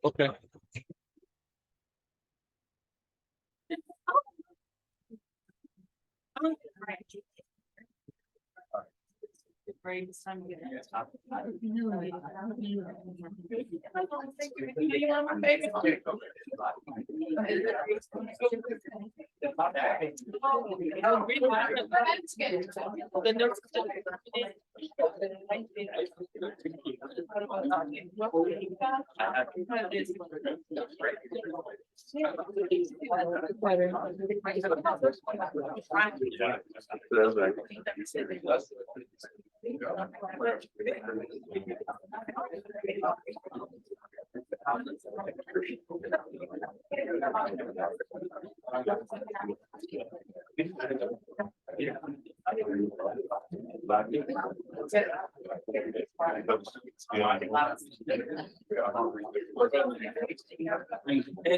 Okay.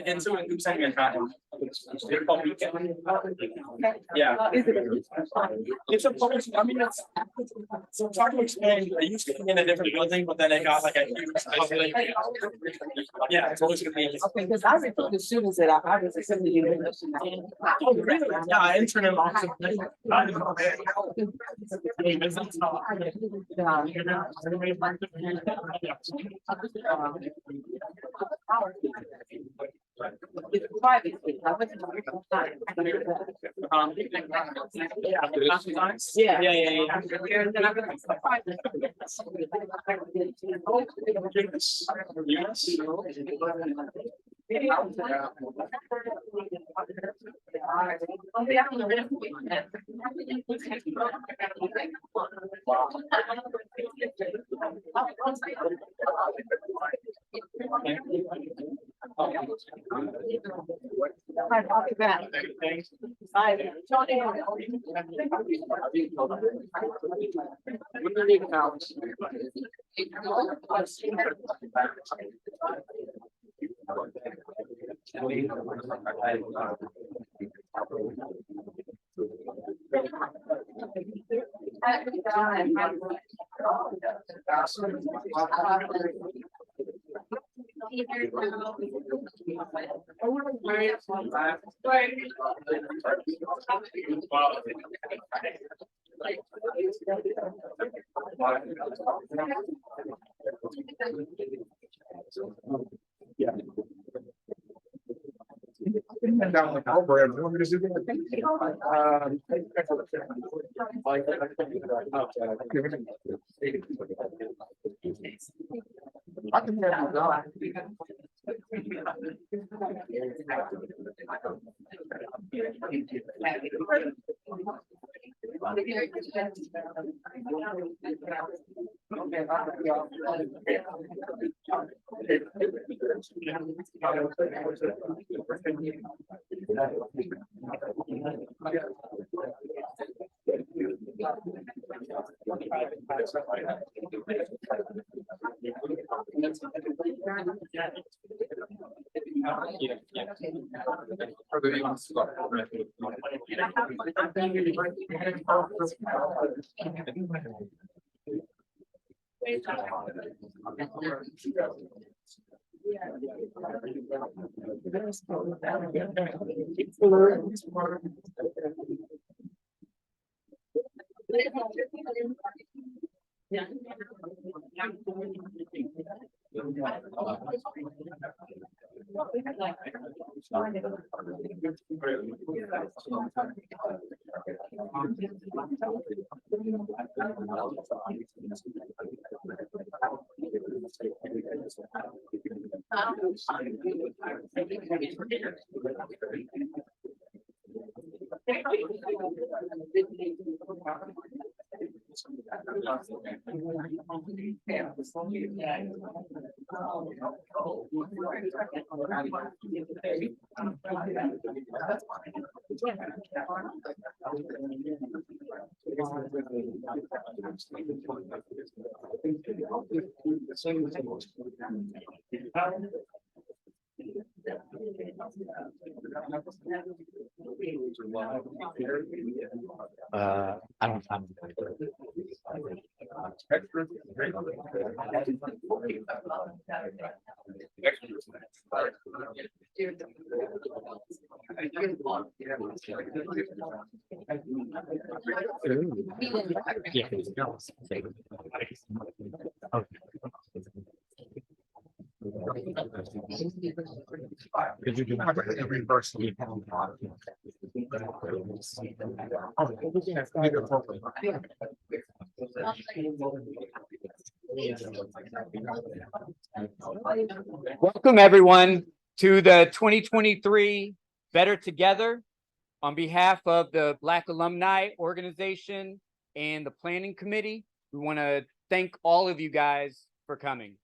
And so I'm sending a copy. Yeah. It's a public, I mean, it's hard to explain. I used to be in a different building, but then I got like a huge public. Yeah, it's always gonna be. Okay, because I recruit the students that I was assembly university. Oh, really? Yeah, I intern in lots of. It's private. I went to the Yeah. And then I went to private. Yeah. Down like Albert, you want me to do that? I can hear you go. I don't have. Extra. Because you can have every person. Welcome, everyone, to the 2023 Better Together. On behalf of the Black Alumni Organization and the Planning Committee, we want to thank all of you guys for coming.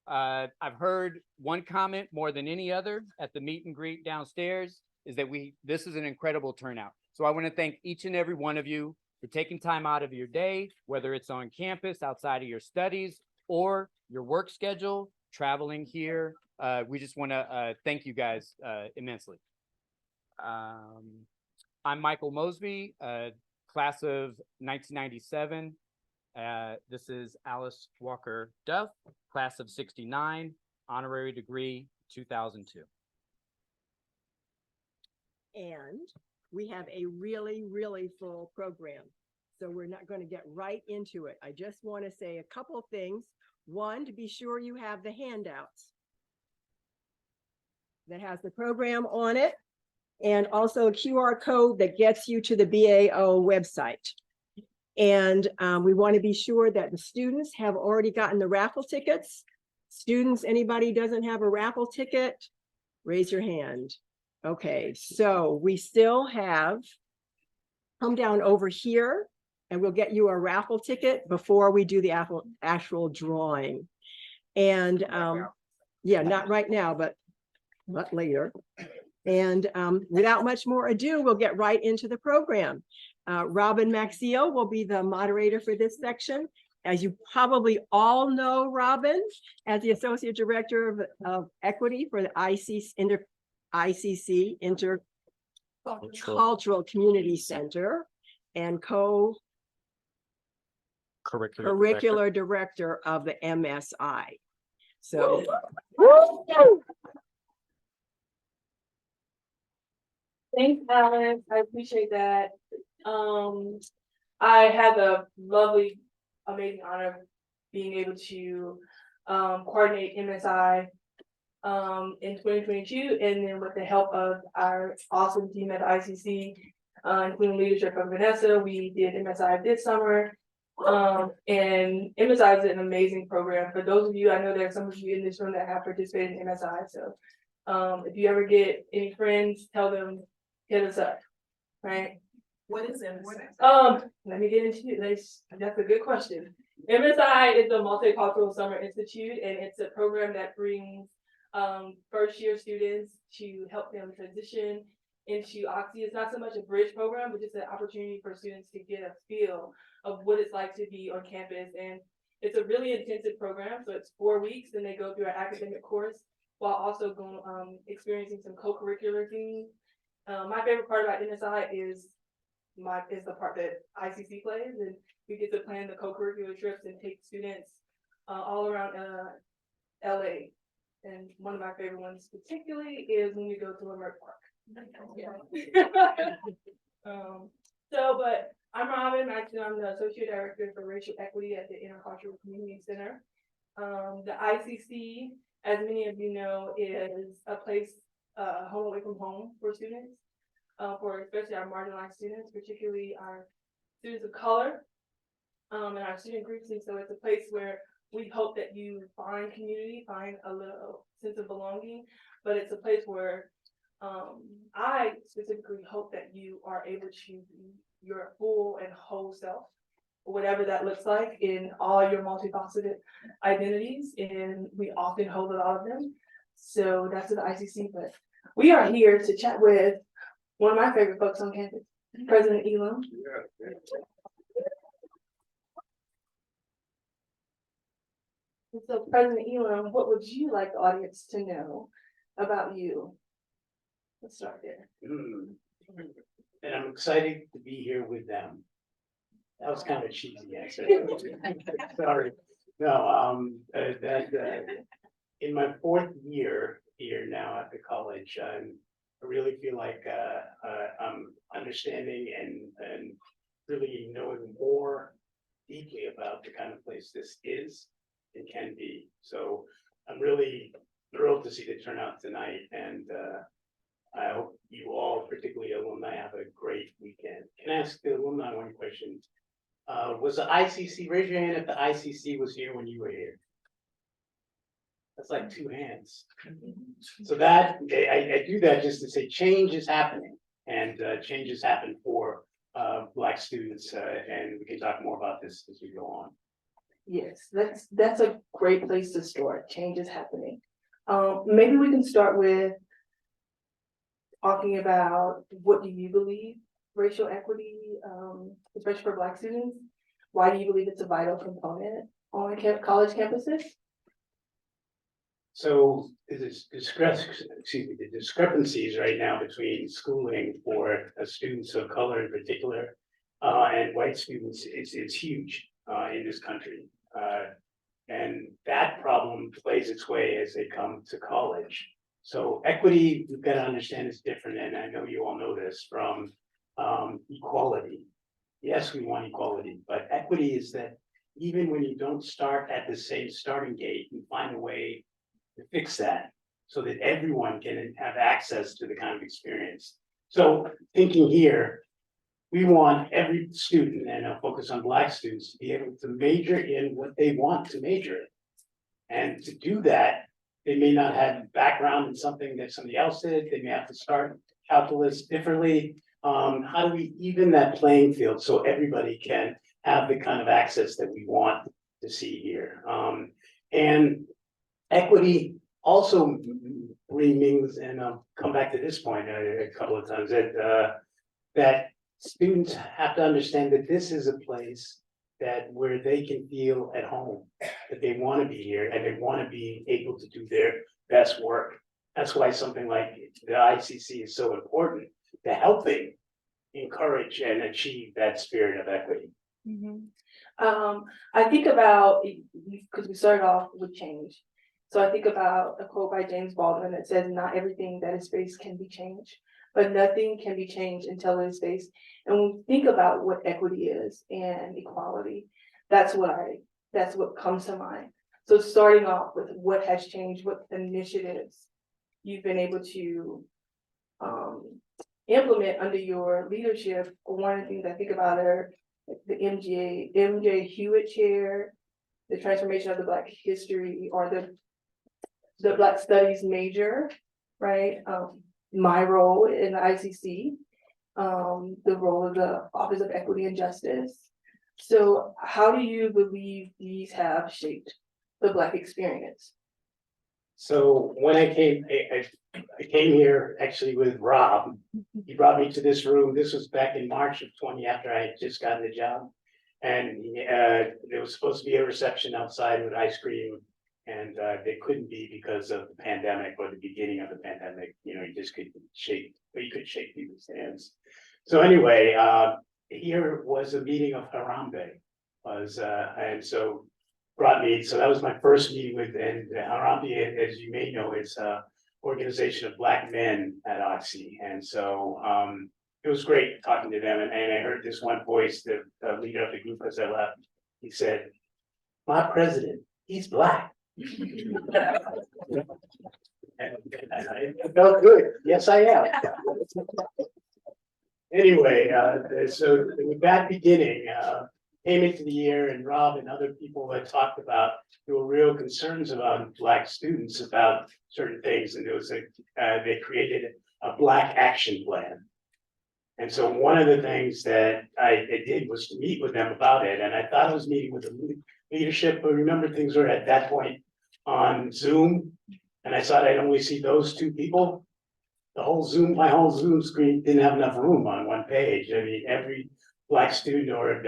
I've heard one comment more than any other at the meet and greet downstairs is that this is an incredible turnout. So I want to thank each and every one of you for taking time out of your day, whether it's on campus, outside of your studies, or your work schedule, traveling here. We just want to thank you guys immensely. I'm Michael Mosby, class of 1997. This is Alice Walker Duff, class of 69, honorary degree 2002. And we have a really full program. So we're not going to get right into it. I just want to say a couple of things. One, to be sure you have the handouts that has the program on it, and also a QR code that gets you to the BAO website. And we want to be sure that the students have already gotten the raffle tickets. Students, anybody doesn't have a raffle ticket, raise your hand. Okay, so we still have, come down over here and we'll get you a raffle ticket before we do the actual drawing. And yeah, not right now, but later. And without much more ado, we'll get right into the program. Robin Maxiel will be the moderator for this section. As you probably all know, Robin, as the Associate Director of Equity for the ICC, Intercultural Community Center, and co-curricular director of the MSI. So, thanks, Alex. I appreciate that. I had the lovely, amazing honor of being able to coordinate MSI in 2022, and then with the help of our awesome team at ICC, including leadership of Vanessa, we did MSI this summer. And MSI is an amazing program. For those of you, I know there are some of you in this room that have participated in MSI. So if you ever get any friends, tell them, hit us up, right? What is it? Let me get into it. That's a good question. MSI is the Multicultural Summer Institute, and it's a program that brings first year students to help them transition into Oxy. It's not so much a bridge program, but just an opportunity for students to get a feel of what it's like to be on campus. And it's a really intensive program. So it's 4 weeks, and they go through an academic course while also going experiencing some co-curricular things. My favorite part about MSI is the part that ICC plays, and we get to plan the co-curricular trips and take students all around LA. And one of my favorite ones particularly is when we go to Leimert Park. But I'm Robin. Actually, I'm the Associate Director for Racial Equity at the Intercultural Community Center. The ICC, as many of you know, is a place home away from home for students, for especially our marginalized students, particularly our students of color, and our student groups. And so it's a place where we hope that you find community, find a little sense of belonging, but it's a place where I specifically hope that you are able to be your full and whole self, whatever that looks like, in all your multifaceted identities, and we often hold a lot of them. So that's the ICC, but we are here to chat with one of my favorite folks on campus, President Elam. So President Elam, what would you like the audience to know about you? Let's start there. And I'm excited to be here with them. That was kind of cheesy, actually. Sorry. No, in my fourth year here now at the college, I really feel like I'm understanding and really knowing more deeply about the kind of place this is and can be. So I'm really thrilled to see the turnout tonight, and I hope you all, particularly alumni, have a great weekend. Can I ask the alumni one question? Was the ICC, raise your hand if the ICC was here when you were here? That's like two hands. So that, I do that just to say change is happening, and changes happen for Black students, and we can talk more about this as we go on. Yes, that's a great place to start. Change is happening. Maybe we can start with talking about what do you believe racial equity, especially for Black students? Why do you believe it's a vital component on college campuses? So the discrepancies right now between schooling for students of color in particular and white students is huge in this country. And that problem plays its way as they come to college. So equity, we've got to understand, is different, and I know you all know this, from equality. Yes, we want equality, but equity is that even when you don't start at the same starting gate, you find a way to fix that so that everyone can have access to the kind of experience. So thinking here, we want every student, and I'll focus on Black students, to be able to major in what they want to major in. And to do that, they may not have background in something that somebody else did. They may have to start calculus differently. How do we even that playing field so everybody can have the kind of access that we want to see here? And equity also means, and I'll come back to this point a couple of times, that students have to understand that this is a place that where they can feel at home, that they want to be here and they want to be able to do their best work. That's why something like the ICC is so important to helping encourage and achieve that spirit of equity. I think about, because we started off with change. So I think about a quote by James Baldwin that says, not everything that is faced can be changed, but nothing can be changed until it is faced. And when we think about what equity is and equality, that's what comes to mind. So starting off with what has changed, what initiatives you've been able to implement under your leadership. One of the things I think about are the MJ Hewitt Chair, the transformation of the Black history, or the Black Studies major, right? My role in the ICC, the role of the Office of Equity and Justice. So how do you believe these have shaped the Black experience? So when I came here actually with Rob. He brought me to this room. This was back in March of 20, after I had just gotten the job. And there was supposed to be a reception outside with ice cream. And they couldn't be because of the pandemic, or the beginning of the pandemic. You know, you just couldn't shake, but you could shake people's hands. So anyway, here was a meeting of Harambe, and so brought me. So that was my first meeting with, and Harambe, as you may know, is an organization of Black men at Oxy, and so it was great talking to them. And I heard this one voice, the leader of the group, as I left. He said, "My president, he's Black." And it felt good. Yes, I am. Anyway, so with that beginning, came into the year, and Rob and other people had talked about, there were real concerns about Black students about certain things, and there was they created a Black action plan. And so one of the things that I did was to meet with them about it, and I thought I was meeting with the leadership, but remember, things were at that point on Zoom, and I thought I'd only see those two people. My whole Zoom screen didn't have enough room on one page. I mean, every Black student, or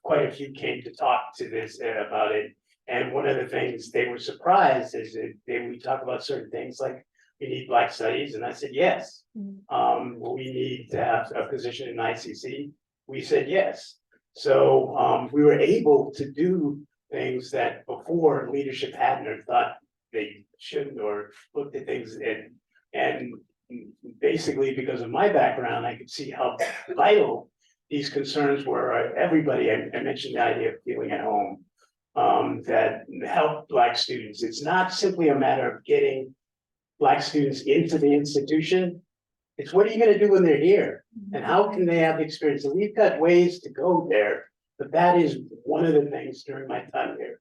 quite a few, came to talk to this about it. And one of the things they were surprised is that we talk about certain things like we need Black studies, and I said yes. Well, we need to have a position in ICC. We said yes. So we were able to do things that before leadership hadn't or thought they shouldn't or looked at things and basically because of my background, I could see how vital these concerns were. Everybody, I mentioned the idea of feeling at home that help Black students. It's not simply a matter of getting Black students into the institution. It's what are you going to do when they're here? And how can they have the experience? And we've got ways to go there, but that is one of the things during my time here.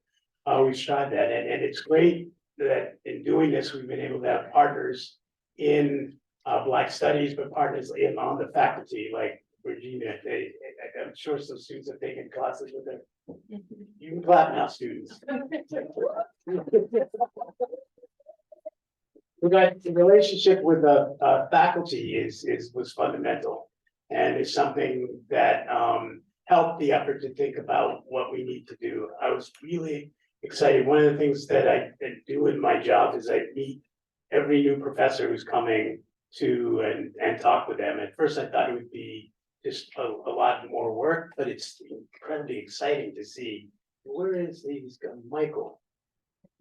We've tried that, and it's great that in doing this, we've been able to have partners in Black studies, but partners on the faculty, like Virginia. I'm sure some students have taken classes with her. You can clap now, students. The relationship with the faculty was fundamental, and it's something that helped the effort to think about what we need to do. I was really excited. One of the things that I do in my job is I meet every new professor who's coming to and talk with them. At first, I thought it would be just a lot more work, but it's incredibly exciting to see. Where is he's got Michael,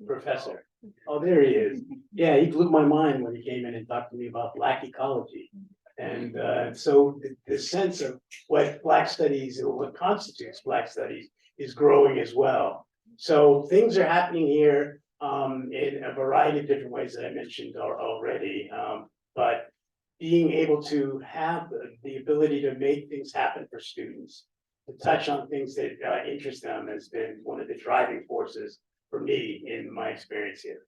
professor? Oh, there he is. Yeah, he blew my mind when he came in and talked to me about Black ecology. And so the sense of what Black studies or what constitutes Black studies is growing as well. So things are happening here in a variety of different ways that I mentioned already. But being able to have the ability to make things happen for students, to touch on things that interest them has been one of the driving forces for me in my experience here.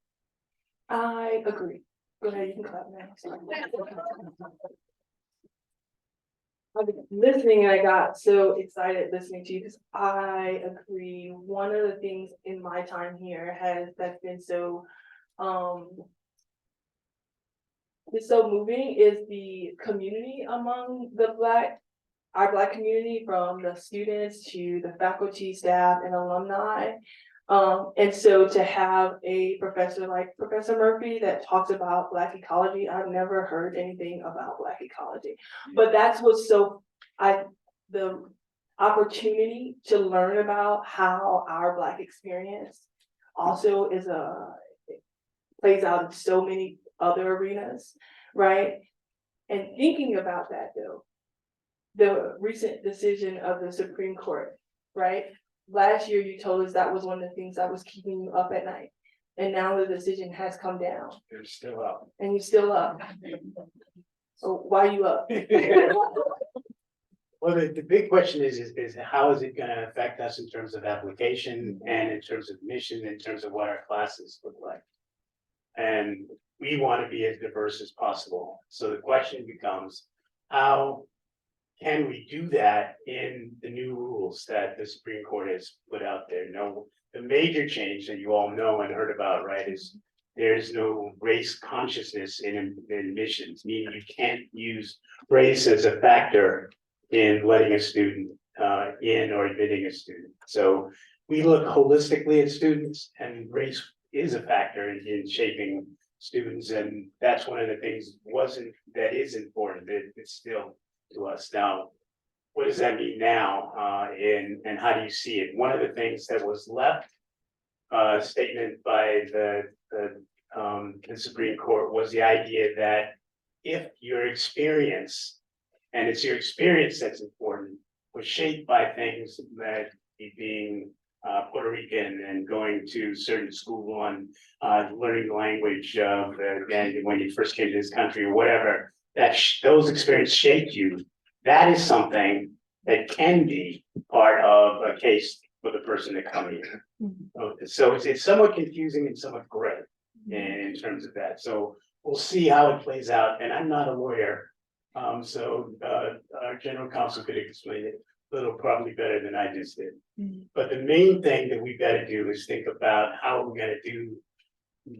I agree. Go ahead, you can clap now. Sorry. I've been listening and I got so excited listening to you because I agree. One of the things in my time here that's been so it's so moving is the community among our Black community, from the students to the faculty, staff, and alumni. And so to have a professor like Professor Murphy that talks about Black ecology, I've never heard anything about Black ecology, but that's what's the opportunity to learn about how our Black experience also plays out in so many other arenas, right? And thinking about that though, the recent decision of the Supreme Court, right? Last year, you told us that was one of the things that was keeping you up at night. And now the decision has come down. They're still up. And you're still up. So why are you up? Well, the big question is how is it going to affect us in terms of application and in terms of mission, in terms of what our classes look like? And we want to be as diverse as possible. So the question becomes, how can we do that in the new rules that the Supreme Court has put out there? No, the major change that you all know and heard about, right, is there's no race consciousness in admissions, meaning you can't use race as a factor in letting a student in or admitting a student. So we look holistically at students, and race is a factor in shaping students, and that's one of the things that is important. It's still to us now. What does that mean now? And how do you see it? One of the things that was left statement by the Supreme Court was the idea that if your experience, and it's your experience that's important, was shaped by things that being Puerto Rican and going to certain school on learning the language of when you first came to this country or whatever, that those experiences shaped you. That is something that can be part of a case for the person to come here. So it's somewhat confusing and somewhat gray in terms of that. So we'll see how it plays out. And I'm not a lawyer, so our general counsel could explain it a little probably better than I just did. But the main thing that we've got to do is think about how we're going to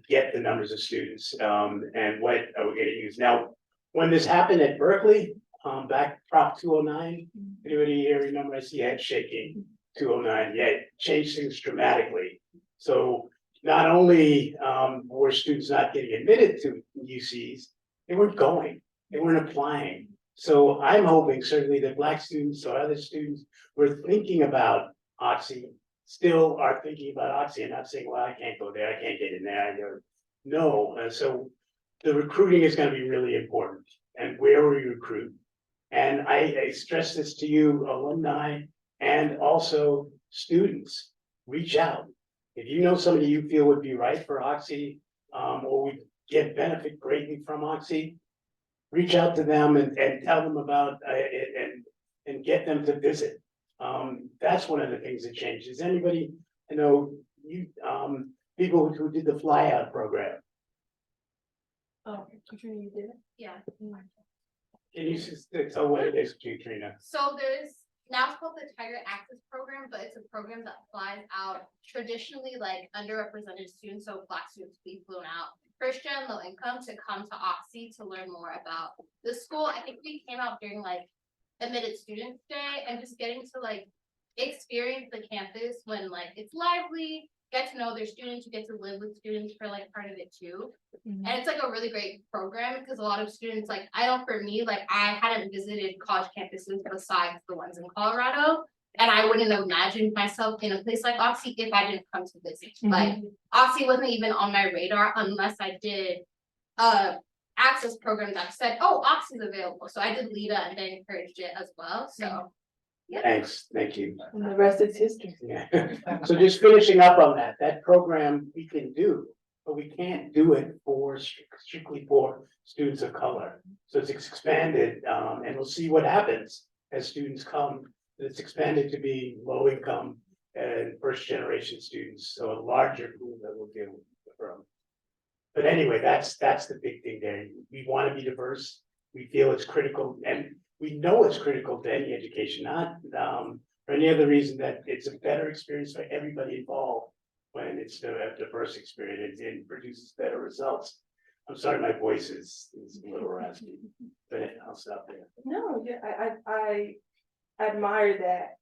get the numbers of students and what are we going to use. Now, when this happened at Berkeley, back Prop 209, anybody here remember? I see head shaking. 209, yeah, it changed things dramatically. So not only were students not getting admitted to UCs, they weren't going, they weren't applying. So I'm hoping certainly that Black students or other students who are thinking about Oxy still are thinking about Oxy and not saying, well, I can't go there, I can't get in there. I go, no, so the recruiting is going to be really important. And where we recruit. And I stress this to you, alumni, and also students, reach out. If you know somebody you feel would be right for Oxy, or would get benefit greatly from Oxy, reach out to them and tell them about it and get them to visit. That's one of the things that changes. Anybody, people who did the fly out program. Oh, Katrina, you did it? Yeah. Can you just tell what it is, Katrina? So there's now it's called the Tiger Access Program, but it's a program that flies out traditionally like underrepresented students, so Black students be flown out, Christian, low income, to come to Oxy to learn more about the school. I think we came out during like admitted students day and just getting to like experience the campus when like it's lively, get to know their students, you get to live with students for like part of it too. And it's like a really great program because a lot of students, like I know for me, like I hadn't visited college campuses besides the ones in Colorado. And I wouldn't have imagined myself in a place like Oxy if I didn't come to visit. Like Oxy wasn't even on my radar unless I did access program that said, oh, Oxy's available. So I did LIDA and they encouraged it as well. So yeah. Thanks, thank you. And the rest is history. Yeah. So just finishing up on that program we can do, but we can't do it for strictly for students of color. So it's expanded, and we'll see what happens as students come. It's expanded to be low income and first generation students, so a larger pool that we'll get from. But anyway, that's the big thing there. We want to be diverse. We feel it's critical, and we know it's critical to any education, not for any other reason that it's a better experience for everybody involved when it's a diverse experience and produces better results. I'm sorry, my voice is a little raspy, but I'll stop there. No, yeah, I admire that.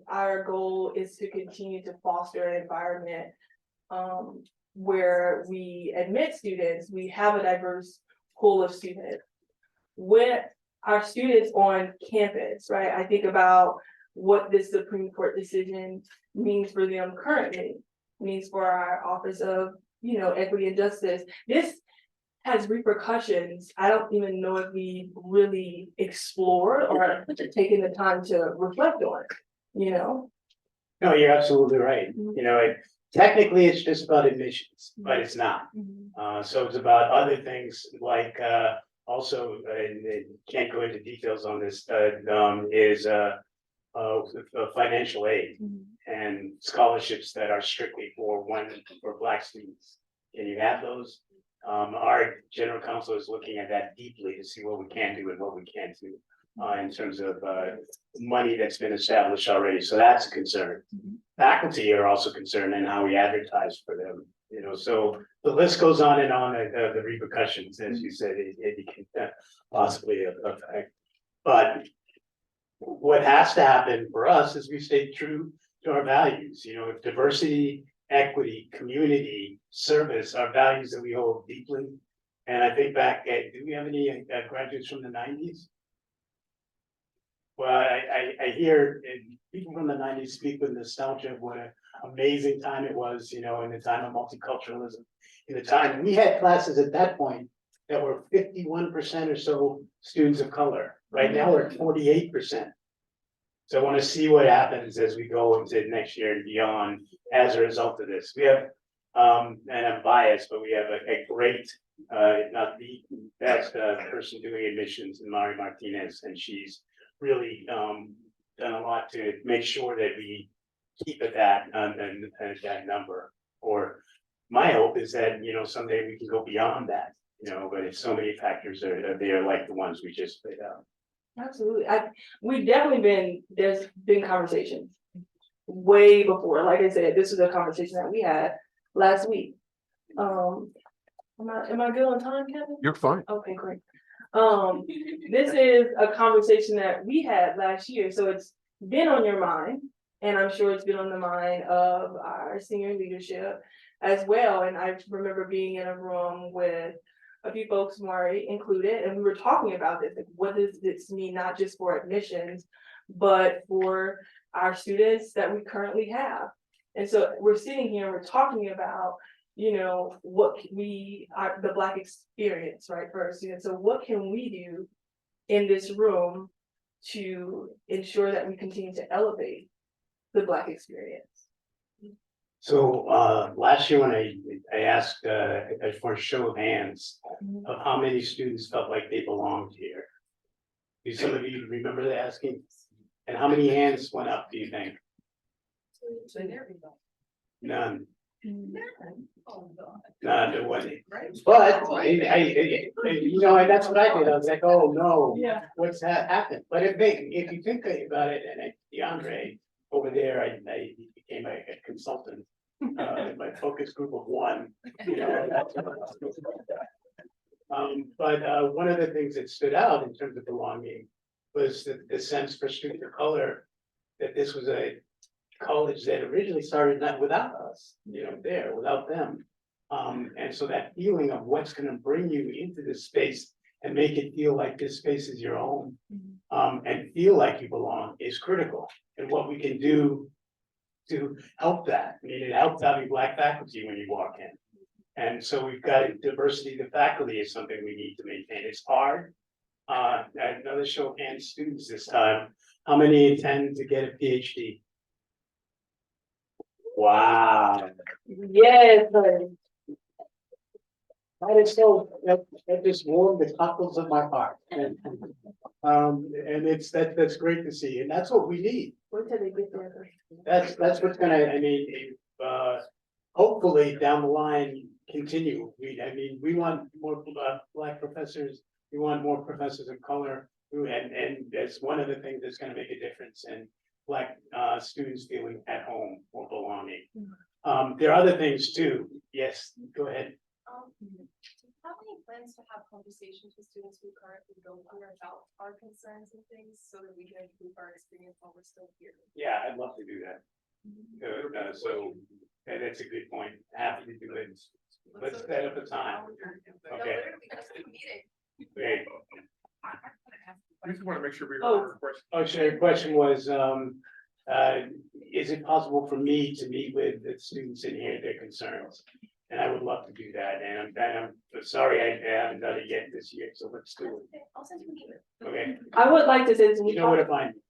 Our goal is to continue to foster an environment where we admit students, we have a diverse pool of students. With our students on campus, right? I think about what this Supreme Court decision means for them currently, means for our Office of, Equity and Justice. This has repercussions. I don't even know if we really explored or taken the time to reflect on it, No, you're absolutely right. Technically it's just about admissions, but it's not. So it's about other things like also, and can't go into details on this, is financial aid and scholarships that are strictly for Black students. Can you have those? Our general counsel is looking at that deeply to see what we can do and what we can't do in terms of money that's been established already. So that's a concern. Faculty are also concerned in how we advertise for them. So the list goes on and on. The repercussions, as you said, it can possibly affect. But what has to happen for us is we stay true to our values. Diversity, equity, community, service are values that we hold deeply. And I think back at, do we have any graduates from the 90s? Well, I hear people from the 90s speak with nostalgia of what an amazing time it was, in the time of multiculturalism. In the time we had classes at that point that were 51% or so students of color. Right now we're at 48%. So I want to see what happens as we go into next year and beyond as a result of this. We have, and I'm biased, but we have a great, if not the best person doing admissions in Mari Martinez, and she's really done a lot to make sure that we keep at that number. Or my hope is that someday we can go beyond that. But if so many factors are there, like the ones we just laid out. Absolutely. We've definitely there's been conversations way before. Like I said, this was a conversation that we had last week. Am I good on time, Kevin? You're fine. Okay, great. This is a conversation that we had last year, so it's been on your mind, and I'm sure it's been on the mind of our senior leadership as well. And I remember being in a room with a few folks were included, and we were talking about this, like, what does this mean, not just for admissions, but for our students that we currently have. And so we're sitting here, we're talking about, what we are, the Black experience, right, for our students. So what can we do in this room to ensure that we continue to elevate the Black experience? So last year when I asked for a show of hands of how many students felt like they belonged here. Do some of you remember asking? And how many hands went up, do you think? None. None, there wasn't. But and that's what I did. I was like, oh no, Yeah. what's happened? But if you think about it, and DeAndre over there, I became a consultant. My focus group of one, but one of the things that stood out in terms of belonging was the sense for students of color that this was a college that originally started not without us, without them. And so that feeling of what's going to bring you into this space and make it feel like this space is your own, and feel like you belong is critical. And what we can do to help that. I mean, it helps having Black faculty when you walk in. And so we've got diversity of the faculty is something we need to maintain. It's hard. Another show of hands students this time. How many intend to get a PhD? Wow. Yes, but That is so, that just warmed the cockles of my heart. And that's great to see. And that's what we need. wait till they get there. That's what's gonna, hopefully down the line continue. We want more Black professors, we want more professors of color. And that's one of the things that's gonna make a difference in Black students feeling at home or belonging. There are other things too. Yes, go ahead. Do you have any plans to have conversations with students who currently go here about our concerns and things so that we can improve our experience while we're still here? Yeah, I'd love to do that. And that's a good point. Happy to do it. Let's set up a time. No, Okay. literally, just a meeting. Okay. We just want to make sure we. Oh. Oh, sure. Your question was, is it possible for me to meet with the students and hear their concerns? And I would love to do that. And I'm sorry I haven't done it yet this year. So let's do it. I'll send you an email. Okay. I would like to say this. You know where to find me.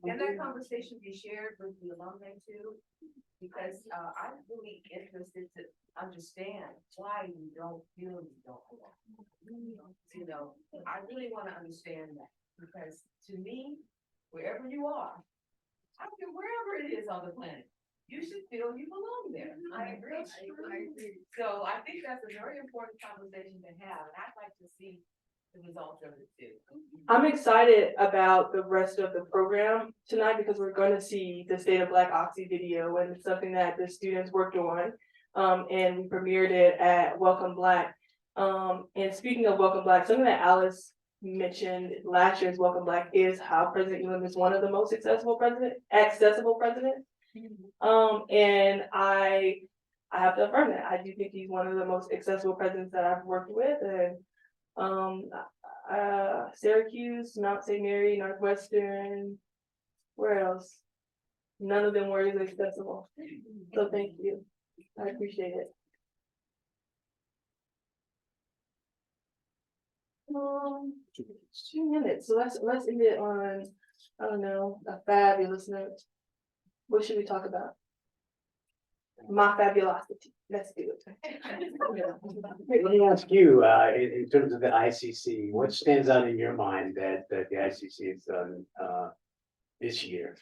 Can that conversation be shared with the alumni too? Because I'm really interested to understand why you don't feel you don't belong. I really want to understand that, because to me, wherever you are, I don't care wherever it is on the planet, you should feel you belong there. I agree. I agree. So I think that's a very important conversation to have, and I'd like to see the results of it too. I'm excited about the rest of the program tonight because we're going to see the State of Black Oxy video, and it's something that the students worked on. And we premiered it at Welcome Black. And speaking of Welcome Black, something that Alice mentioned last year's Welcome Black is how President Elam is one of the most accessible presidents. And I have to affirm that. I do think he's one of the most accessible presidents that I've worked with. And Syracuse, Mount St. Mary, Northwestern, where else? None of them were as accessible. So thank you. I appreciate it. 2 minutes. So let's end it on, I don't know, a fabulous note. What should we talk about? My fabulosity. Let's do it. Let me ask you, in terms of the ICC, what stands out in your mind that the ICC has done this year?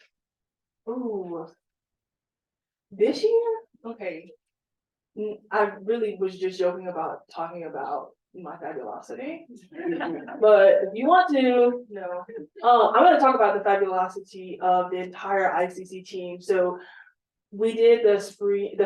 Ooh. This year? Okay. I really was just joking about talking about my fabulosity. But if you want to, no. I'm gonna talk about the fabulosity of the entire ICC team. So we did the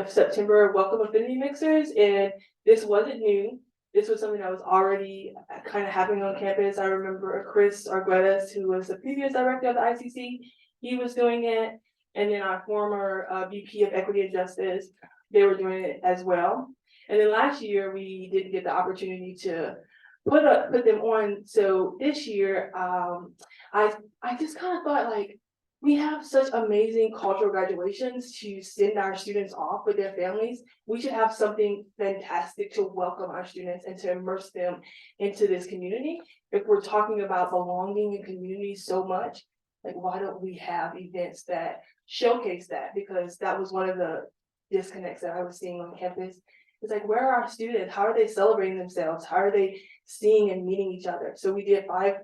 September Welcome Affinity Mixers, and this wasn't new. This was something that was already kind of happening on campus. I remember Chris Arguedas, who was the previous director of the ICC, he was doing it. And then our former VP of Equity and Justice, they were doing it as well. And then last year, we didn't get the opportunity to put them on. So this year, I just kind of thought like, we have such amazing cultural graduations to send our students off with their families. We should have something fantastic to welcome our students and to immerse them into this community. If we're talking about belonging in community so much, like why don't we have events that showcase that? Because that was one of the disconnects that I was seeing on campus. It's like, where are our students? How are they celebrating themselves? How are they seeing and meeting each other? So we did 5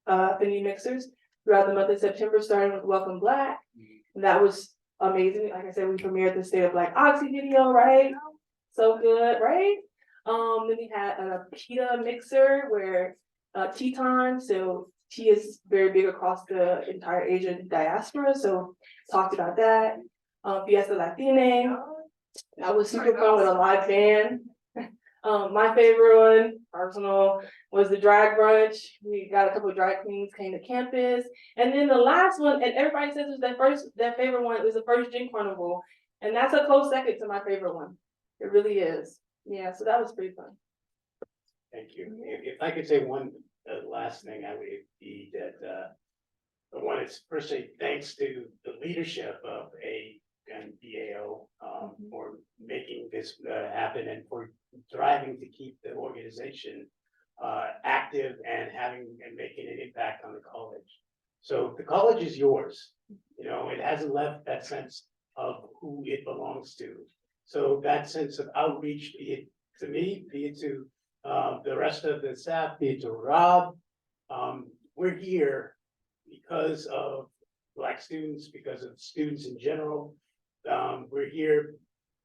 affinity mixers throughout the month of September, starting with Welcome Black. And that was amazing. Like I said, we premiered the State of Black Oxy video, right? So good, right? Then we had a pita mixer where tea time. So tea is very big across the entire Asian diaspora. So talked about that. Fiesta Latine. That was super fun with a live band. My favorite one, personal, was the drag brunch. We got a couple of drag queens came to campus. And then the last one, and everybody says it was their favorite one, it was the first Gin Carnival. And that's a close second to my favorite one. It really is. Yeah, so that was pretty fun. Thank you. If I could say one last thing, I would be that I want to first say thanks to the leadership of A and BAO for making this happen and for driving to keep the organization active and making an impact on the college. So the college is yours. You know, it hasn't left that sense of who it belongs to. So that sense of outreach, be it to me, be it to the rest of the staff, be it to Rob, we're here because of Black students, because of students in general. We're here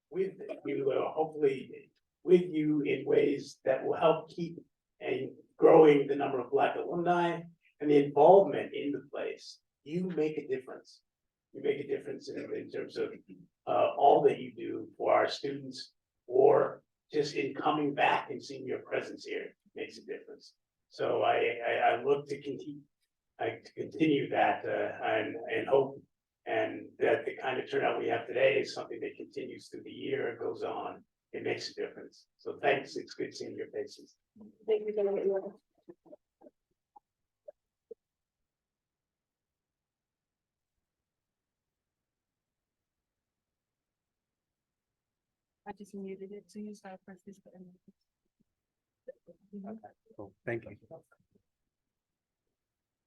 with you, hopefully with you in ways that will help keep and growing the number of Black alumni and the involvement in the place. You make a difference. You make a difference in terms of all that you do for our students, or just in coming back and seeing your presence here makes a difference. So I look to continue that and hope, and that the kind of turnout we have today is something that continues through the year and goes on. It makes a difference. So thanks. It's good seeing your faces. Thank you. I just muted it, so you start press this button. Cool. Thank you.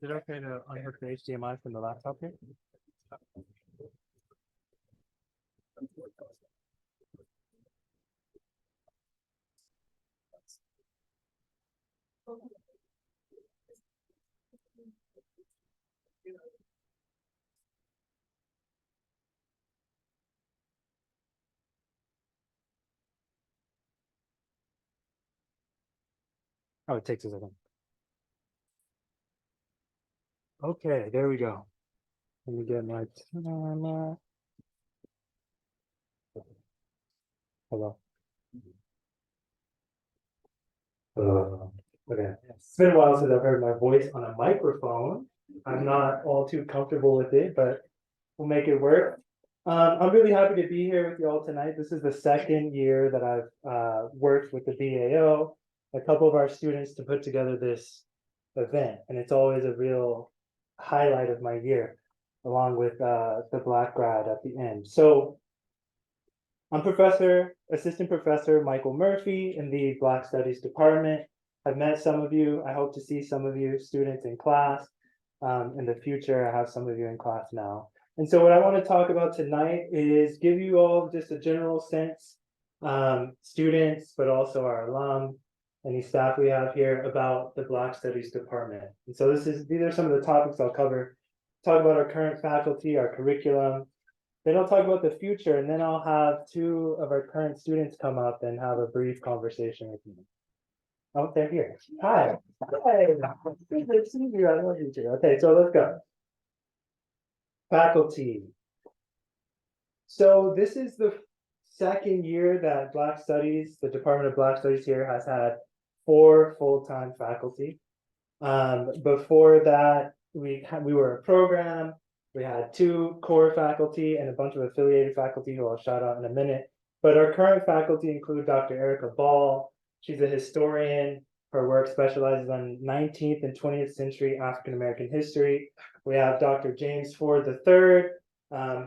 Is it okay to unhook the HDMI from the laptop here? Oh, it takes a second. Okay, there we go. Let me get my timer. Hello. Okay, it's been a while since I've heard my voice on a microphone. I'm not all too comfortable with it, but we'll make it work. I'm really happy to be here with you all tonight. This is the second year that I've worked with the BAO, a couple of our students, to put together this event, and it's always a real highlight of my year, along with the Black grad at the end. So I'm Assistant Professor Michael Murphy in the Black Studies Department. I've met some of you. I hope to see some of you students in class. In the future, I have some of you in class now. And so what I want to talk about tonight is give you all just a general sense, students, but also our alum, any staff we have here, about the Black Studies Department. And so these are some of the topics I'll cover. Talk about our current faculty, our curriculum. Then I'll talk about the future, and then I'll have 2 of our current students come up and have a brief conversation with me. Oh, they're here. Hi. Hi. Good to see you. I love you too. Okay, so let's go. Faculty. So this is the second year that Black Studies, the Department of Black Studies here, has had 4 full-time faculty. Before that, we were a program. We had 2 core faculty and a bunch of affiliated faculty who I'll shout out in a minute. But our current faculty include Dr. Erica Ball. She's a historian. Her work specializes on 19th and 20th century African-American history. We have Dr. James Ford III,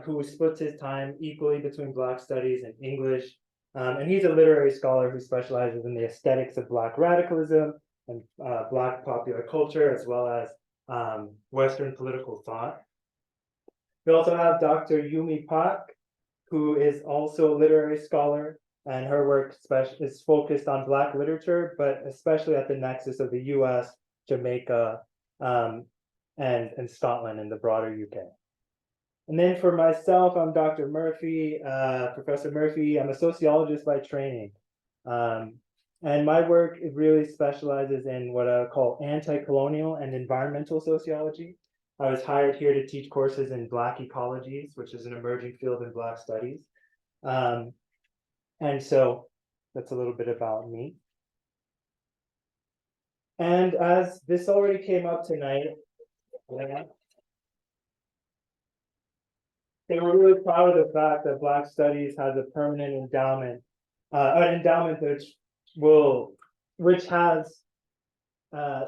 who splits his time equally between Black studies and English. And he's a literary scholar who specializes in the aesthetics of Black radicalism and Black popular culture, as well as Western political thought. We also have Dr. Yumi Pak, who is also a literary scholar, and her work is focused on Black literature, but especially at the nexus of the US, Jamaica, and Scotland and the broader UK. And then for myself, I'm Dr. Murphy, Professor Murphy. I'm a sociologist by training. And my work, it really specializes in what I call anti-colonial and environmental sociology. I was hired here to teach courses in Black ecologies, which is an emerging field in Black studies. And so that's a little bit about me. And as this already came up tonight, they were really proud of the fact that Black Studies has a permanent endowment, an endowment which has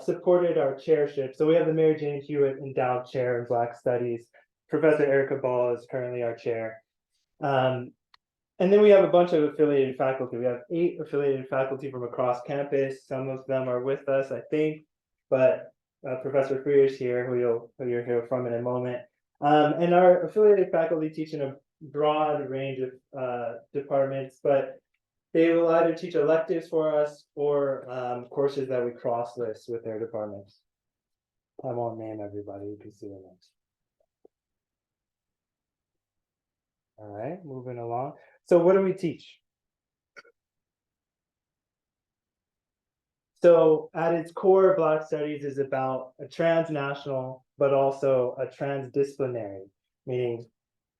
supported our chairship. So we have the Mary Jane Hewitt Endowed Chair in Black Studies. Professor Erica Ball is currently our chair. And then we have a bunch of affiliated faculty. We have 8 affiliated faculty from across campus. Some of them are with us, I think, but Professor Freer's here, who you'll hear from in a moment. And our affiliated faculty teach in a broad range of departments, but they will either teach electives for us or courses that we cross-list with their departments. I won't name everybody, you can see the names. All right, moving along. So what do we teach? So at its core, Black Studies is about a transnational, but also a transdisciplinary, meaning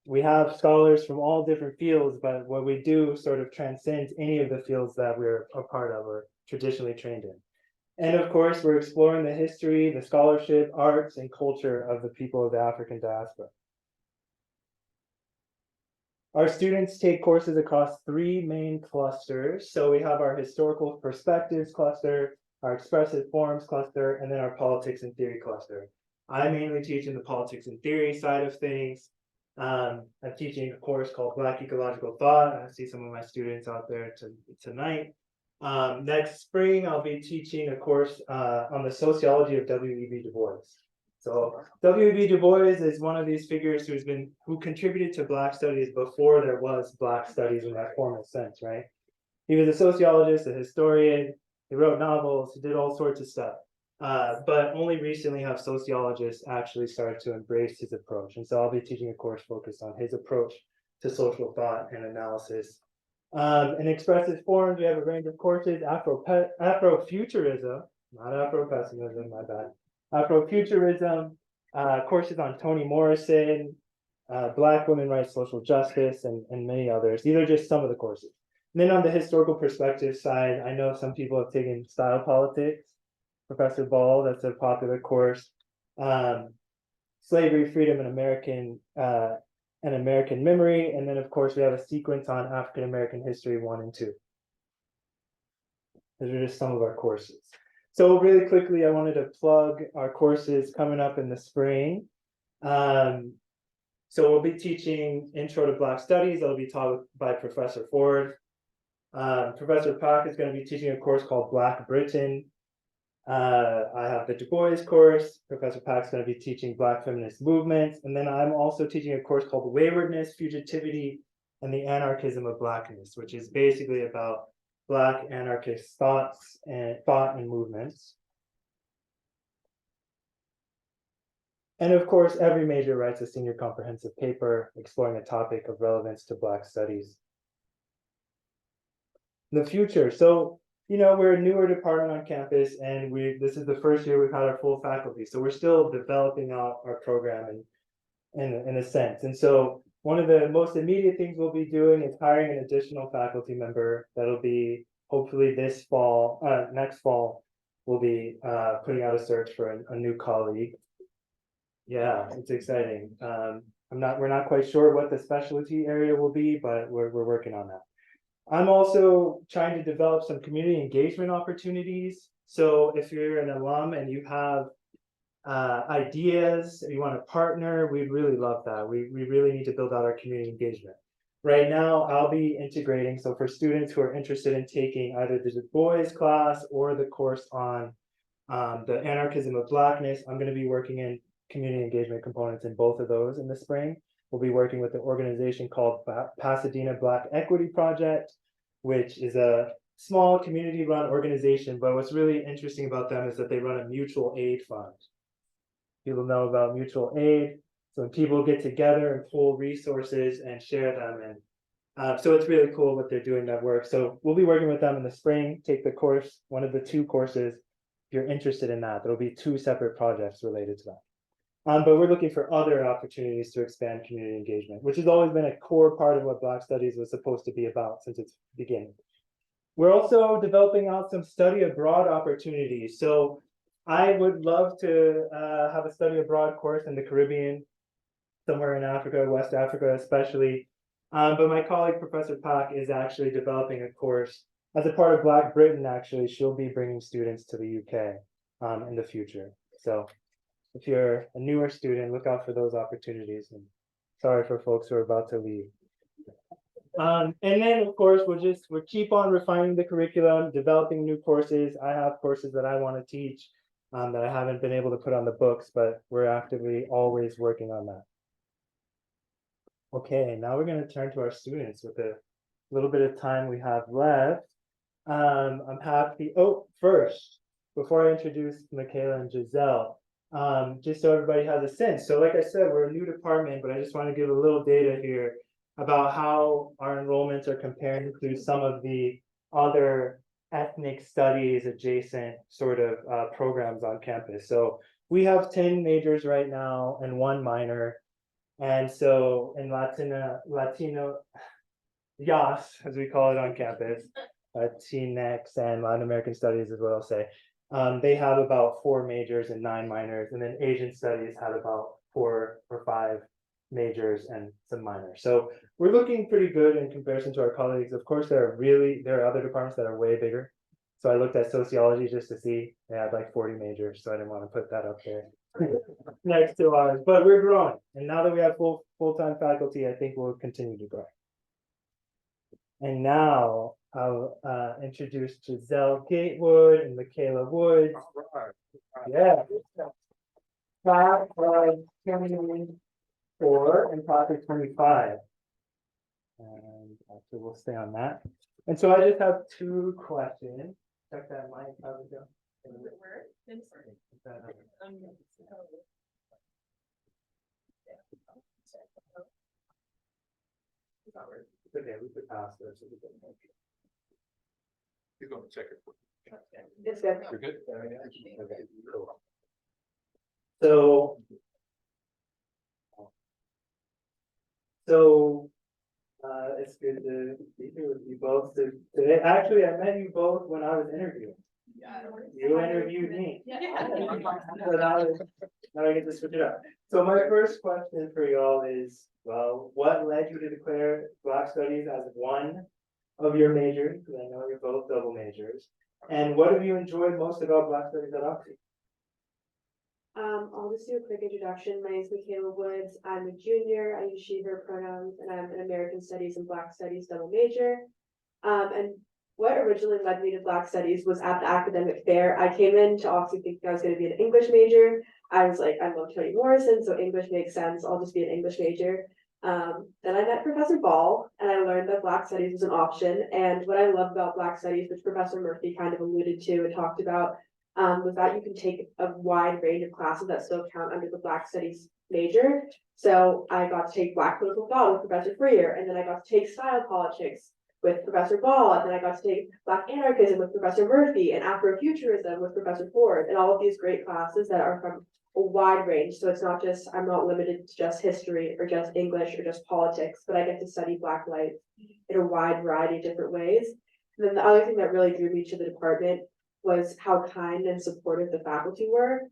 we have scholars from all different fields, but what we do sort of transcends any of the fields that we're a part of or traditionally trained in. And of course, we're exploring the history, the scholarship, arts, and culture of the people of the African diaspora. Our students take courses across 3 main clusters. So we have our historical perspectives cluster, our expressive forms cluster, and then our politics and theory cluster. I mainly teach in the politics and theory side of things. I'm teaching a course called Black Ecological Thought. I see some of my students out there tonight. Next spring, I'll be teaching a course on the sociology of W.E.B. Du Bois. So W.E.B. Du Bois is one of these figures who contributed to Black studies before there was Black studies in that formal sense, right? He was a sociologist, a historian, he wrote novels, he did all sorts of stuff. But only recently have sociologists actually started to embrace his approach. And so I'll be teaching a course focused on his approach to social thought and analysis. In expressive forms, we have a range of courses, Afrofuturism, not Afro-pessimism, my bad. Afrofuturism, courses on Toni Morrison, Black women rights, social justice, and many others. These are just some of the courses. And then on the historical perspective side, I know some people have taken style politics. Professor Ball, that's a popular course. Slavery, freedom, and American memory. And then of course we have a sequence on African American history 1 and 2. Those are just some of our courses. So really quickly, I wanted to plug our courses coming up in the spring. So we'll be teaching Intro to Black Studies. That'll be taught by Professor Ford. Professor Pak is going to be teaching a course called Black Britain. I have the Du Bois course. Professor Pak's going to be teaching Black feminist movements. And then I'm also teaching a course called Waywardness, Fugitivity, and the Anarchism of Blackness, which is basically about Black anarchist thought and movements. And of course, every major writes a senior comprehensive paper exploring a topic of relevance to Black studies. The future. So, you know, we're a newer department on campus, and this is the first year we've had our full faculty. So we're still developing out our program in a sense. And so one of the most immediate things we'll be doing is hiring an additional faculty member. That'll be hopefully this fall, next fall, we'll be putting out a search for a new colleague. Yeah, it's exciting. We're not quite sure what the specialty area will be, but we're working on that. I'm also trying to develop some community engagement opportunities. So if you're an alum and you have ideas, you want to partner, we'd really love that. We really need to build out our community engagement. Right now, I'll be integrating. So for students who are interested in taking either the Du Bois class or the course on the anarchism of Blackness, I'm going to be working in community engagement components in both of those in the spring. We'll be working with an organization called Pasadena Black Equity Project, which is a small community-run organization. But what's really interesting about them is that they run a mutual aid fund. People know about mutual aid. So when people get together and pool resources and share them, and so it's really cool what they're doing that work. So we'll be working with them in the spring. Take the course, one of the 2 courses. If you're interested in that, there'll be 2 separate projects related to that. But we're looking for other opportunities to expand community engagement, which has always been a core part of what Black Studies was supposed to be about since its beginning. We're also developing out some study abroad opportunities. So I would love to have a study abroad course in the Caribbean, somewhere in Africa, West Africa especially. But my colleague, Professor Pak, is actually developing a course as a part of Black Britain. Actually, she'll be bringing students to the UK in the future. So if you're a newer student, look out for those opportunities. And sorry for folks who are about to leave. And then, of course, we'll keep on refining the curriculum, developing new courses. I have courses that I want to teach that I haven't been able to put on the books, but we're actively always working on that. Okay, now we're going to turn to our students with a little bit of time we have left. I'm happy. Oh, first, before I introduce Michaela and Giselle, just so everybody has a sense. So like I said, we're a new department, but I just want to give a little data here about how our enrollments are comparing to some of the other ethnic studies adjacent sort of programs on campus. So we have 10 majors right now and 1 minor. And so in Latino, YAS, as we call it on campus, Latinx and Latin American studies is what I'll say. They have about 4 majors and 9 minors, and then Asian studies had about 4 or 5 majors and some minors. So we're looking pretty good in comparison to our colleagues. Of course, there are other departments that are way bigger. So I looked at sociology just to see. They had like 40 majors, so I didn't want to put that up there next to ours. But we're growing, and now that we have full-time faculty, I think we'll continue to grow. And now I'll introduce Giselle Gatewood and Michaela Woods. Yeah. Class of 24 and class of 25. And actually we'll stay on that. And so I just have 2 questions. Check that mic, how's it go? It's okay, we could pass this. He's gonna check it. It's good. You're good? Okay, cool. So it's good to be here with you both today. Actually, I met you both when I was interviewing. You interviewed me. So now I get to switch it up. So my first question for y'all is, well, what led you to declare Black Studies as one of your majors? Because I know you're both double majors. And what have you enjoyed most about Black Studies at Oxy? I'll just do a quick introduction. My name is Michaela Woods. I'm a junior. I use she, her pronouns, and I'm an American Studies and Black Studies double major. And what originally led me to Black Studies was at the academic fair. I came into Oxy thinking I was going to be an English major. I was like, I love Toni Morrison, so English makes sense. I'll just be an English major. Then I met Professor Ball, and I learned that Black Studies was an option. And what I love about Black Studies, which Professor Murphy kind of alluded to and talked about, was that you can take a wide range of classes that still count under the Black Studies major. So I got to take Black Political Thought with Professor Freer, and then I got to take Style Politics with Professor Ball, and then I got to take Black Anarchism with Professor Murphy, and Afrofuturism with Professor Ford, and all of these great classes that are from a wide range. So it's not just, I'm not limited to just history or just English or just politics, but I get to study Black life in a wide variety of different ways. And then the other thing that really drew me to the department was how kind and supportive the faculty were.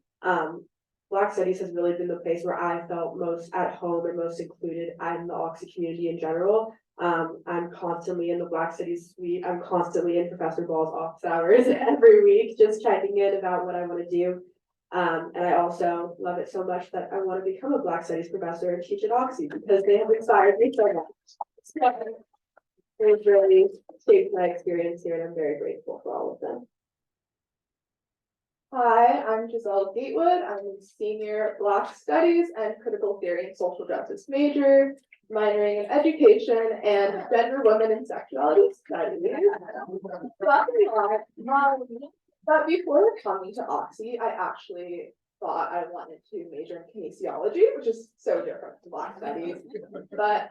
Black Studies has really been the place where I felt most at home and most included in the Oxy community in general. I'm constantly in the Black Studies suite. I'm constantly in Professor Ball's office hours every week, just checking in about what I want to do. And I also love it so much that I want to become a Black Studies professor and teach at Oxy because they have inspired me so much. So it's really shaped my experience here, and I'm very grateful for all of them. Hi, I'm Giselle Gatewood. I'm a senior Black Studies and Critical Theory and Social Justice major, minoring in education and gender, women, and sexuality studies. But before coming to Oxy, I actually thought I wanted to major in kinesiology, which is so different from Black Studies. But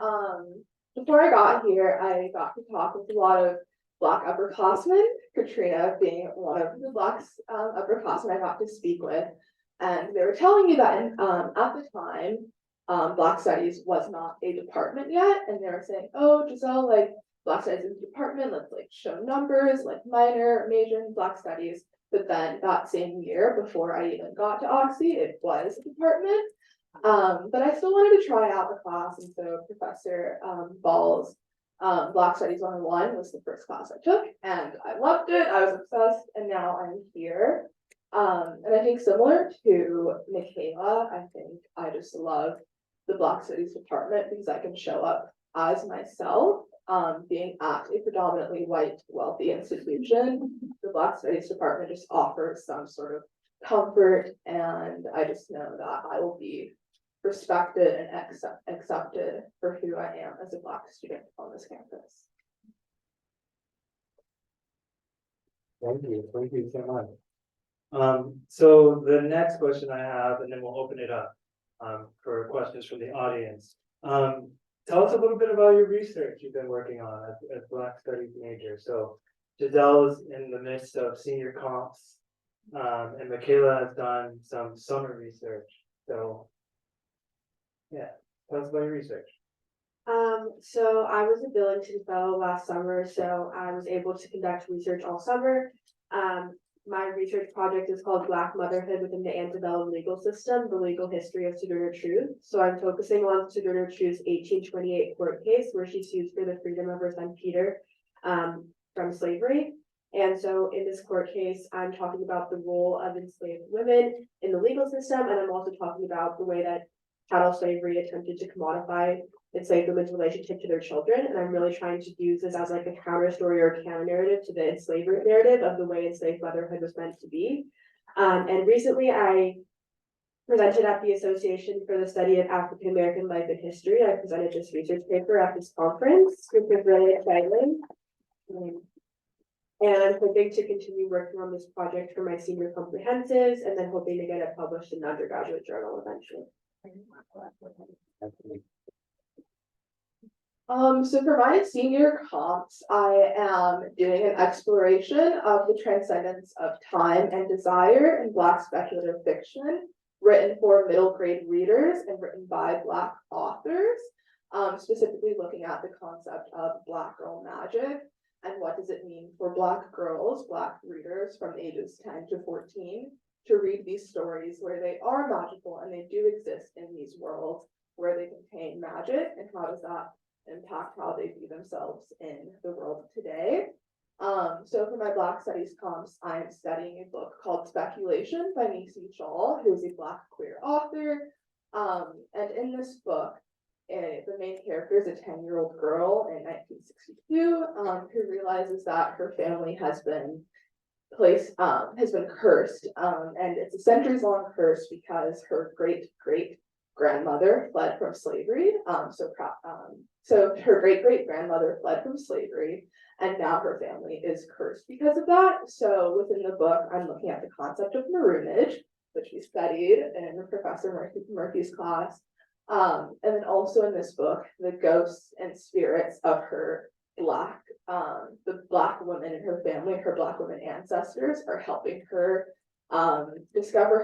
before I got here, I got to talk with a lot of Black upperclassmen, Katrina being one of the Black upperclassmen I got to speak with. And they were telling me that at the time, Black Studies was not a department yet. And they were saying, oh, Giselle, like Black Studies is a department, let's like show numbers, like minor, major in Black Studies. But then that same year, before I even got to Oxy, it was a department. But I still wanted to try out the class. And so Professor Ball's Black Studies 101 was the first class I took, and I loved it. I was obsessed, and now I'm here. And I think similar to Michaela, I think I just love the Black Studies department because I can show up as myself. Being at a predominantly white, wealthy institution, the Black Studies department just offers some sort of comfort, and I just know that I will be respected and accepted for who I am as a Black student on this campus. Thank you so much. So the next question I have, and then we'll open it up for questions from the audience. Tell us a little bit about your research you've been working on as Black Studies major. So Giselle is in the midst of senior comps, and Michaela has done some summer research. So yeah, tell us about your research. So I was a Billington Fellow last summer, so I was able to conduct research all summer. My research project is called Black Motherhood within the Antebellum Legal System, the legal history of Sojourner Truth. So I'm focusing on Sojourner Truth's 1828 court case where she sues for the freedom of her son Peter from slavery. And so in this court case, I'm talking about the role of enslaved women in the legal system, and I'm also talking about the way that chattel slavery attempted to commodify enslaved women's relationship to their children. And I'm really trying to use this as like a counter story or a counter narrative to the enslavement narrative of the way enslaved motherhood was meant to be. And recently I presented at the Association for the Study of African American Life and History. I presented this research paper at this conference, which was really exciting. And I'm hoping to continue working on this project for my senior comprehensives and then hoping to get it published in an undergraduate journal eventually. So for my senior comps, I am doing an exploration of the transcendence of time and desire in Black speculative fiction, written for middle grade readers and written by Black authors, specifically looking at the concept of Black girl magic and what does it mean for Black girls, Black readers from ages 10 to 14 to read these stories where they are magical and they do exist in these worlds where they contain magic, and how does that impact how they view themselves in the world today. So for my Black Studies comps, I'm studying a book called Speculation by Nisi Shaw, who's a Black queer author. And in this book, the main character is a 10-year-old girl in 1962 who realizes that her family has been cursed, and it's a centuries-long curse because her great-great-grandmother fled from slavery. So her great-great-grandmother fled from slavery, and now her family is cursed because of that. So within the book, I'm looking at the concept of maroonage, which we studied in Professor Murphy's class. And then also in this book, the ghosts and spirits of her the Black woman in her family, her Black woman ancestors, are helping her discover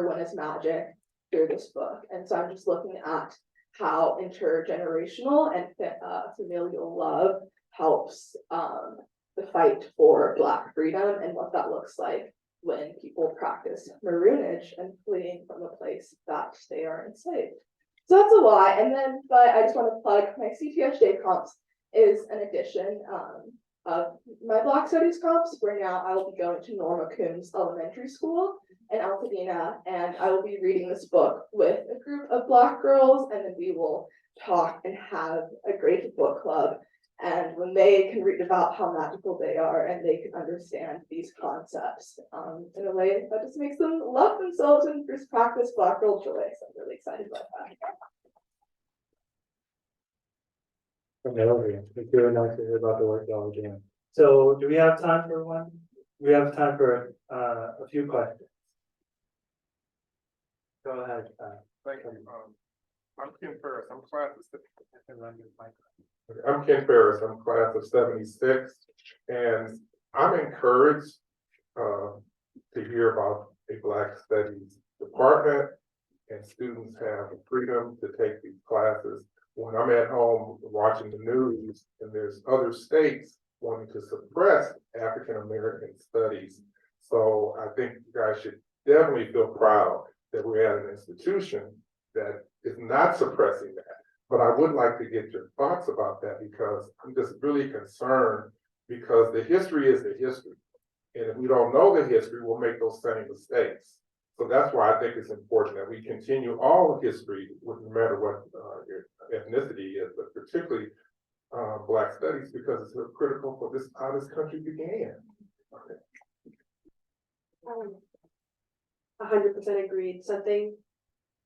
what is magic through this book. And so I'm just looking at how intergenerational and familial love helps the fight for Black freedom and what that looks like when people practice maroonage and fleeing from a place that they are enslaved. So that's a lot, and then, but I just want to plug my CTSJ comps is an addition of my Black Studies comps, where now I will be going to Norma Coombs Elementary School in Altadena, and I will be reading this book with a group of Black girls, and then we will talk and have a great book club. And when they can read about how magical they are and they can understand these concepts in a way that just makes them love themselves and just practice Black girl joy. So I'm really excited about that. It's really nice to hear about the work y'all are doing. So do we have time for one? We have time for a few questions. Go ahead. Thank you. I'm Ken Ferris. I'm class of I'm Ken Ferris. I'm class of 76, and I'm encouraged to hear about a Black Studies department, and students have the freedom to take these classes. When I'm at home watching the news, and there's other states wanting to suppress African American studies, so I think you guys should definitely feel proud that we're at an institution that is not suppressing that. But I would like to get your thoughts about that, because I'm just really concerned, because the history is the history. And if we don't know the history, we'll make those same mistakes. So that's why I think it's important that we continue all of history, no matter what your ethnicity is, but particularly Black studies, because it's critical for this, how this country began. 100% agreed. Something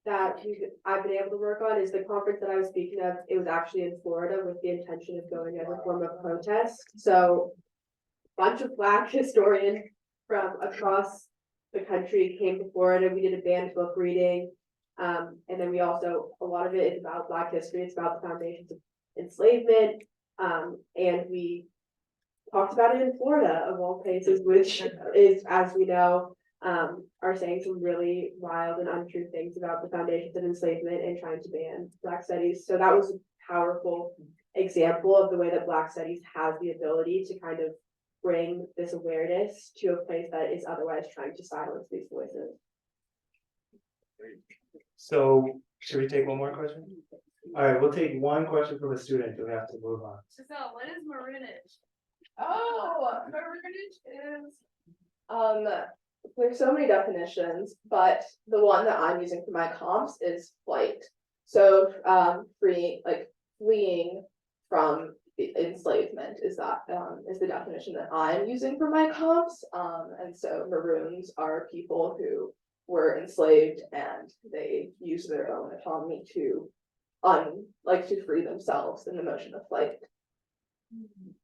that I've been able to work on is the conference that I was speaking of. It was actually in Florida with the intention of going as a form of protest. So a bunch of Black historians from across the country came to Florida. We did a banned book reading. And then we also, a lot of it is about Black history. It's about the foundations of enslavement. And we talked about it in Florida, of all places, which is, as we know, are saying some really wild and untrue things about the foundations of enslavement and trying to ban Black studies. So that was a powerful example of the way that Black studies has the ability to kind of bring this awareness to a place that is otherwise trying to silence these voices. So should we take one more question? All right, we'll take one question from a student, and we have to move on. So what is maroonage? Oh, maroonage is there's so many definitions, but the one that I'm using for my comps is flight. So fleeing from enslavement is the definition that I'm using for my comps. And so maroons are people who were enslaved and they use their own autonomy to free themselves in the motion of flight.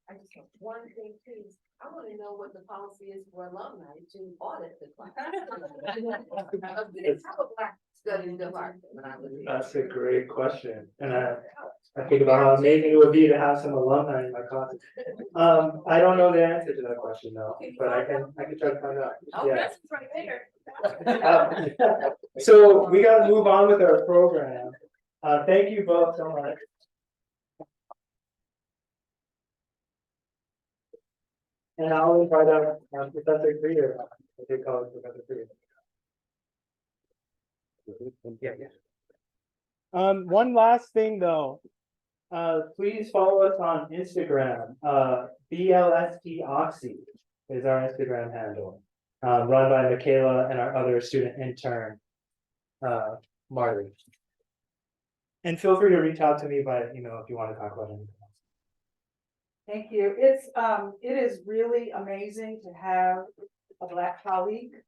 I just have one thing too. I want to know what the policy is for alumni to audit the class. How a Black Studies department. That's a great question, and I think about how amazing it would be to have some alumni in my class. I don't know the answer to that question though, but I can try to find out. Oh, Yeah. that's right there. So we got to move on with our program. Thank you both so much. And I'll invite our Professor Greer. They call it Professor Greer. One last thing though. Please follow us on Instagram. BLST Oxy is our Instagram handle. Run by Michaela and our other student intern, Marley. And feel free to reach out to me by email if you want to talk about anything. Thank you. It is really amazing to have a Black colleague.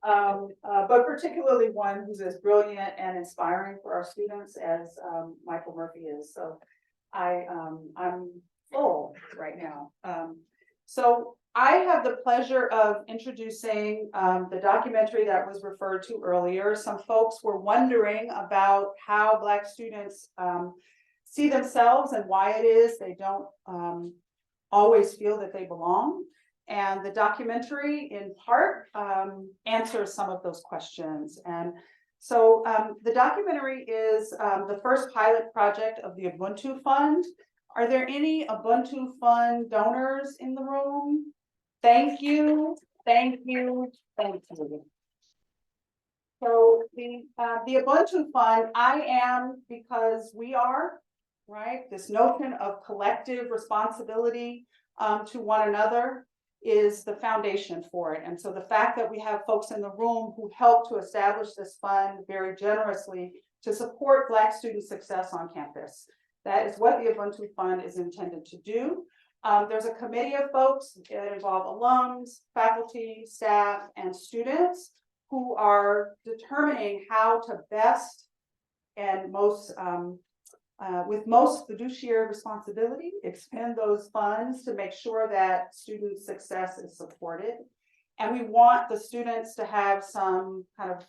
But particularly one who's as brilliant and inspiring for our students as Michael Murphy is. So I'm full right now. So I have the pleasure of introducing the documentary that was referred to earlier. Some folks were wondering about how Black students see themselves and why it is they don't always feel that they belong. And the documentary in part answers some of those questions. And so the documentary is the first pilot project of the Ubuntu Fund. Are there any Ubuntu Fund donors in the room? Thank you, thank you, thank you. So the Ubuntu Fund, I am because we are, right? This notion of collective responsibility to one another is the foundation for it. And so the fact that we have folks in the room who helped to establish this fund very generously to support Black student success on campus. That is what the Ubuntu Fund is intended to do. There's a committee of folks that involve alums, faculty, staff, and students who are determining how to best and most with most fiduciary responsibility, expend those funds to make sure that student success is supported. And we want the students to have some kind of,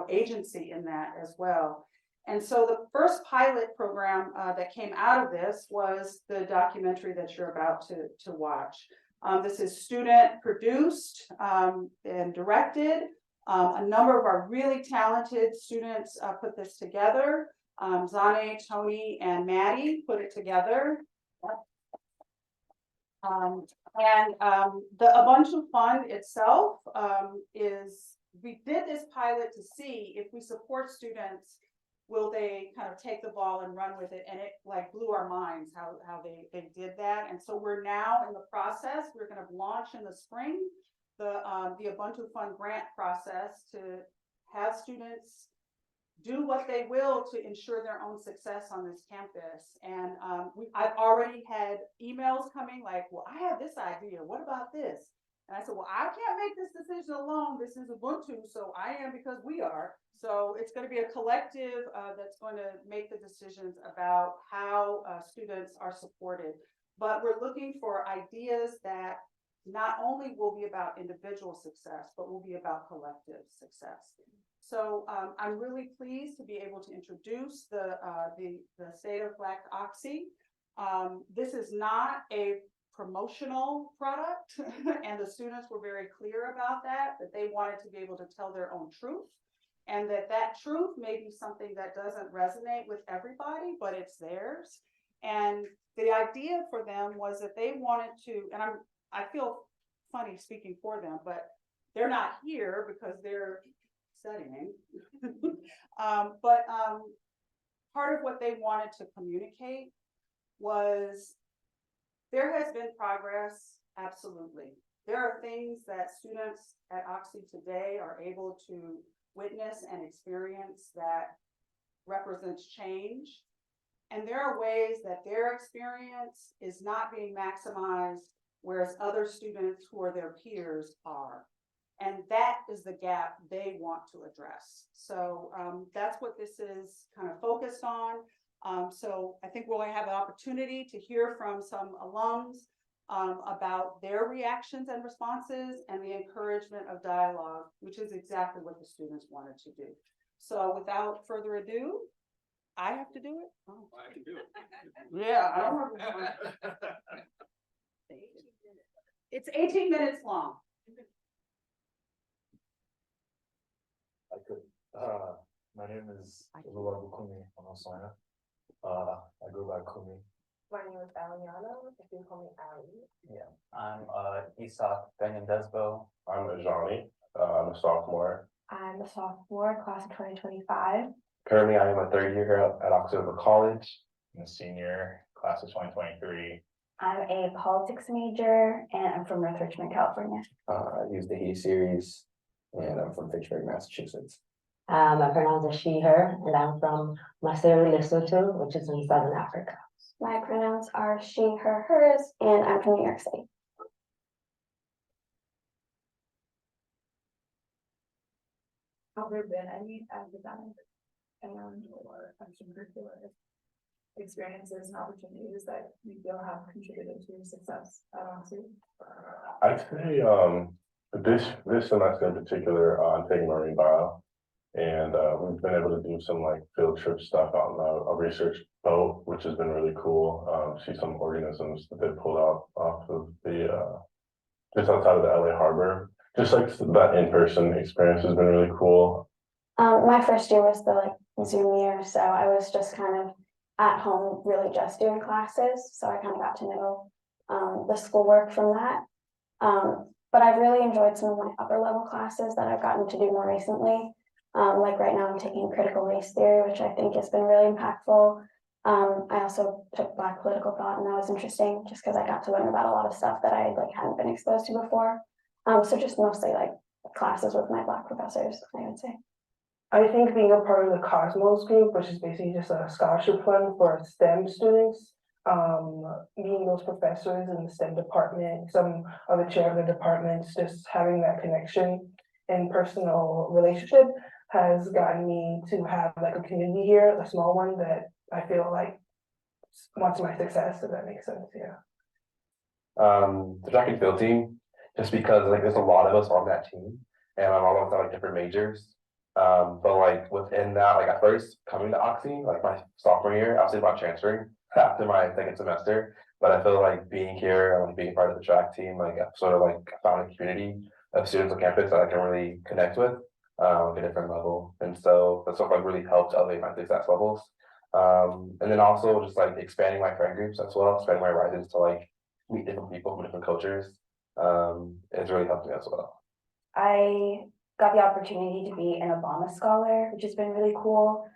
agency in that as well. And so the first pilot program that came out of this was the documentary that you're about to watch. This is student produced and directed. A number of our really talented students put this together. Zane, Tony, and Maddie put it together. The Ubuntu Fund itself we did this pilot to see if we support students, will they kind of take the ball and run with it? And it like blew our minds how they did that. And so we're now in the process, we're going to launch in the spring, the Ubuntu Fund grant process to have students do what they will to ensure their own success on this campus. And I've already had emails coming like, well, I have this idea, what about this? And I said, well, I can't make this decision alone. This is Ubuntu, so I am because we are. So it's going to be a collective that's going to make the decisions about how students are supported. But we're looking for ideas that not only will be about individual success, but will be about collective success. So I'm really pleased to be able to introduce the State of Black Oxy. This is not a promotional product, and the students were very clear about that they wanted to be able to tell their own truth, and that truth may be something that doesn't resonate with everybody, but it's theirs. And the idea for them was that they wanted to, and I feel funny speaking for them, but they're not here because they're studying. Part of what they wanted to communicate was there has been progress, absolutely. There are things that students at Oxy today are able to witness and experience that represents change. And there are ways that their experience is not being maximized, whereas other students who are their peers are. And that is the gap they want to address. So that's what this is kind of focused on. So I think we'll have an opportunity to hear from some alums about their reactions and responses and the encouragement of dialogue, which is exactly what the students wanted to do. So without further ado, I have to do it? Oh. I can do it. Yeah, I don't remember. It's 18 minutes long. I could. My name is Oluwabukumi Onosanya. I go by Kumi. My name is Aliana, if you call me Ali. Yeah, I'm Isak Benyandesbo. I'm Ajani. I'm a sophomore. I'm a sophomore, class of 2025. Currently, I am a third year here at Occidental College. I'm a senior, class of 2023. I'm a politics major and I'm from North Richmond, California. I use the he series and I'm from Fitchburg, Massachusetts. My pronouns are she, her, and I'm from Maseru, Lesotho, which is in Southern Africa. My pronouns are she, her, hers, and I'm from New York City. Have there been any academic and or extracurricular experiences and opportunities that you feel have contributed to your success at Oxy? I'd say this semester in particular, I'm taking marine bio, and we've been able to do some like field trip stuff on a research boat, which has been really cool. See some organisms that they pulled out off of the just outside of the LA harbor. Just like that in-person experience has been really cool. My first year was the Zoom year, so I was just kind of at home, really just doing classes. So I kind of got to know the schoolwork from that. But I've really enjoyed some of my upper level classes that I've gotten to do more recently. Like right now I'm taking critical race theory, which I think has been really impactful. I also took Black political thought, and that was interesting just because I got to learn about a lot of stuff that I like hadn't been exposed to before. So just mostly like classes with my Black professors, I would say. I think being a part of the Cosmos group, which is basically just a scholarship fund for STEM students, meeting those professors in the STEM department, some of the chair of the departments, just having that connection and personal relationship has gotten me to have like a community here, a small one that I feel like wants my success, if that makes sense, yeah. The track and field team, just because like there's a lot of us on that team, and I'm all on like different majors. But like within that, like at first coming to Oxy, like my sophomore year, I was thinking about transferring after my second semester. But I feel like being here and like being part of the track team, like I've sort of like found a community of students on campus that I can really connect with at a different level. And so that's sort of like really helped elevate my success levels. And then also just like expanding my friend groups as well, expanding my horizons to like meet different people from different cultures. It's really helped me as well. I got the opportunity to be an Obama scholar, which has been really cool.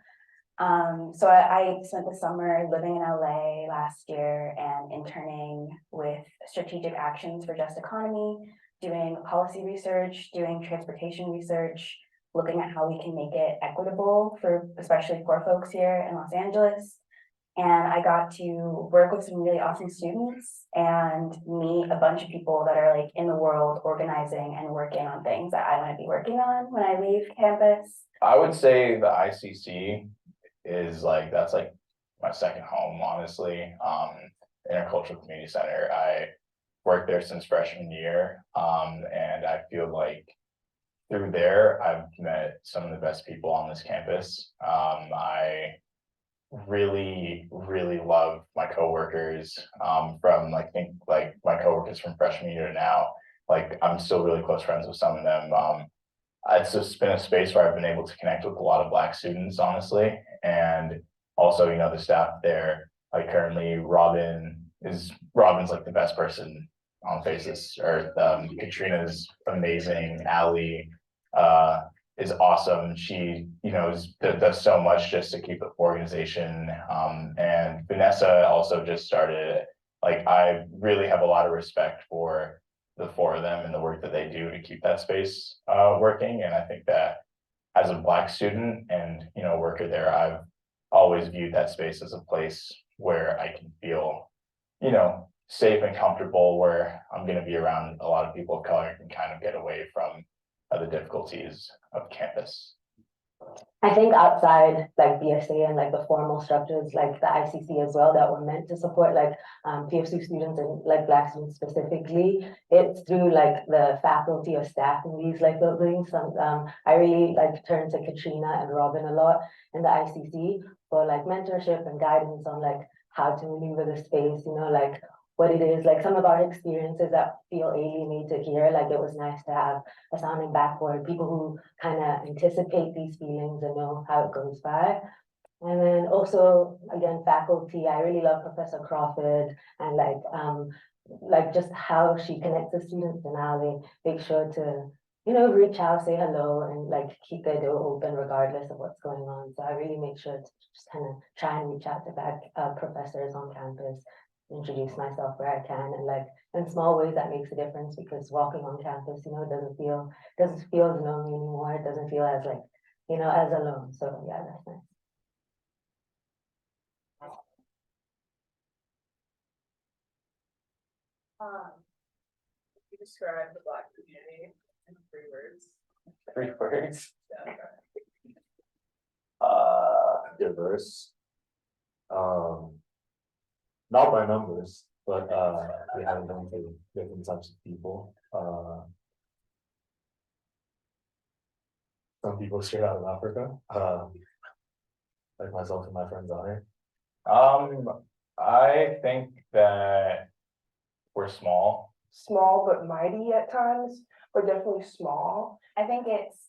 So I spent the summer living in LA last year and interning with Strategic Actions for Just Economy, doing policy research, doing transportation research, looking at how we can make it equitable for especially poor folks here in Los Angeles. And I got to work with some really awesome students and meet a bunch of people that are like in the world organizing and working on things that I want to be working on when I leave campus. I would say the ICC is like, that's like my second home, honestly. Intercultural Community Center. I worked there since freshman year. And I feel like through there, I've met some of the best people on this campus. I really love my coworkers from like think like my coworkers from freshman year to now. Like I'm still really close friends with some of them. It's just been a space where I've been able to connect with a lot of Black students, honestly, and also, you know, the staff there. Like currently, Robin's like the best person on face this earth. Katrina's amazing. Allie is awesome. She, you know, does so much just to keep the organization. And Vanessa also just started. Like I really have a lot of respect for the four of them and the work that they do to keep that space working. And I think that as a Black student and, you know, worker there, I've always viewed that space as a place where I can feel, you know, safe and comfortable, where I'm going to be around a lot of people of color and kind of get away from the difficulties of campus. I think outside like BSA and like the formal structures like the ICC as well that were meant to support like PFC students and like Black students specifically, it's through like the faculty or staff in these like buildings. I really like turn to Katrina and Robin a lot in the ICC for like mentorship and guidance on like how to maneuver the space, you know, like what it is, like some of our experiences that feel alienated here. Like it was nice to have a sounding backboard, people who kind of anticipate these feelings and know how it goes by. And then also, again, faculty, I really love Professor Crawford and like just how she connects the students and how they make sure to, you know, reach out, say hello, and like keep their door open regardless of what's going on. So I really make sure to just kind of try and reach out to back professors on campus, introduce myself where I can, and like in small ways that makes a difference, because walking on campus, you know, doesn't feel lonely anymore. It doesn't feel as like, you know, as alone. So yeah, that's nice. You describe the Black community in 3 words. 3 words. Yeah. Diverse. Not by numbers, but we have a bunch of different types of people. Some people straight out of Africa, like myself and my friends out here. I think that we're small. Small but mighty at times, but definitely small. I think it's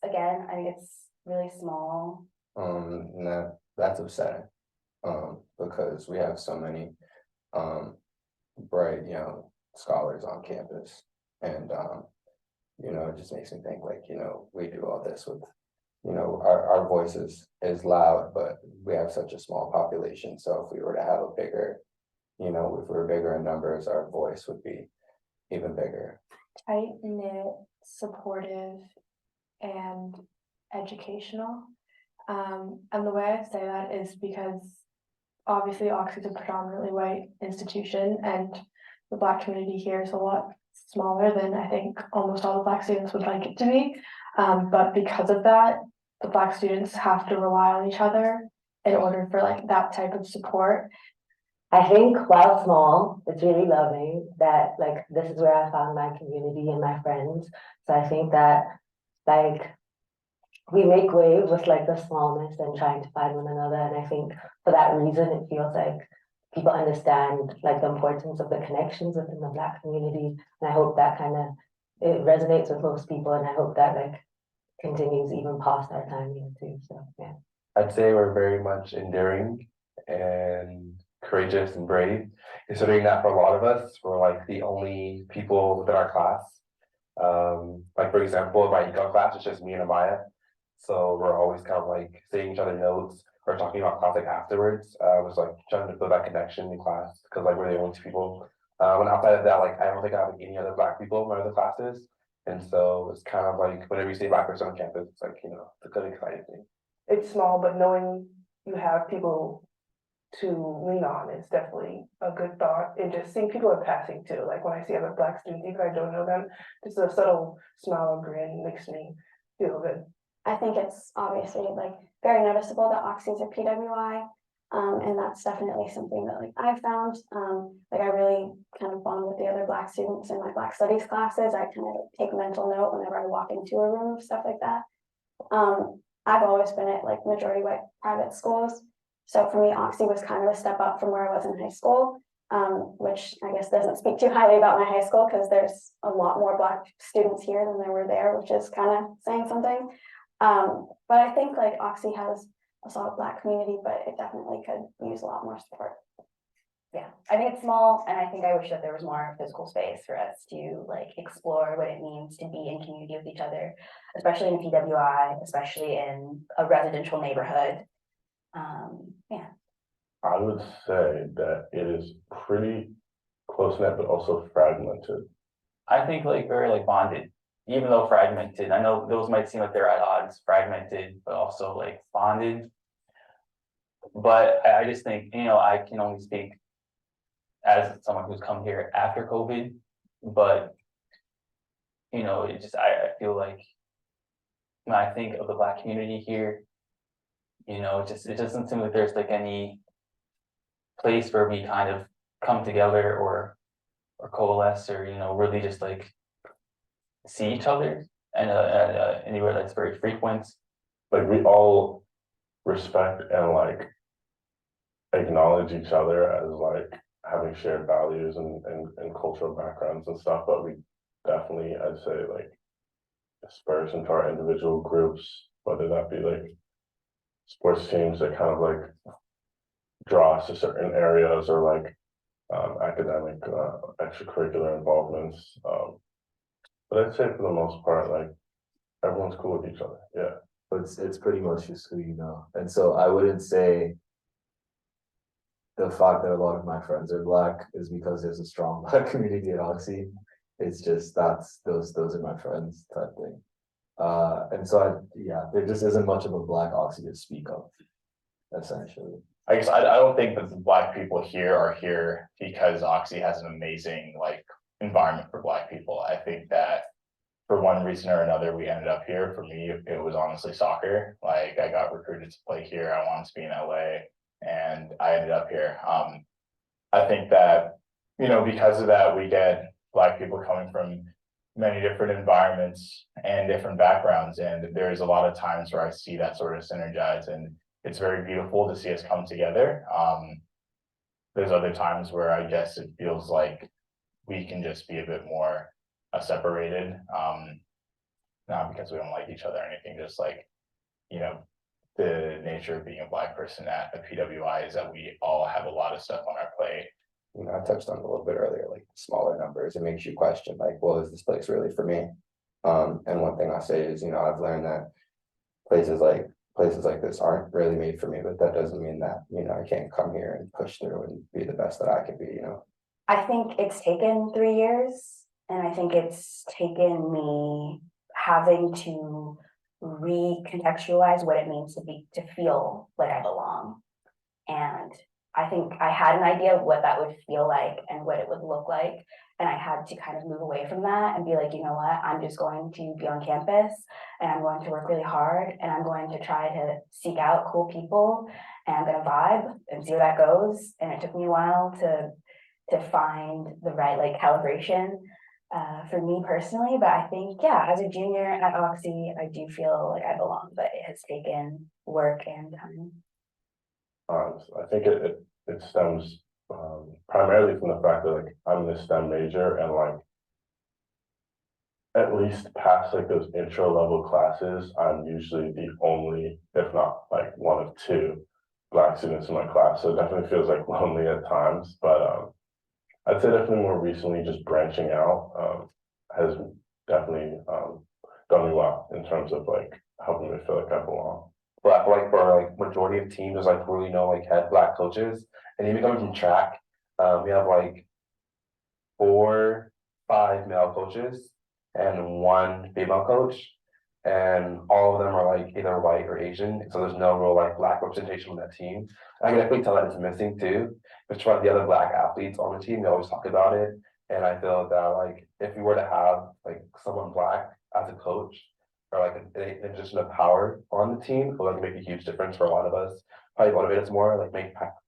really small. That's upsetting. Because we have so many bright young scholars on campus, and you know, it just makes me think like, you know, we do all this with you know, our voice is loud, but we have such a small population, so if we were to have a bigger, you know, if we were bigger in numbers, our voice would be even bigger. Tight knit, supportive, and educational. And the way I say that is because obviously Oxy is a predominantly white institution, and the Black community here is a lot smaller than I think almost all the Black students would like it to be. But because of that, the Black students have to rely on each other in order for like that type of support. I think while small, it's really loving that like this is where I found my community and my friends. So I think that like we make waves with like the smallness and trying to find one another. And I think for that reason, it feels like people understand like the importance of the connections within the Black community. And I hope that kind of it resonates with most people. And I hope that like continues even past our time here too. So yeah. I'd say we're very much enduring and courageous and brave, considering that for a lot of us, we're like the only people within our class. Like for example, my econ class, it's just me and Amaya. So we're always kind of like saying each other notes or talking about class like afterwards. Was like trying to build that connection in class because like we're the only two people. And outside of that, like I don't think I have like, any other Black people in my other classes. And so it's kind of like whenever you see a Black person on campus, it's like, you know, it's a good exciting thing. It's small, but knowing you have people to lean on is definitely a good thought. And just seeing people in passing too, like when I see other Black students, even if I don't know them, just a subtle smile or grin makes me feel good. I think it's obviously like very noticeable that Oxy's are PWI. And that's definitely something that like I found, like I really kind of bond with the other Black students in my Black studies classes. I kind of take mental note whenever I walk into a room, stuff like that. I've always been at like majority white private schools. So for me, Oxy was kind of a step up from where I was in high school, which I guess doesn't speak too highly about my high school because there's a lot more Black students here than there were there, which is kind of saying something. But I think like Oxy has a solid Black community, but it definitely could use a lot more support. Yeah, I think it's small, and I think I wish that there was more physical space for us to like explore what it means to be in community with each other, especially in PWI, especially in a residential neighborhood. Yeah. I would say that it is pretty close knit, but also fragmented. I think like very like bonded, even though fragmented. I know those might seem like they're at odds, fragmented, but also like bonded. But I just think, you know, I can only speak as someone who's come here after COVID, but you know, it just I feel like when I think of the Black community here, you know, it doesn't seem like there's like any place where we kind of come together or coalesce or, you know, really just like see each other and anywhere that's very frequent. Like we all respect and like acknowledge each other as like having shared values and cultural backgrounds and stuff, but we definitely, I'd say, like disperse into our individual groups, whether that be like sports teams that kind of like draw us to certain areas or like academic extracurricular involvements. But I'd say for the most part, like everyone's cool with each other. Yeah. But it's pretty much just who you know. And so I wouldn't say the fact that a lot of my friends are Black is because there's a strong Black community at Oxy. It's just those are my friends type thing. And so there just isn't much of a Black Oxy to speak of, essentially. I guess I don't think that the Black people here are here because Oxy has an amazing like environment for Black people. I think that for one reason or another, we ended up here. For me, it was honestly soccer. Like I got recruited to play here. I wanted to be in LA and I ended up here. I think that, you know, because of that, we get Black people coming from many different environments and different backgrounds. And there's a lot of times where I see that sort of synergize, and it's very beautiful to see us come together. There's other times where I guess it feels like we can just be a bit more separated, not because we don't like each other or anything, just like, you know, the nature of being a Black person at a PWI is that we all have a lot of stuff on our plate. You know, I touched on it a little bit earlier, like smaller numbers, it makes you question, like, well, is this place really for me? And one thing I say is, you know, I've learned that places like this aren't really made for me, but that doesn't mean that, I can't come here and push through and be the best that I can be. I think it's taken 3 years, and I think it's taken me having to recontextualize what it means to feel like I belong. And I think I had an idea of what that would feel like and what it would look like. And I had to kind of move away from that and be like, you know what, I'm just going to be on campus and I'm going to work really hard and I'm going to try to seek out cool people and I'm going to vibe and see where that goes. And it took me a while to find the right like calibration for me personally. But I think, yeah, as a junior at Oxy, I do feel like I belong, but it has taken work and time. I think it stems primarily from the fact that like I'm in a STEM major and like at least past like those intro level classes, I'm usually the only, if not like one of two Black students in my class. So it definitely feels like lonely at times. But I'd say definitely more recently just branching out has definitely done me well in terms of like helping me feel like I belong. But I feel like for like majority of teams, there's like really no like head Black coaches. And even coming from track, we have like 4, 5 male coaches and 1 female coach. And all of them are like either white or Asian. So there's no real like Black representation on that team. I can definitely tell that it's missing too. Which one of the other Black athletes on the team, they always talk about it. And I feel that like if you were to have like someone Black as a coach or like an addition of power on the team, it would like make a huge difference for a lot of us. Probably motivate us more, like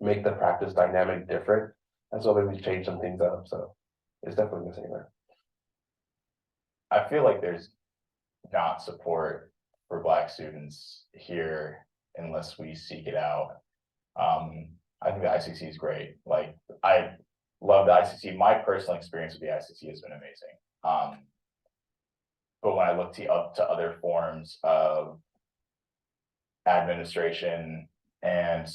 make the practice dynamic different. And so maybe change some things up. So it's definitely missing there. I feel like there's not support for Black students here unless we seek it out. I think the ICC is great. Like I love the ICC. My personal experience with the ICC has been amazing. But when I look up to other forms of administration and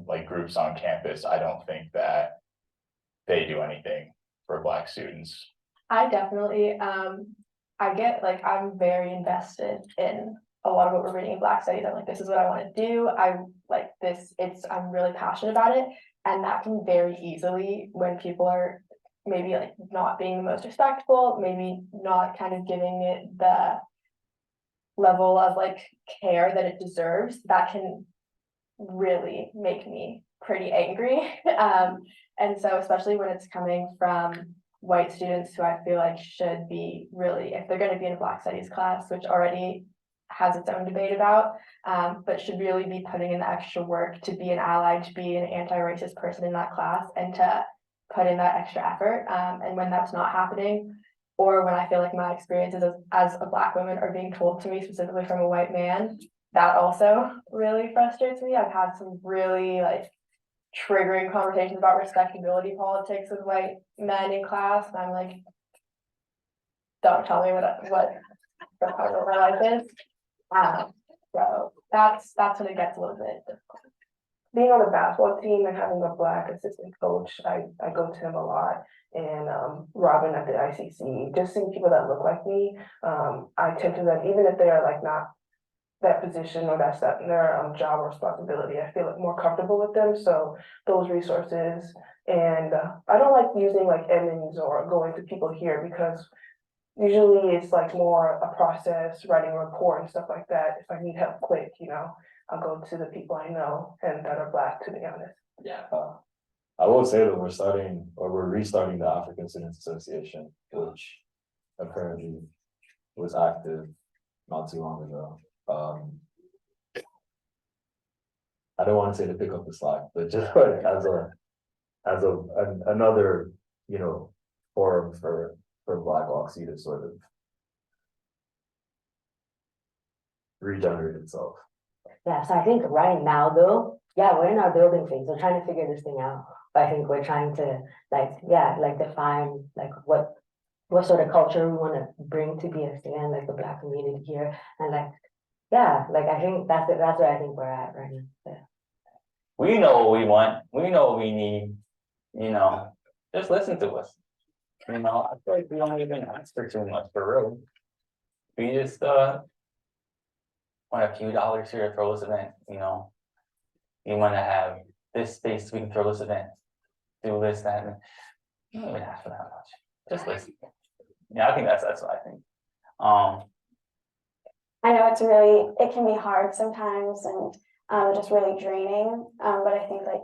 like groups on campus, I don't think that they do anything for Black students. I definitely, I get like, I'm very invested in a lot of what we're reading in Black studies. I'm like, this is what I want to do. I like this, I'm really passionate about it. And that can very easily, when people are maybe like not being the most respectful, maybe not kind of giving it the level of like care that it deserves, that can really make me pretty angry. And so especially when it's coming from white students who I feel like should be really, if they're going to be in a Black studies class, which already has its own debate about, but should really be putting in the extra work to be an ally, to be an anti-racist person in that class and to put in that extra effort. And when that's not happening, or when I feel like my experiences as a Black woman are being told to me specifically from a white man, that also really frustrates me. I've had some really like triggering conversations about respectability politics with white men in class, and I'm like, don't tell me what the part of my life is. So that's when it gets a little bit difficult. Being on the basketball team and having a Black assistant coach, I go to him a lot. And Robin at the ICC, just seeing people that look like me, I tend to then, even if they are like not that position or that's their job or responsibility, I feel like more comfortable with them. So those resources, and I don't like using like Emmons or going to people here because usually it's like more a process, writing a report and stuff like that. If I need help quick, I'll go to the people I know and that are Black, to be honest. Yeah. I will say that we're restarting the African Students Association, which apparently was active not too long ago. I don't want to say to pick up the slack, but just like as another, forum for Black Oxy to sort of regenerate itself. Yeah, so I think right now though, yeah, we're in our building phase. We're trying to figure this thing out. But I think we're trying to define like what sort of culture we want to bring to BSA and like the Black community here. And I think that's where I think we're at right now. Yeah. We know what we want. We know what we need. Just listen to us. I feel like we don't even ask for too much for real. We just want a few dollars here to throw this event, you know. You wanna have this space, we can throw this event, do this, that, and you don't even ask for that much, just listen. Yeah, I think that's what I think. I know it can be hard sometimes and just really draining. But I think like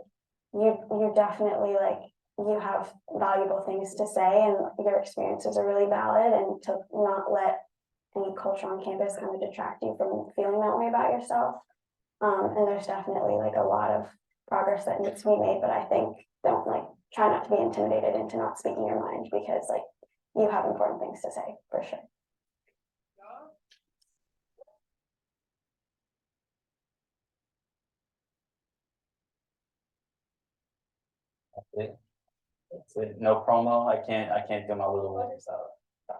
you definitely like you have valuable things to say and your experiences are really valid, and to not let any culture on campus kind of detract you from feeling that way about yourself. And there's definitely like a lot of progress that needs to be made, but I think don't like try not to be intimidated into not speaking your mind, because like you have important things to say for sure. That's it. No promo. I can't do my little words out.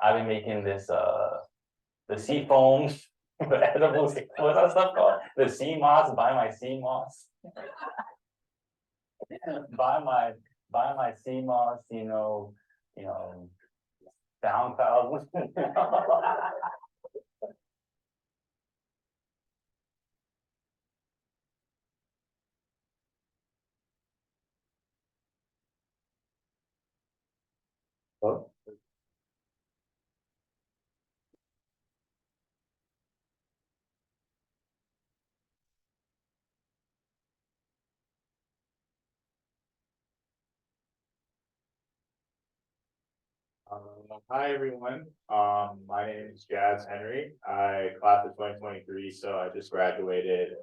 I've been making this the sea foams, the edibles, what's that stuff called? The sea moss, buy my sea moss. buy my sea moss, you know, SoundCloud. Hi, everyone. My name is Jazz Henry. I class of 2023, so I just graduated.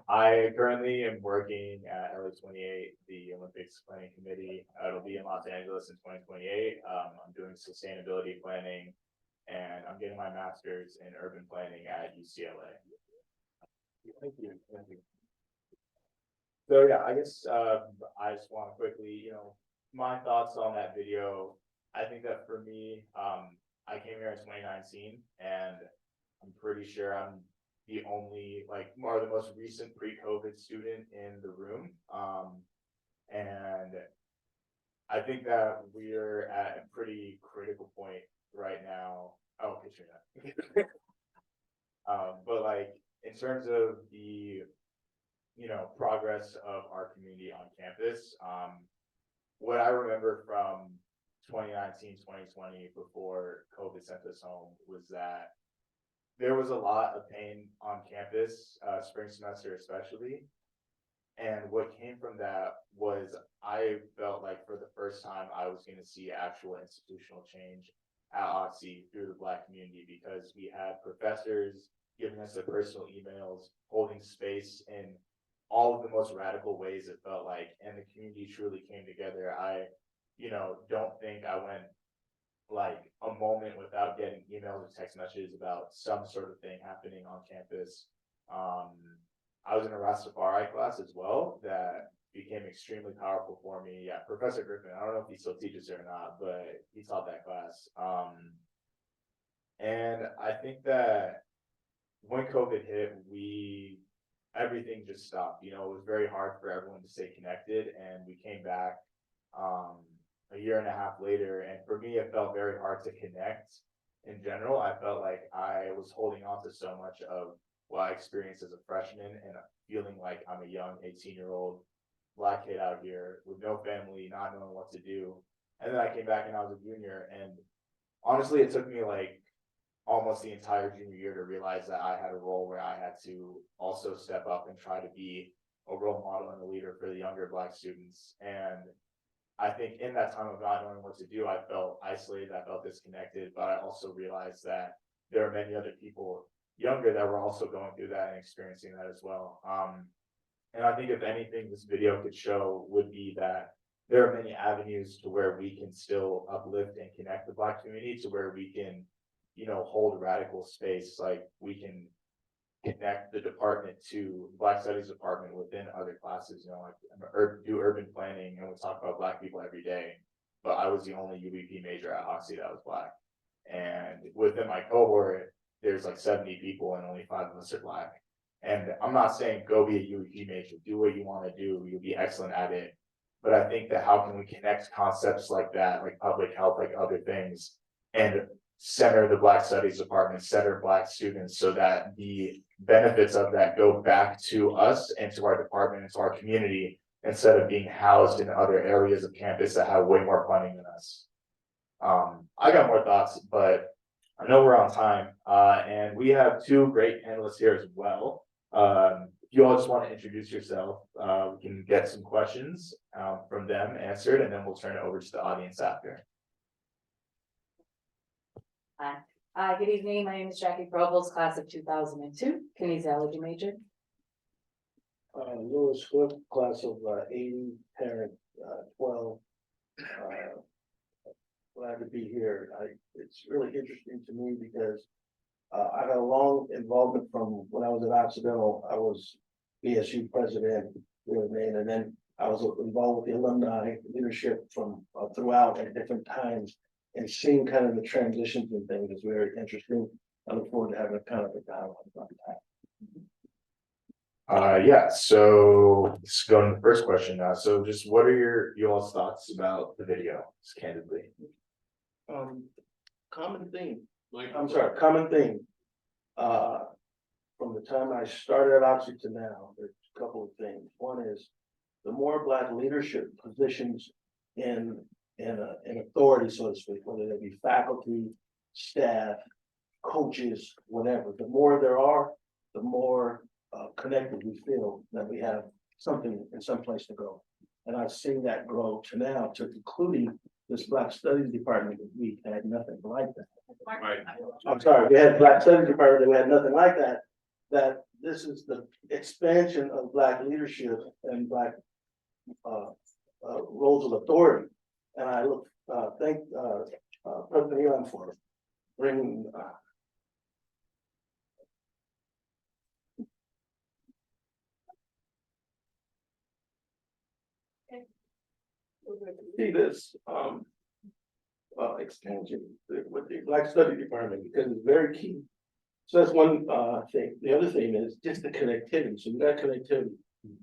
I currently am working at LA28, the Olympics Planning Committee. It'll be in Los Angeles in 2028. I'm doing sustainability planning, and I'm getting my master's in urban planning at UCLA. Thank you. Thank you. So yeah, I guess I just want to quickly, my thoughts on that video. I think that for me, I came here in 2019, and I'm pretty sure I'm the only, or the most recent pre-COVID student in the room. And I think that we're at a pretty critical point right now. Oh, Katrina. But like in terms of the progress of our community on campus. What I remember from 2019, 2020, before COVID sent us home, was that there was a lot of pain on campus, spring semester especially. And what came from that was I felt like for the first time I was going to see actual institutional change at Oxy through the Black community, because we had professors giving us their personal emails, holding space in all of the most radical ways it felt like, and the community truly came together. I, don't think I went like a moment without getting emails or text messages about some sort of thing happening on campus. I was in a Rastafari class as well that became extremely powerful for me. Yeah, Professor Griffin, I don't know if he still teaches there or not, but he taught that class. And I think that when COVID hit, everything just stopped. It was very hard for everyone to stay connected, and we came back a year and a half later, and for me it felt very hard to connect in general. I felt like I was holding on to so much of what I experienced as a freshman, and feeling like I'm a young 18-year-old Black kid out here with no family, not knowing what to do. And then I came back and I was a junior, and honestly it took me like almost the entire junior year to realize that I had a role where I had to also step up and try to be a role model and a leader for the younger Black students. And I think in that time of not knowing what to do, I felt isolated, I felt disconnected, but I also realized that there are many other people younger that were also going through that and experiencing that as well. And I think if anything this video could show would be that there are many avenues to where we can still uplift and connect the Black community, to where we can hold radical space. Like we can connect the department to Black Studies department within other classes, do urban planning, and we talk about Black people every day. But I was the only UBP major at Oxy that was Black. And within my cohort, there's like 70 people and only 5 of us are Black. And I'm not saying go be a UBP major, do what you want to do, you'll be excellent at it. But I think that how can we connect concepts like that, like public health, like other things, and center the Black Studies Department, center Black students, so that the benefits of that go back to us and to our department and to our community, instead of being housed in other areas of campus that have way more funding than us. I got more thoughts, but I know we're on time, and we have two great panelists here as well. If you all just want to introduce yourself, we can get some questions from them answered, and then we'll turn it over to the audience after. Hi, good evening. My name is Jackie Provost, class of 2002, kinesiology major. Lewis Swift, class of 80, parent 12. Glad to be here. It's really interesting to me because I got a long involvement from when I was at Occidental. I was BSU president, and then I was involved with the alumni leadership from throughout at different times, and seeing kind of the transitions and things is very interesting. I look forward to having a kind of a dialogue about that. Yeah, so let's go to the first question now. So just what are your all's thoughts about the video, just candidly? Common theme, common theme. From the time I started at Oxy to now, there's a couple of things. One is the more Black leadership positions in authority, so to speak, whether they be faculty, staff, coaches, whatever, the more there are, the more connected we feel that we have something in some place to go. And I've seen that grow to now, to including this Black Studies department that we had nothing like that. Right. I'm sorry, we had Black Studies department that we had nothing like that. That this is the expansion of Black leadership and Black roles of authority. And I look, thank President Elon for bringing see this expansion with the Black Study Department, because it's very key. So that's one thing. The other thing is just the connectivity. So you got connectivity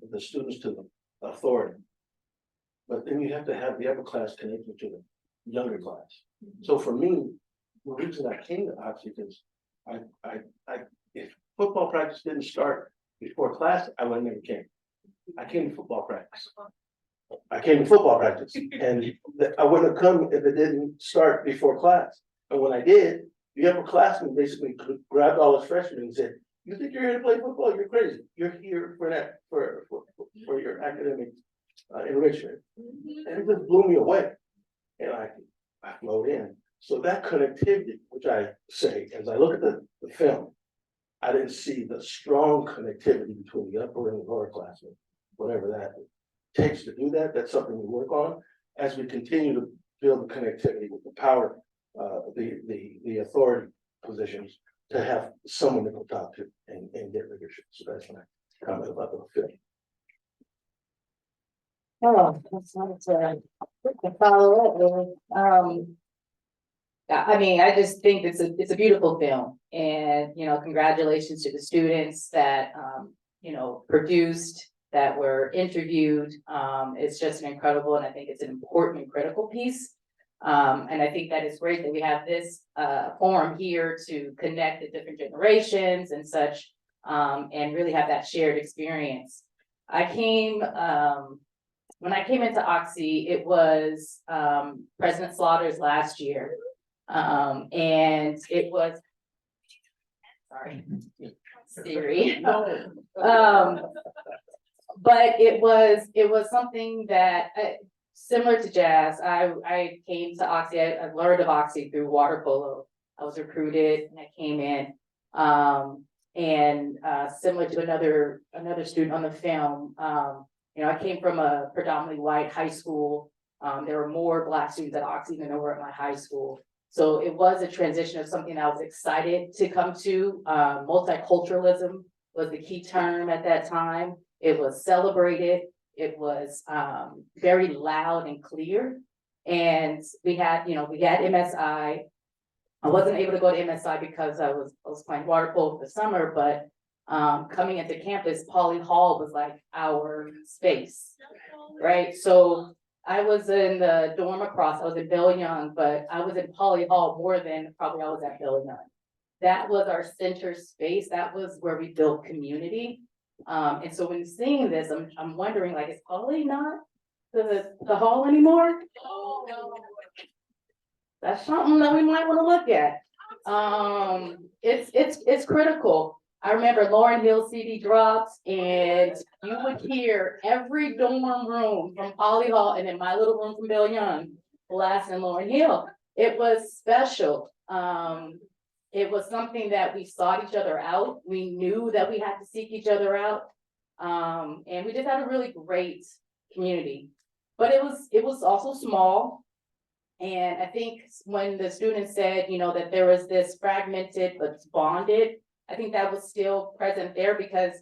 with the students to the authority, but then you have to have the upper class connected to the younger class. So for me, the reason I came to Oxy is if football practice didn't start before class, I would have never came. I came to football practice. I came to football practice, and I wouldn't have come if it didn't start before class. And when I did, the upperclassmen basically grabbed all us freshmen and said, "You think you're here to play football? You're crazy. You're here for that for your academic enrichment." And it just blew me away, and I flowed in. So that connectivity, which I say as I look at the film, I didn't see the strong connectivity between the upper and the lower classmen, whatever that takes to do that. That's something we work on as we continue to build the connectivity with the power, the authority positions, to have someone to go talk to and get leadership. So that's my comment about the film. Oh, that's not to follow up with. I mean, I just think it's a beautiful film, and congratulations to the students that produced, that were interviewed. It's just an incredible, and I think it's an important and critical piece. And I think that it's great that we have this forum here to connect the different generations and such, and really have that shared experience. When I came into Oxy, it was President Slaughter's last year. And it was, sorry, Siri. But it was something that, similar to Jazz, I came to Oxy, I learned of Oxy through water polo. I was recruited and I came in, and similar to another student on the film, I came from a predominantly white high school. There were more Black students at Oxy than there were at my high school. So it was a transition of something I was excited to come to. Multiculturalism was the key term at that time. It was celebrated. It was very loud and clear. And we had MSI. I wasn't able to go to MSI because I was playing water polo for the summer, but coming into campus, Pauley Hall was like our space, right? So I was in the dorm across, I was in Bill Young, but I was in Poly Hall more than probably I was at Bill Young. That was our center space, that was where we built community. And so when seeing this, I'm wondering, like, is Poly not the hall anymore? That's something that we might wanna look at. It's critical. I remember Lauren Hill CD drops and you would hear every dorm room from Poly Hall and in my little room from Bill Young blasting Lauren Hill. It was special. It was something that we sought each other out. We knew that we had to seek each other out. And we just had a really great community. But it was also small. And I think when the students said, you know, that there was this fragmented but bonded, I think that was still present there because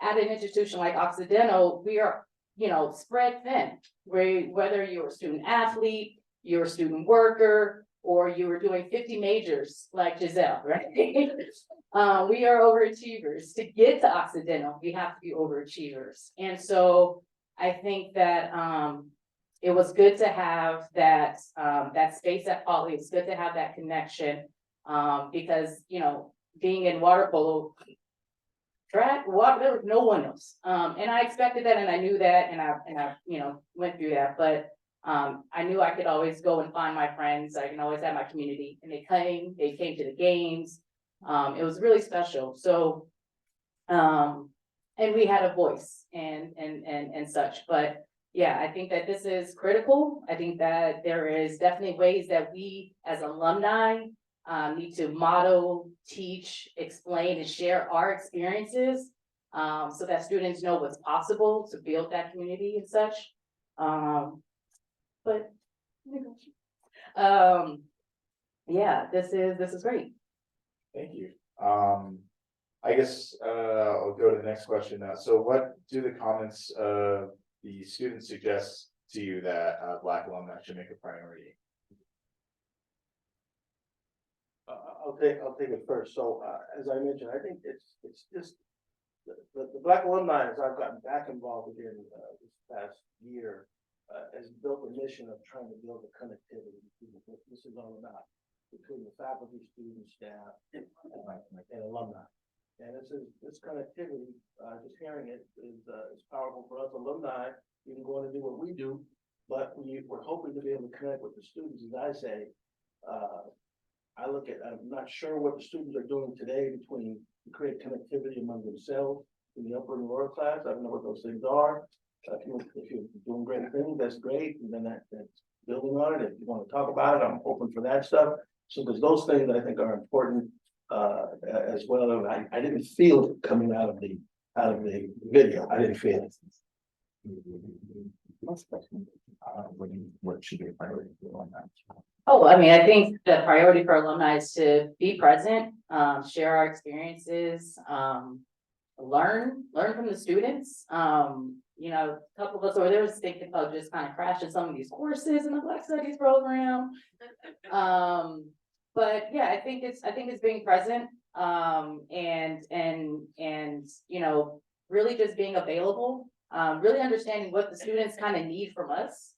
at an institution like Occidental, we are, you know, spread thin. Whether you're a student athlete, you're a student worker, or you were doing 50 majors like Giselle, right? We are overachievers. To get to Occidental, we have to be overachievers. And so I think that it was good to have that that space at Poly. It's good to have that connection because, you know, being in water polo, track, water, there was no one else. And I expected that and I knew that and I, you know, went through that, but I knew I could always go and find my friends. I can always have my community and they came to the games. It was really special. So, and we had a voice and such, but yeah, I think that this is critical. I think that there is definitely ways that we as alumni need to model, teach, explain, and share our experiences so that students know what's possible to build that community and such. But yeah, this is great. Thank you. I guess I'll go to the next question now. So what do the comments of the students suggest to you that Black alumni should make a priority? I'll take it first. So, as I mentioned, I think it's just the Black alumni, as I've gotten back involved again this past year, has built a mission of trying to build a connectivity between what this is all about, between the faculty, students, staff, and alumni. And this connectivity, just hearing it is powerful for us alumni, even going to do what we do, but we're hoping to be able to connect with the students, as I say. I'm not sure what the students are doing today between to create connectivity among themselves in the upper and lower class. I don't know what those things are. If you're doing great things, that's great. And then that's building on it. If you want to talk about it, I'm open for that stuff. So there's those things I think are important as well. And I didn't feel it coming out of the video. I didn't feel it. What should be a priority on that? Oh, I mean, I think the priority for alumni is to be present, share our experiences, learn from the students. You know, a couple of us over there was thinking about just kind of crashing some of these courses in the Black Studies program. But yeah, I think it's being present, and you know, really just being available, really understanding what the students kind of need from us.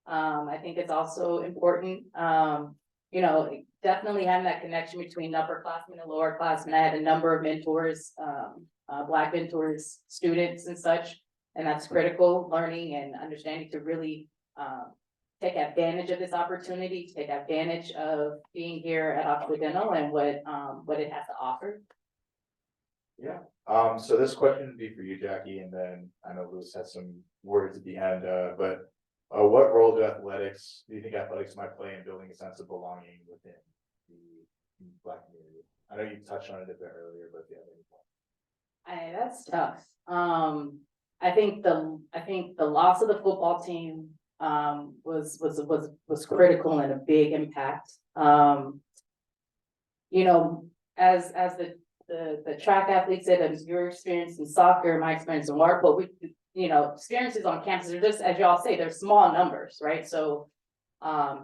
I think it's also important, you know, definitely having that connection between upperclassmen and lowerclassmen. I had a number of mentors, Black mentors, students and such, and that's critical, learning and understanding to really take advantage of this opportunity, to take advantage of being here at Occidental and what it has to offer. Yeah. So this question would be for you, Jackie, and then I know Louis has some words at the end, but what role do you think athletics might play in building a sense of belonging within the Black community? I know you touched on it a bit earlier, but if you have any point. That's tough. I think the loss of the football team was critical and a big impact. You know, as the track athlete said, as your experience in soccer, my experience in water polo, you know, experiences on campus are just, as y'all say, they're small numbers, right? So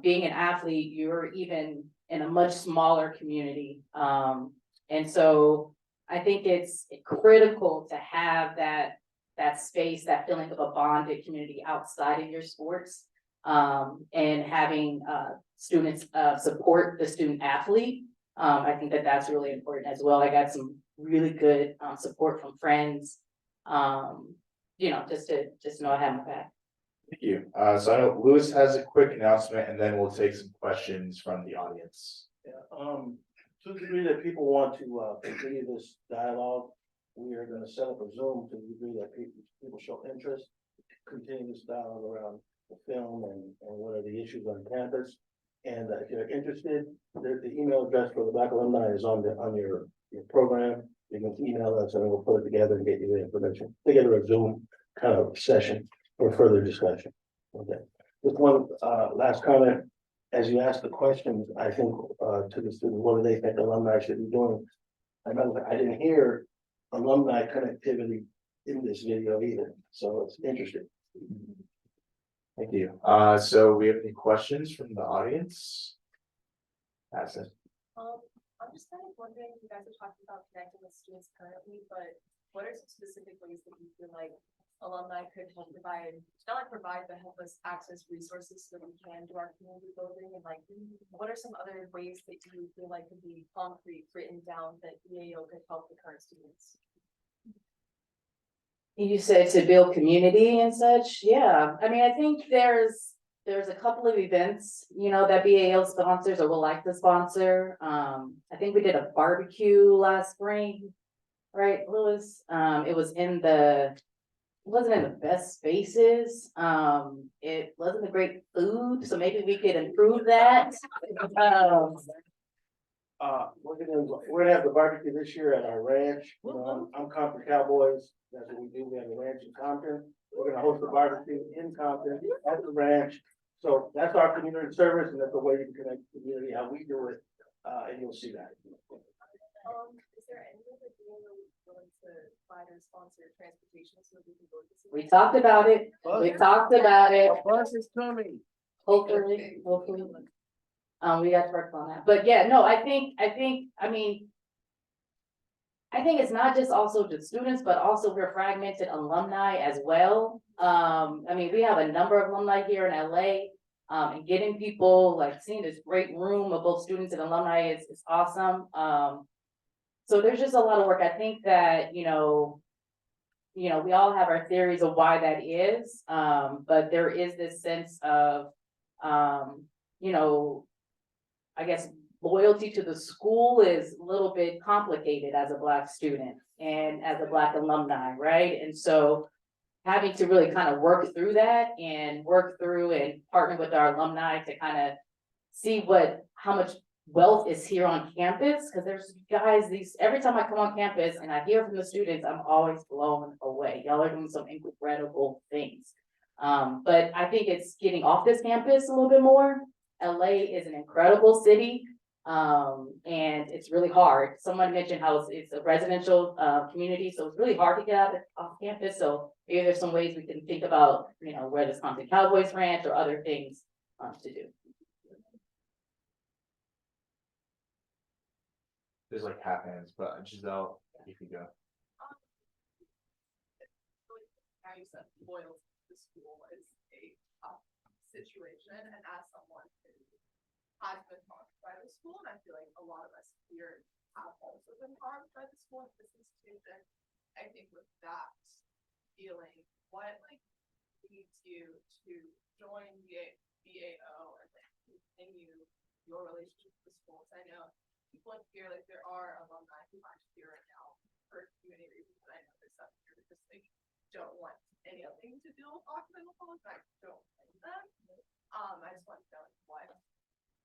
being an athlete, you're even in a much smaller community. And so I think it's critical to have that space, that feeling of a bonded community outside of your sports. And having, students, support the student athlete. I think that that's really important as well. I got some really good, support from friends. Just to know I have my back. Thank you. So I know Louis has a quick announcement and then we'll take some questions from the audience. To the degree that people want to continue this dialogue, we are gonna set up a Zoom to the degree that people show interest. Continue this dialogue around the film and what are the issues on campus. And if you're interested, the email address for the Black Alumni is on your program. You can email us and we'll put it together and get you the information. Together a Zoom kind of session for further discussion. Okay. Just one last comment. As you asked the questions, I think to the students, what do they think alumni should be doing? I didn't hear alumni connectivity in this video either, so it's interesting. Thank you. So we have any questions from the audience? That's it. I'm just kind of wondering, you guys are talking about connecting with students currently, but what are some specific ways that you feel like alumni could help provide, not like provide, but help us access resources so that we can do our community building? And like, what are some other ways that you feel like could be concrete, written down, that EAO could help the current students? You said to build community and such, yeah. I mean, I think there's a couple of events, that BAL sponsors or will like to sponsor. I think we did a barbecue last spring, right, Louis? It wasn't in the best spaces. It wasn't a great food, so maybe we could improve that. We're gonna have the barbecue this year at our ranch. I'm Compton Cowboys. That's what we do. We have a ranch in Compton. We're gonna host a barbecue in Compton at the ranch. So that's our community service, and that's the way you can connect the community, how we do it, and you'll see that. Is there any way that you're willing to provide or sponsor transportation so we can go to see? We talked about it. Bus is coming. Hopefully. We got to work on that. But yeah, no, I think it's not just also the students, but also we're fragmented alumni as well. We have a number of alumni here in LA. And getting people, like seeing this great room of both students and alumni is awesome. So there's just a lot of work. I think that, we all have our theories of why that is. But there is this sense of, I guess loyalty to the school is a little bit complicated as a Black student and as a Black alumni, right? And so having to really kind of work through that and partner with our alumni to kind of see how much wealth is here on campus. Because there's every time I come on campus and I hear from the students, I'm always blown away. Y'all are doing some incredible things. But I think it's getting off this campus a little bit more. LA is an incredible city. And it's really hard. Someone mentioned how it's a residential community, so it's really hard to get off campus. So maybe there's some ways we can think about, where this Compton Cowboys ranch or other things to do. There's like half hands, but Giselle, if you go. How you said loyalty to the school is a tough situation, and as someone who has been harmed by the school, and I feel like a lot of us here have also been harmed by the school and this institution. I think with that feeling, what leads you to join BAO and continue your relationship with the school? I know people in here, there are alumni who aren't here right now for community reasons, but I know there's some here that just don't want anything to do with Occidental College. I don't blame them. I just want to know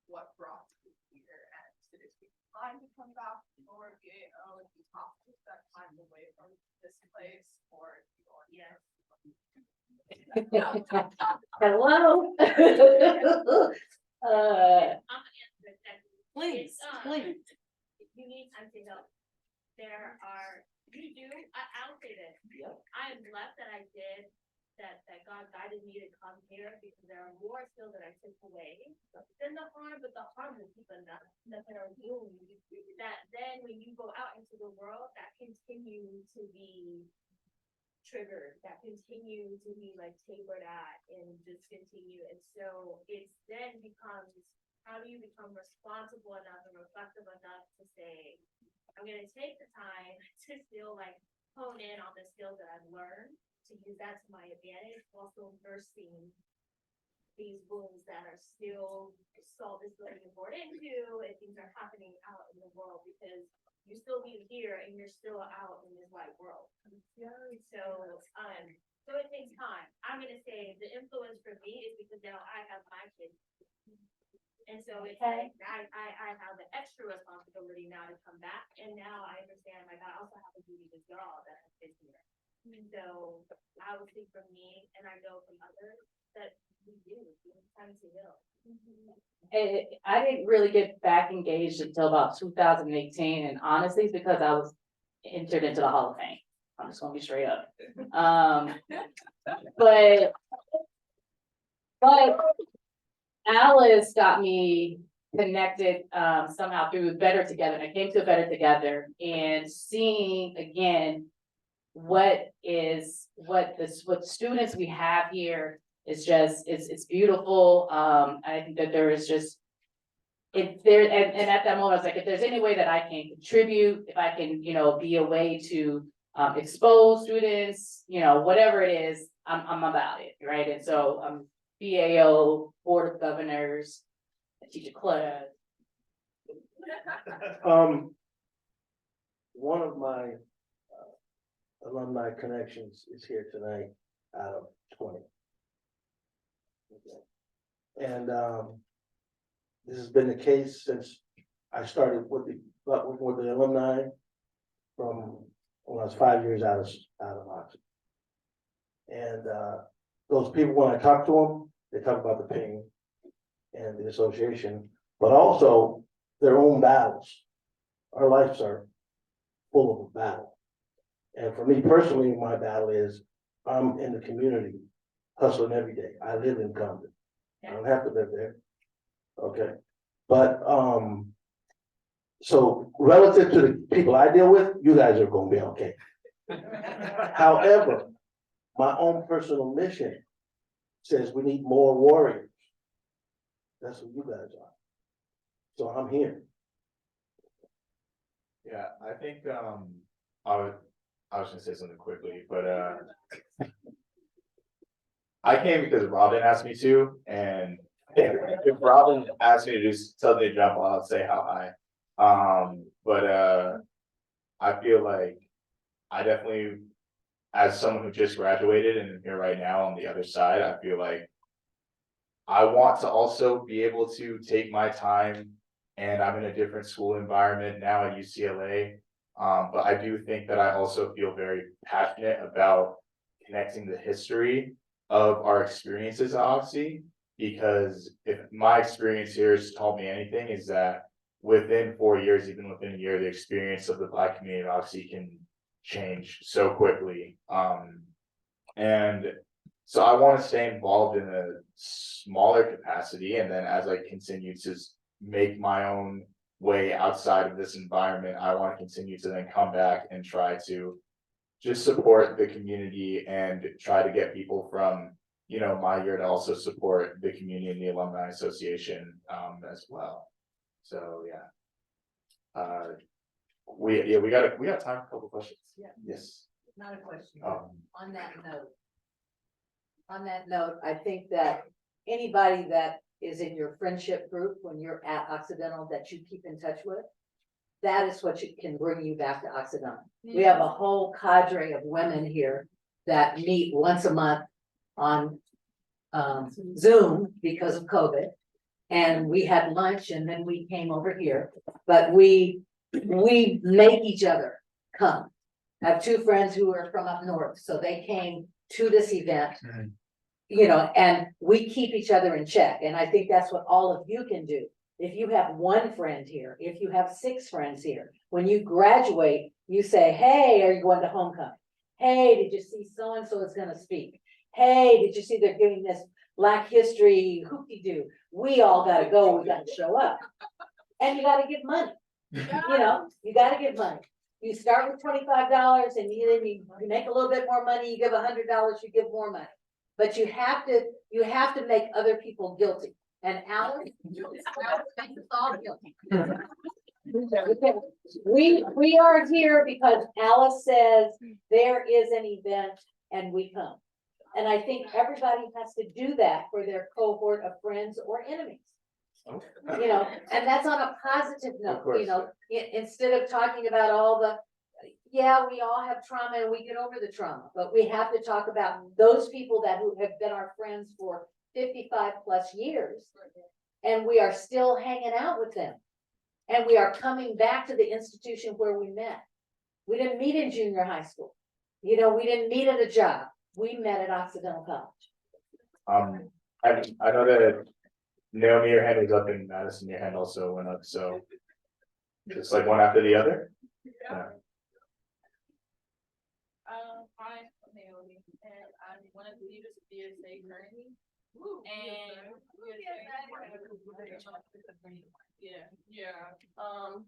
what brought you here, and did it take time to come back or BAO and you have to that time away from this place, or yes. Hello. Please. You need time to help. I'll say this. Yep. I am blessed that I did that God guided me to come here, because there are more skills that I took away than the harm, but the harm will keep enough that are doing that then when you go out into the world, that continue to be triggered that continue to be like tapered at and just continue. And so it's then becomes, how do you become responsible enough and reflective enough to say, I'm gonna take the time to still like hone in on the skills that I've learned, to use that to my advantage, also nursing these wounds that are still, salt is still being poured into, and things are happening out in the world, because you still live here and you're still out in this wide world. So it takes time. I'm gonna say the influence for me is because now I have my kids. And so it's like, I have the extra responsibility now to come back, and now I understand, like, I also have a duty to y'all that have been here. So I would think from me, and I know from others, that we do, it's time to heal. I didn't really get back engaged until about 2018, and honestly, it's because I was entered into the Hall of Fame. I'm just gonna be straight up. But Alice got me connected somehow through Better Together. And I came to Better Together and seeing again what students we have here is just, it's beautiful. I think that there is just, if there, and at that moment I was like, if there's any way that I can contribute, if I can, be a way to expose students, whatever it is, I'm about it, right? And so BAO, Board of Governors, I teach a class. One of my alumni connections is here tonight out of 20. Okay. And this has been the case since I started with the alumni from when I was 5 years out of Oxford. And those people, when I talk to them, they talk about the pain and the association, but also their own battles. Our lives are full of battle. And for me personally, my battle is I'm in the community, hustling every day. I live in Compton. I don't have to live there. Okay. But so relative to the people I deal with, you guys are gonna be okay. However, my own personal mission says we need more warriors. That's what you guys are. So I'm here. Yeah, I think I was gonna say something quickly, but I came because Robin asked me to, and if Robin asked me to do something to jump on, I'll say how high. But I feel like I definitely, as someone who just graduated and here right now on the other side, I feel like I want to also be able to take my time, and I'm in a different school environment now at UCLA. But I do think that I also feel very passionate about connecting the history of our experiences at Oxy, because if my experience here has taught me anything, is that within 4 years, even within a year, the experience of the Black community at Oxy can change so quickly. And so I want to stay involved in a smaller capacity, and then as I continue to make my own way outside of this environment, I want to continue to then come back and try to just support the community and try to get people from, my year to also support the community and the Alumni Association as well. So yeah. We got time for a couple questions. Yeah. Yes. Not a question. On that note, I think that anybody that is in your friendship group when you're at Occidental that you keep in touch with, that is what can bring you back to Occidental. We have a whole cadre of women here that meet once a month on Zoom because of COVID. And we had lunch and then we came over here, but we make each other come. I have two friends who are from up north, so they came to this event, and we keep each other in check. And I think that's what all of you can do. If you have one friend here, if you have 6 friends here, when you graduate, you say, hey, are you going to homecoming? Hey, did you see so-and-so is gonna speak? Hey, did you see they're giving this Black history hoopty-doo? We all gotta go, we gotta show up. And you gotta give money. You gotta give money. You start with $25 and then you make a little bit more money, you give $100, you give more money. But you have to make other people guilty. And Alice makes us all guilty. We are here because Alice says there is an event and we come. And I think everybody has to do that for their cohort of friends or enemies. You know, and that's on a positive note, you know, instead of talking about all the, yeah, we all have trauma and we get over the trauma, but we have to talk about those people that who have been our friends for 55 plus years. And we are still hanging out with them. And we are coming back to the institution where we met. We didn't meet in junior high school. You know, we didn't meet at a job. We met at Occidental College. I know that Naomi, your hand is up, and Madison, your hand also went up, so it's like one after the other. Yeah. Hi, I'm Naomi, and I'm one of the leaders of BSA currently. And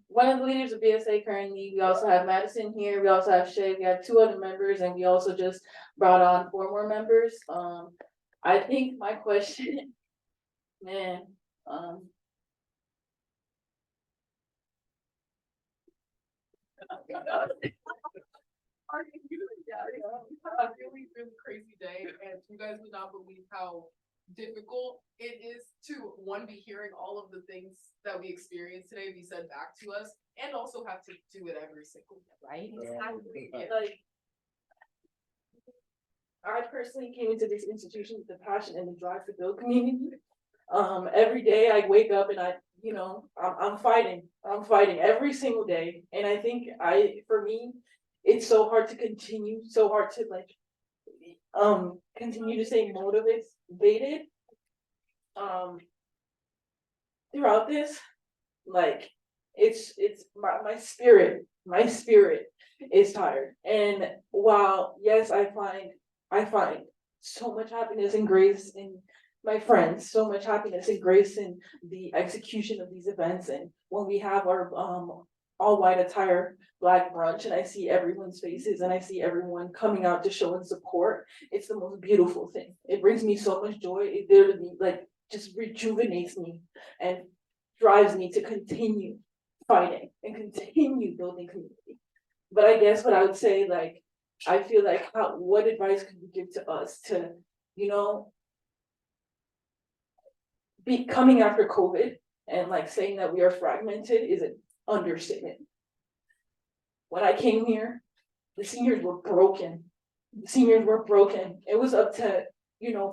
one of the leaders of BSA currently, we also have Madison here, we also have Shay, we have 2 other members, and we also just brought on 4 more members. I think my question, man, A really, really crazy day, and you guys would not believe how difficult it is to, one, be hearing all of the things that we experienced today be said back to us, and also have to do it every single day. right? Exactly. Yeah. Like, I personally came into this institution with the passion and the drive to build community. Every day I wake up and I'm fighting every single day. And I think for me, it's so hard to continue, so hard to continue to stay motivated. Throughout this, like, it's my spirit is tired. And while, yes, I find so much happiness and grace in my friends, so much happiness and grace in the execution of these events. And when we have our all white attire Black brunch and I see everyone's faces and I see everyone coming out to show and support, it's the most beautiful thing. It brings me so much joy. It literally just rejuvenates me and drives me to continue fighting and continue building community. But I guess what I would say, I feel like what advice could you give to us to, be coming after COVID and saying that we are fragmented is an understatement. When I came here, the seniors were broken. It was up to,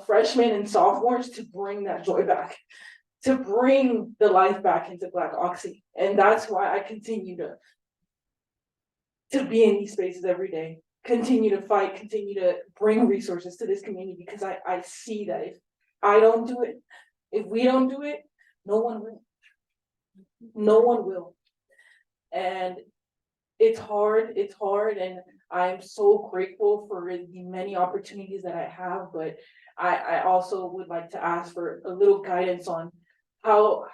freshmen and sophomores to bring that joy back, to bring the life back into Black Oxy. And that's why I continue to be in these spaces every day, continue to fight, continue to bring resources to this community, because I see that if I don't do it, if we don't do it, no one will. No one will. And it's hard, and I'm so grateful for the many opportunities that I have, but I also would like to ask for a little guidance on how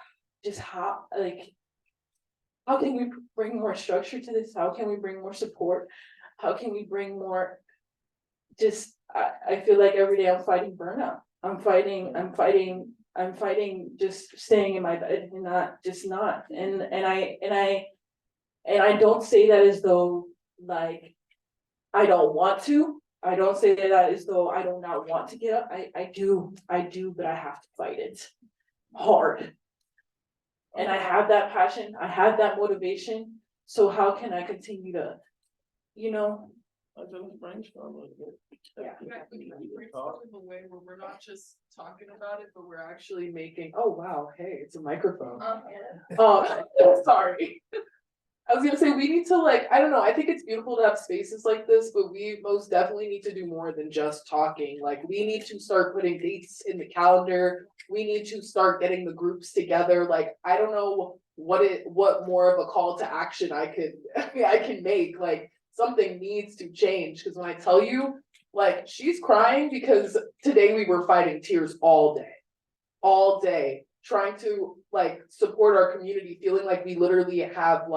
can we bring more structure to this? How can we bring more support? How can we bring more, I feel like every day I'm fighting burnout. I'm fighting just staying in my bed and not. And I don't say that as though I don't want to. I don't say that as though I do not want to get up. I do, but I have to fight it hard. And I have that passion, I have that motivation. So how can I continue to, Yeah, in a way where we're not just talking about it, but we're actually making, oh wow, hey, it's a microphone. Sorry. I was gonna say, we need to I don't know, I think it's beautiful to have spaces like this, but we most definitely need to do more than just talking. We need to start putting dates in the calendar. We need to start getting the groups together. I don't know what more of a call to action I can make. Something needs to change, because when I tell you, she's crying because today we were fighting tears all day, trying to support our community, feeling like we literally have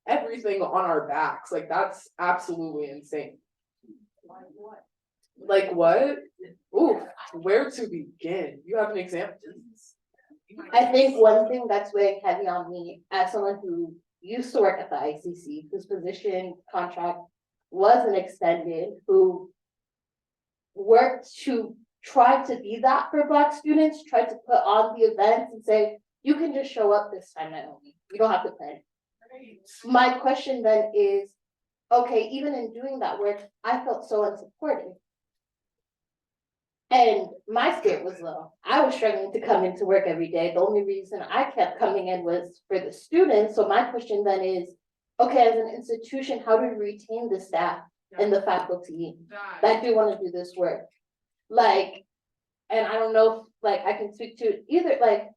everything on our backs. Like, that's absolutely insane. Like what? Like what? Ooh, where to begin? You have an example? I think one thing that's weighing heavy on me as someone who used to work at the ICC, whose position contract wasn't extended, who worked to try to be that for Black students, tried to put on the events and say, you can just show up this time, Naomi. You don't have to plan. My question then is, okay, even in doing that work, I felt so unsupported. And my spirit was low. I was struggling to come into work every day. The only reason I kept coming in was for the students. So my question then is, okay, as an institution, how do we retain the staff and the faculty that do want to do this work? Like, and I don't know if like I can speak to either, like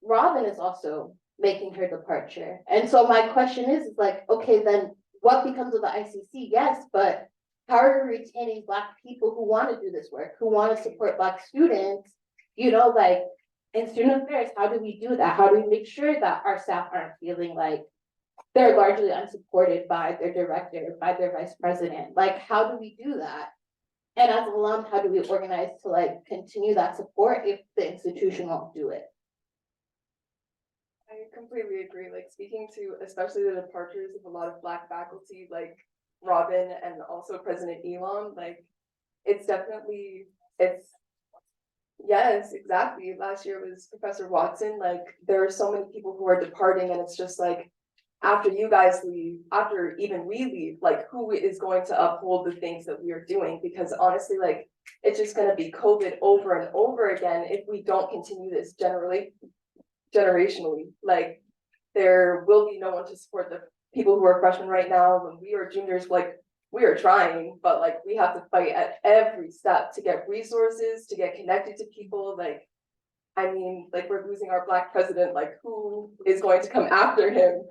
Robin is also making her departure. And so my question is like, okay, then what becomes of the ICC? Yes, but how are we retaining Black people who want to do this work, who want to support Black students, you know, like in student affairs, how do we do that? How do we make sure that our staff aren't feeling like they're largely unsupported by their director, by their vice president? Like, how do we do that? And as alum, how do we organize to like continue that support if the institution won't do it? I completely agree. Like, speaking to especially the departures of a lot of Black faculty, like Robin and also President Elon, like it's definitely, yes, exactly. Last year was Professor Watson. Like, there are so many people who are departing, and it's just like, after you guys leave, after even we leave, like who is going to uphold the things that we are doing? Because honestly, like it's just gonna be COVID over and over again if we don't continue this generationally. Like, there will be no one to support the people who are freshmen right now. When we are juniors, like we are trying, but like we have to fight at every step to get resources, to get connected to people. Like, I mean, like we're losing our Black president, like who is going to come after him?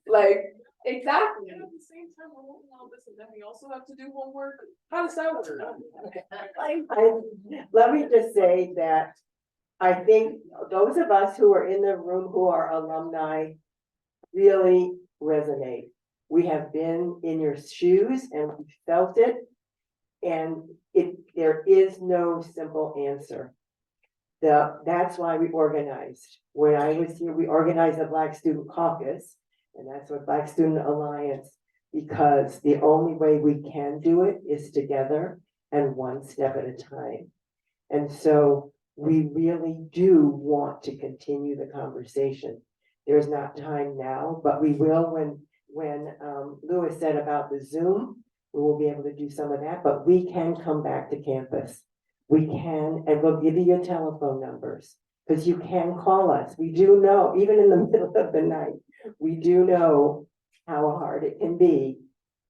Like, exactly. And at the same time, we're working on this and then we also have to do homework. How does that work? Let me just say that I think those of us who are in the room who are alumni really resonate. We have been in your shoes and we felt it. And there is no simple answer. That's why we organized. When I was here, we organized a Black Student Caucus, and that's what Black Student Alliance, because the only way we can do it is together and one step at a time. And so we really do want to continue the conversation. There's not time now, but we will when Louis said about the Zoom, we will be able to do some of that, but we can come back to campus. We can, and we'll give you your telephone numbers, because you can call us. We do know, even in the middle of the night, we do know how hard it can be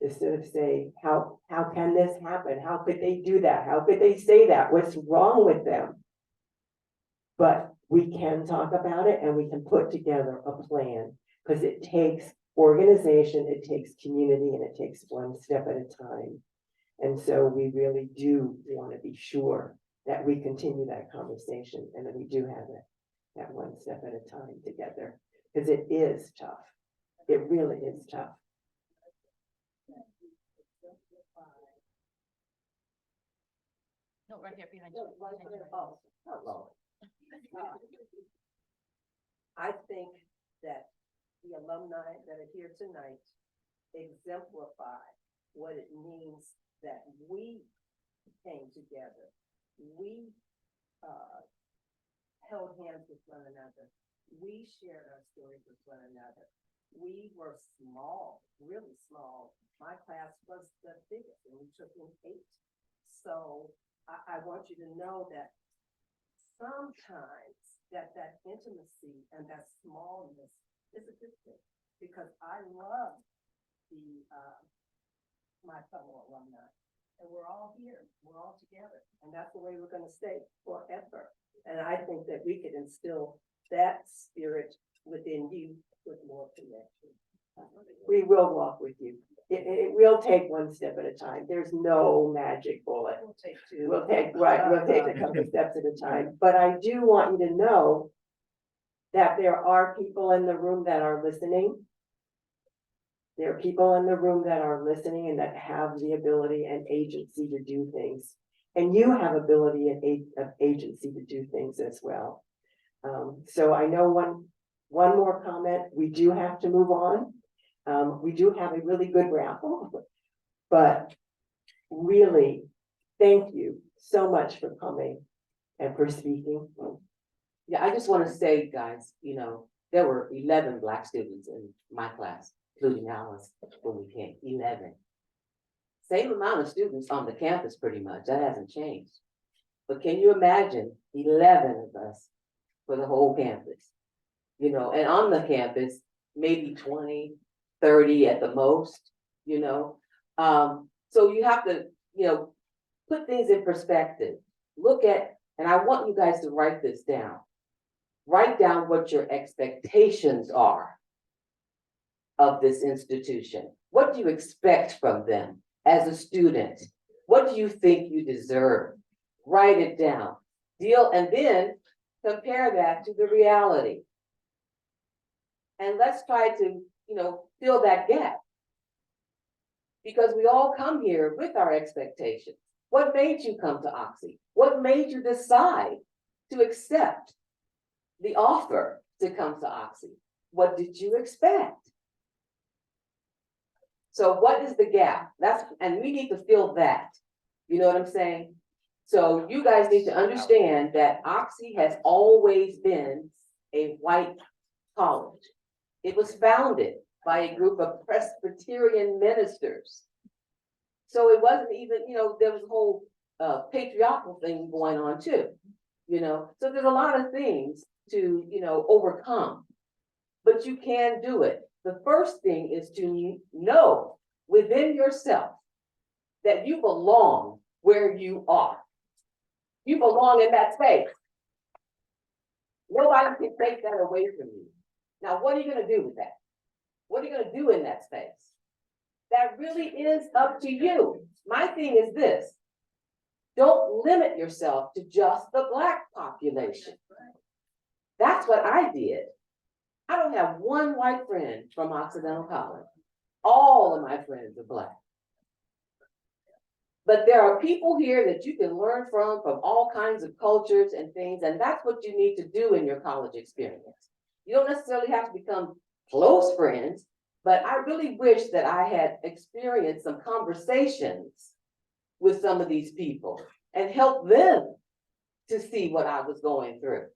to sort of say, how can this happen? How could they do that? How could they say that? What's wrong with them? But we can talk about it and we can put together a plan, because it takes organization, it takes community, and it takes one step at a time. And so we really do want to be sure that we continue that conversation and that we do have it that one step at a time together, because it is tough. It really is tough. No, right here behind you. Hello. I think that the alumni that are here tonight exemplify what it means that we came together. We held hands with one another. We shared our stories with one another. We were small, really small. My class was the biggest, and we took in 8. So I want you to know that sometimes that intimacy and that smallness is a good thing, because I love my fellow alumni, and we're all here, we're all together, and that's the way we're going to stay forever. And I think that we could instill that spirit within you with more connection. We will walk with you. It will take one step at a time. There's no magic bullet. We'll take 2. We'll take a couple steps at a time. But I do want you to know that there are people in the room that are listening. There are people in the room that are listening and that have the ability and agency to do things. And you have ability and agency to do things as well. So I know one more comment, we do have to move on. We do have a really good raffle, but really, thank you so much for coming and for speaking. Yeah, I just want to say, guys, you know, there were 11 Black students in my class, including Alice, when we came, 11. Same amount of students on the campus, pretty much, that hasn't changed. But can you imagine 11 of us for the whole campus? You know, and on the campus, maybe 20, 30 at the most, you know? So you have to, you know, put things in perspective. Look at, and I want you guys to write this down. Write down what your expectations are of this institution. What do you expect from them as a student? What do you think you deserve? Write it down. And then compare that to the reality. And let's try to, you know, fill that gap. Because we all come here with our expectations. What made you come to Oxy? What made you decide to accept the offer to come to Oxy? What did you expect? So what is the gap? And we need to fill that. You know what I'm saying? So you guys need to understand that Oxy has always been a white college. It was founded by a group of Presbyterian ministers. So it wasn't even, you know, there was a whole patriarchal thing going on too, you know. So there's a lot of things to, you know, overcome, but you can do it. The first thing is to know within yourself that you belong where you are. You belong in that space. Nobody can take that away from you. Now, what are you going to do with that? What are you going to do in that space? That really is up to you. My thing is this. Don't limit yourself to just the Black population. That's what I did. I don't have one white friend from Occidental College. All of my friends are Black. But there are people here that you can learn from all kinds of cultures and things, and that's what you need to do in your college experience. You don't necessarily have to become close friends, but I really wish that I had experienced some conversations with some of these people and helped them to see what I was going through.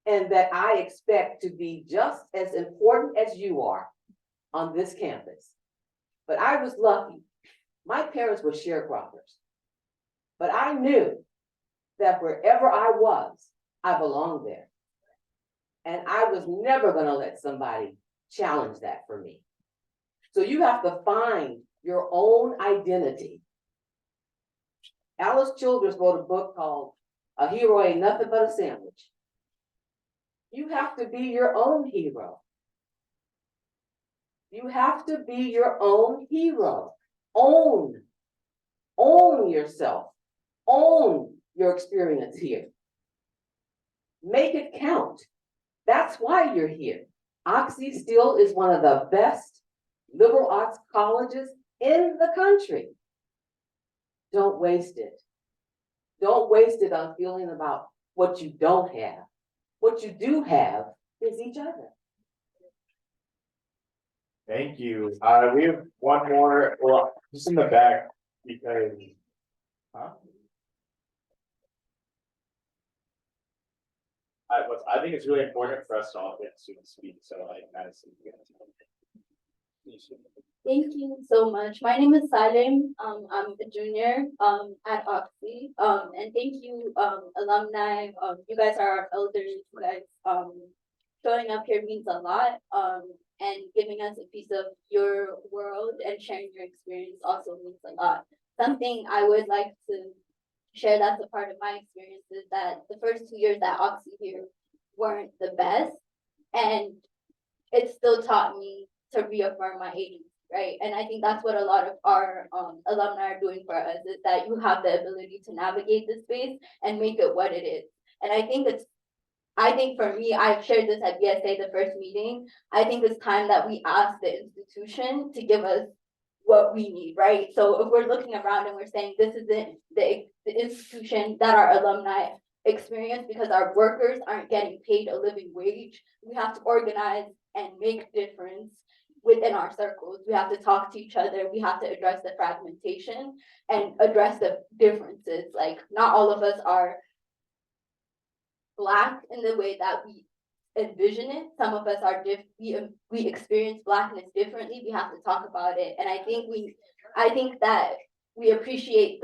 And that I expect to be just as important as you are on this campus. But I was lucky. My parents were sharecroppers. But I knew that wherever I was, I belonged there. And I was never going to let somebody challenge that for me. So you have to find your own identity. Alice Childress wrote a book called A Hero Ain't Nothing But a Sandwich. You have to be your own hero. You have to be your own hero. Own yourself. Own your experience here. Make it count. That's why you're here. Oxy still is one of the best liberal arts colleges in the country. Don't waste it. Don't waste it on feeling about what you don't have. What you do have is each other. Thank you. We have one more, well, just in the back, because, I think it's really important for us to all get students speak, so like Madison. Thank you so much. My name is Salim. I'm a junior at Oxy. And thank you, alumni. You guys are our elders. You guys showing up here means a lot. And giving us a piece of your world and sharing your experience also means a lot. Something I would like to share that's a part of my experience is that the first 2 years at Oxy here weren't the best. And it still taught me to reaffirm my agency. Right. And I think that's what a lot of our alumni are doing for us is that you have the ability to navigate this space and make it what it is. And I think it's I think for me, I've shared this at BSA, the first meeting. I think it's time that we ask the institution to give us what we need, right? So if we're looking around and we're saying this isn't the institution that our alumni experience because our workers aren't getting paid a living wage, we have to organize and make difference within our circles. We have to talk to each other. We have to address the fragmentation and address the differences. Like not all of us are Black in the way that we envision it. Some of us are we experience Blackness differently. We have to talk about it. And I think that I appreciate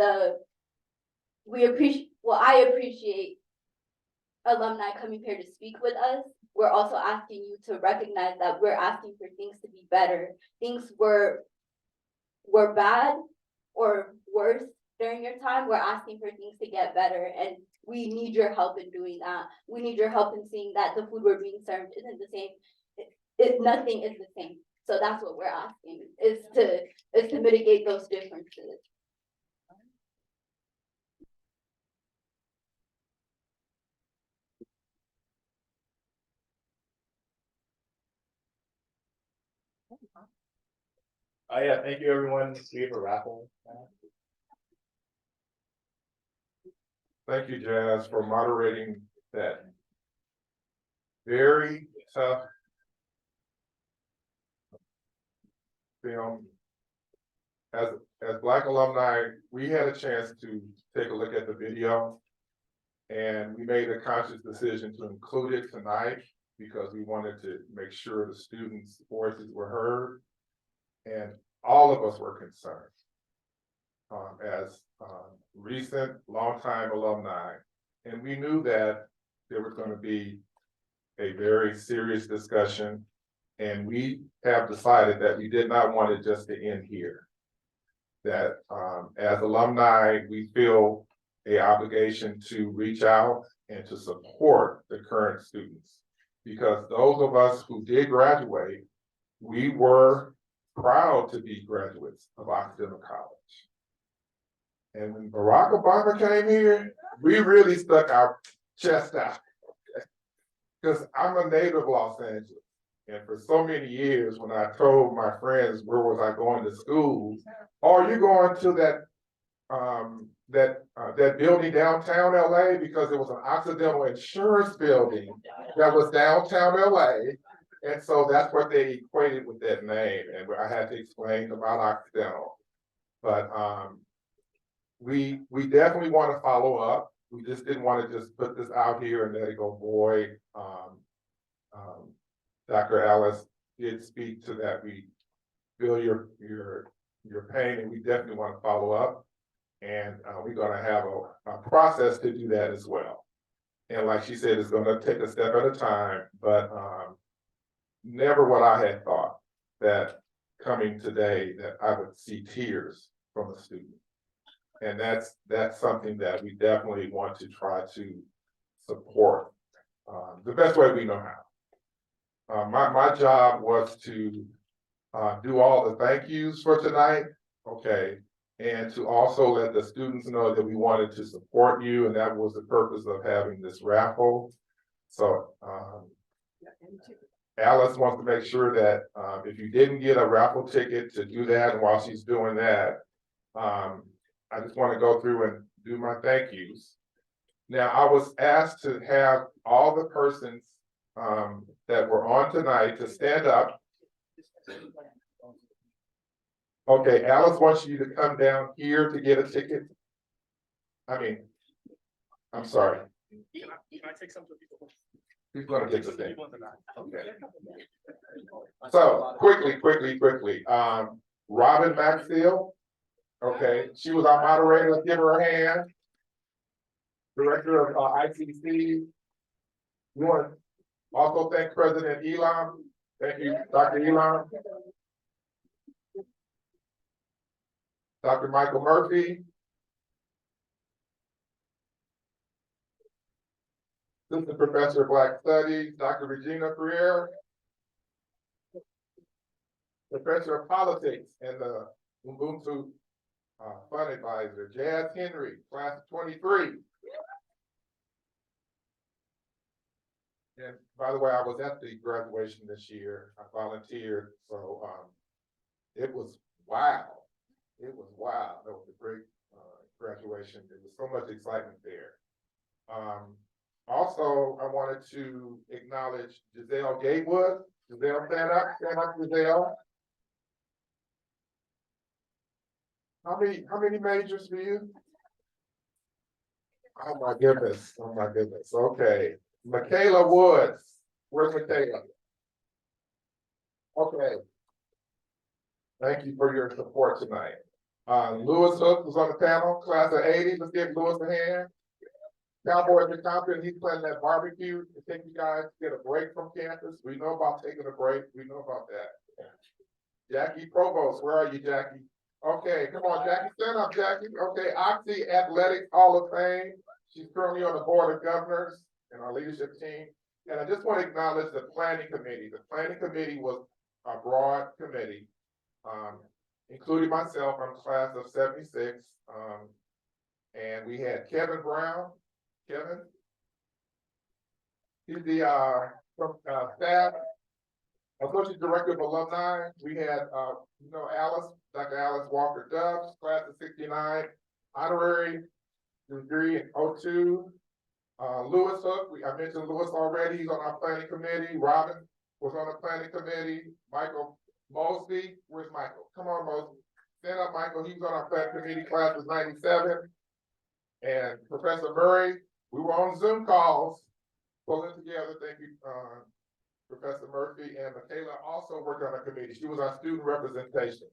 alumni coming here to speak with us. We're also asking you to recognize that we're asking for things to be better. Things were bad or worse during your time. We're asking for things to get better, and we need your help in doing that. We need your help in seeing that the food we're being served isn't the same. Nothing is the same. So that's what we're asking, is to mitigate those differences. Yeah, thank you, everyone. We have a raffle. Thank you, Jazz, for moderating that very tough film. As Black alumni, we had a chance to take a look at the video, and we made a conscious decision to include it tonight because we wanted to make sure the students' voices were heard, and all of us were concerned. As recent longtime alumni, and we knew that there was going to be a very serious discussion, and we have decided that we did not want it just to end here. That as alumni, we feel an obligation to reach out and to support the current students, because those of us who did graduate, we were proud to be graduates of Occidental College. And when Barack Obama came here, we really stuck our chest out. Because I'm a native of Los Angeles. And for so many years, when I told my friends where was I going to school, oh, you're going to that building downtown LA, because it was an Occidental insurance building that was downtown LA. And so that's what they equated with that name. And I had to explain about Occidental. But we definitely want to follow up. We just didn't want to just put this out here and let it go void. Dr. Alice did speak to that. We feel your pain, and we definitely want to follow up. And we're going to have a process to do that as well. And like she said, it's going to take a step at a time, but never what I had thought that coming today that I would see tears from a student. And that's something that we definitely want to try to support the best way we know how. My job was to do all the thank yous for tonight, okay, and to also let the students know that we wanted to support you, and that was the purpose of having this raffle. So Alice wants to make sure that if you didn't get a raffle ticket, to do that. And while she's doing that, I just want to go through and do my thank yous. Now, I was asked to have all the persons that were on tonight to stand up. Okay, Alice wants you to come down here to get a ticket. I'm sorry. Can I take some to people? Who's gonna get the thing? Okay. So quickly. Robin Maxfield. Okay, she was our moderator. Let's give her a hand. Director of ICC. We want to also thank President Elam. Thank you, Dr. Elam. Dr. Michael Murphy. Assistant Professor of Black Studies, Dr. Regina Freire. Professor of Politics and the Ubuntu Fund Advisor, Jazz Henry, class of 23. And by the way, I was at the graduation this year. I volunteered, so it was wild. It was wild. That was a great graduation. There was so much excitement there. Also, I wanted to acknowledge Giselle Gatewood. Giselle, stand up, Giselle. How many majors for you? Oh my goodness, oh my goodness, okay. Michaela Woods, where's Michaela? Okay. Thank you for your support tonight. Lewis Hook was on the panel, class of '80s, let's give Lewis a hand. Cowboy at the Compton, he's planning that barbecue to take you guys to get a break from campus. We know about taking a break, we know about that. Jackie Provost, where are you, Jackie? Okay, come on, Jackie, stand up, Jackie. Okay, Oxy Athletics Hall of Fame. She's currently on the board of governors and our leadership team. And I just want to acknowledge the planning committee. The planning committee was a broad committee, including myself. I'm class of '76. And we had Kevin Brown. Kevin? He's the from staff, Associate Director of Alumni. We had Alice, Dr. Alice Walker Dubs, class of '69, honorary degree in '02. Lewis Hook, I mentioned Lewis already, he's on our planning committee. Robin was on the planning committee. Michael Mosby, where's Michael? Come on, Mosby. Stand up, Michael, he's on our planning committee, class of '97. And Professor Murray, we were on Zoom calls, pulling together, thank you, Professor Murphy, and Michaela also worked on a committee. She was our student representation.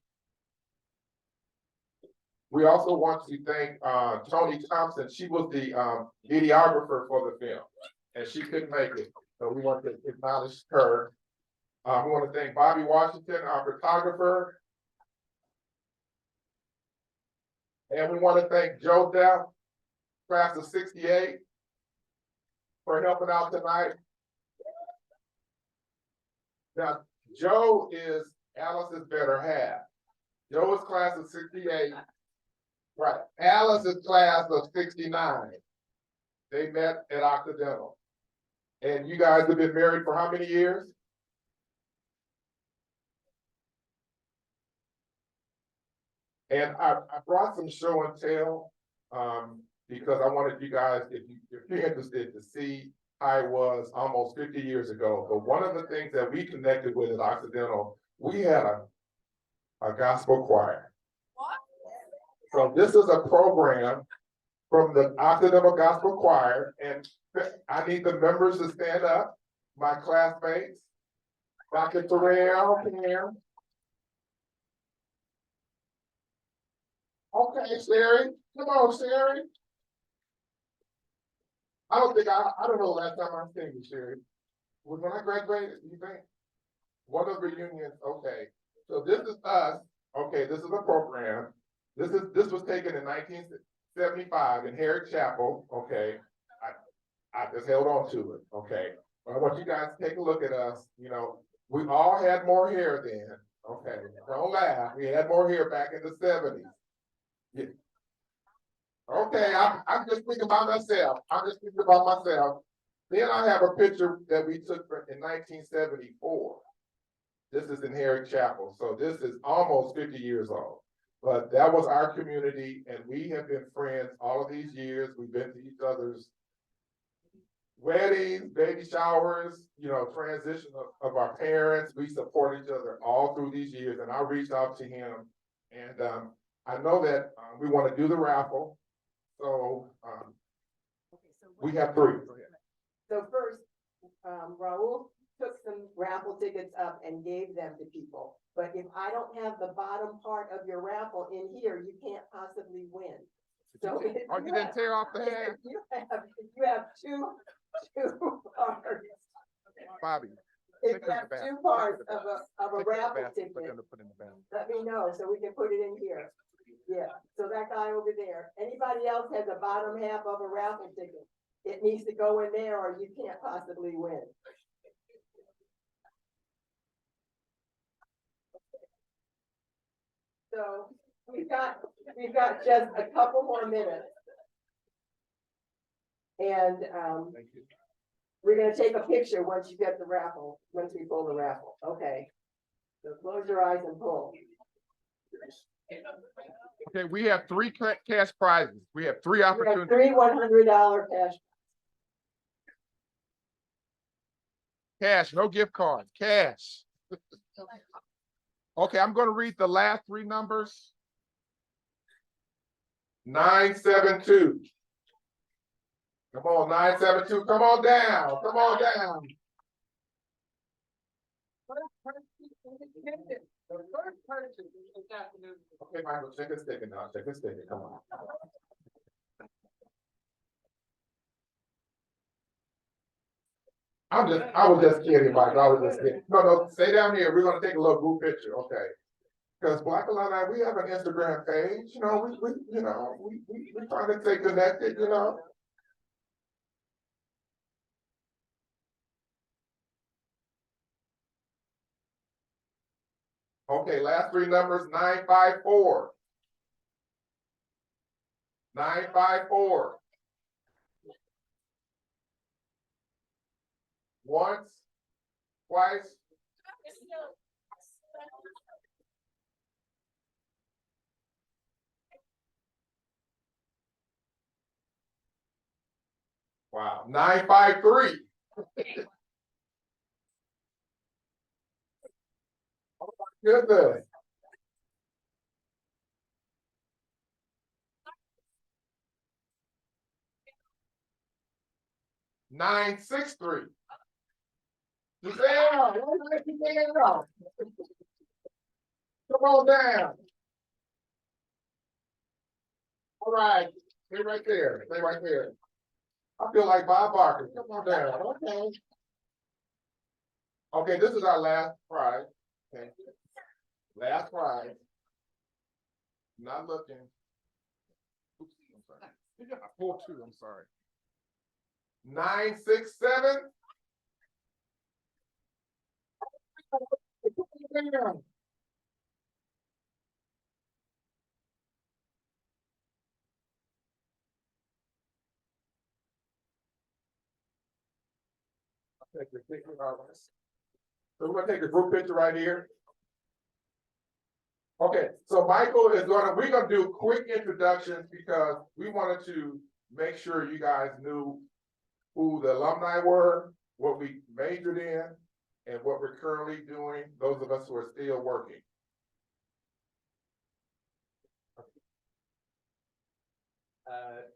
We also want to thank Tony Thompson. She was the videographer for the film, and she couldn't make it. So we want to acknowledge her. We want to thank Bobby Washington, our photographer. And we want to thank Joe Depp, class of '68, for helping out tonight. Now, Joe is Alice's better half. Joe is class of '68. Right. Alice is class of '69. They met at Occidental. And you guys have been married for how many years? And I brought some show and tell because I wanted you guys, if you're interested, to see how it was almost 50 years ago. But one of the things that we connected with at Occidental, we had a gospel choir. So this is a program from the Occidental Gospel Choir, and I need the members to stand up, my classmates. Dr. Terrell here. Okay, Sherry, come on, Sherry. I don't know the last time I've seen you, Sherry. Was when I graduated, you think? One of the reunions, okay. So this is us, okay, this is a program. This was taken in 1975 in Herrick Chapel, okay. I just held on to it, okay. But I want you guys to take a look at us, we all had more hair then, okay. Don't laugh, we had more hair back in the '70s. Yeah. Okay, I'm just thinking about myself. Then I have a picture that we took in 1974. This is in Herrick Chapel, so this is almost 50 years old. But that was our community, and we have been friends all of these years. We've been to each other's weddings, baby showers, transition of our parents. We support each other all through these years, and I reached out to him, and I know that we want to do the raffle. So we have 3. So first, Raul took some raffle tickets up and gave them to people. But if I don't have the bottom part of your raffle in here, you can't possibly win. So you didn't tear off the head? You have two parts. Bobby. If you have 2 parts of a raffle ticket, let me know so we can put it in here. Yeah, so that guy over there, anybody else has a bottom half of a raffle ticket, it needs to go in there or you can't possibly win. So we've got just a couple more minutes. And We're gonna take a picture once you get the raffle, once we pull the raffle, okay? So close your eyes and pull. Okay, we have three cash prizes. We have three We have opportunities. three $100 cash. Cash, no gift cards, cash. Okay, I'm gonna read the last three numbers. 972. Come on, 972, come on down, come on down. Okay, Michael, check this ticket now, check this ticket, come on. I was just kidding, Michael, I was just kidding. No, stay down here, we're gonna take a little group picture, okay? Because Black Alumni, we have an Instagram page, you know, we trying to stay connected, you know? Okay, last three numbers, 954. 954. Once, twice. Wow, 953. Oh my goodness. Nine, 6, 3. Giselle, come on down. All right, stay right there, stay right there. I feel like Bob Barker, come on down, okay. Okay, this is our last prize, okay. Last prize. Not looking. Oops, I'm sorry. I pulled two, I'm sorry. 967. Take the picture of us. So we're gonna take a group picture right here. Okay, so Michael is we're gonna do quick introductions because we wanted to make sure you guys knew who the alumni were, what we majored in, and what we're currently doing, those of us who are still working.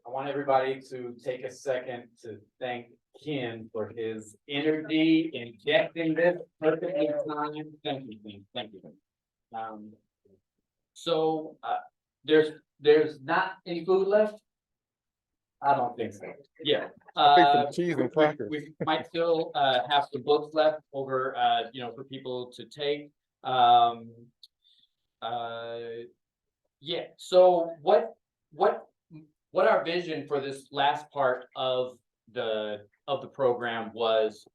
I want everybody to take a second to thank Ken for his energy in getting this perfectly timed. Thank you, Ken. Thank you. So there's not any food left? I don't think so. Yeah. I think some cheese and crackers. We might still have some books left over for people to take. Yeah, so what our vision for this last part of the program was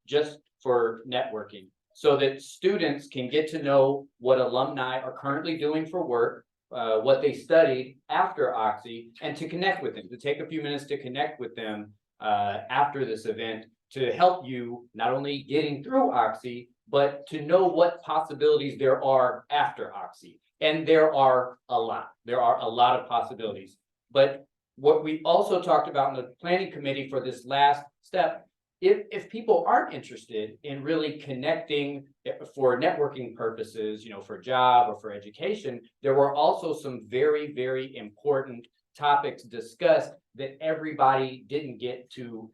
just for networking, so that students can get to know what alumni are currently doing for work, what they studied after Oxy, and to connect with them, to take a few minutes to connect with them after this event, to help you not only getting through Oxy, but to know what possibilities there are after Oxy. And there are a lot of possibilities. But what we also talked about in the planning committee for this last step, if people aren't interested in really connecting for networking purposes, for job or for education, there were also some very, very important topics discussed that everybody didn't get to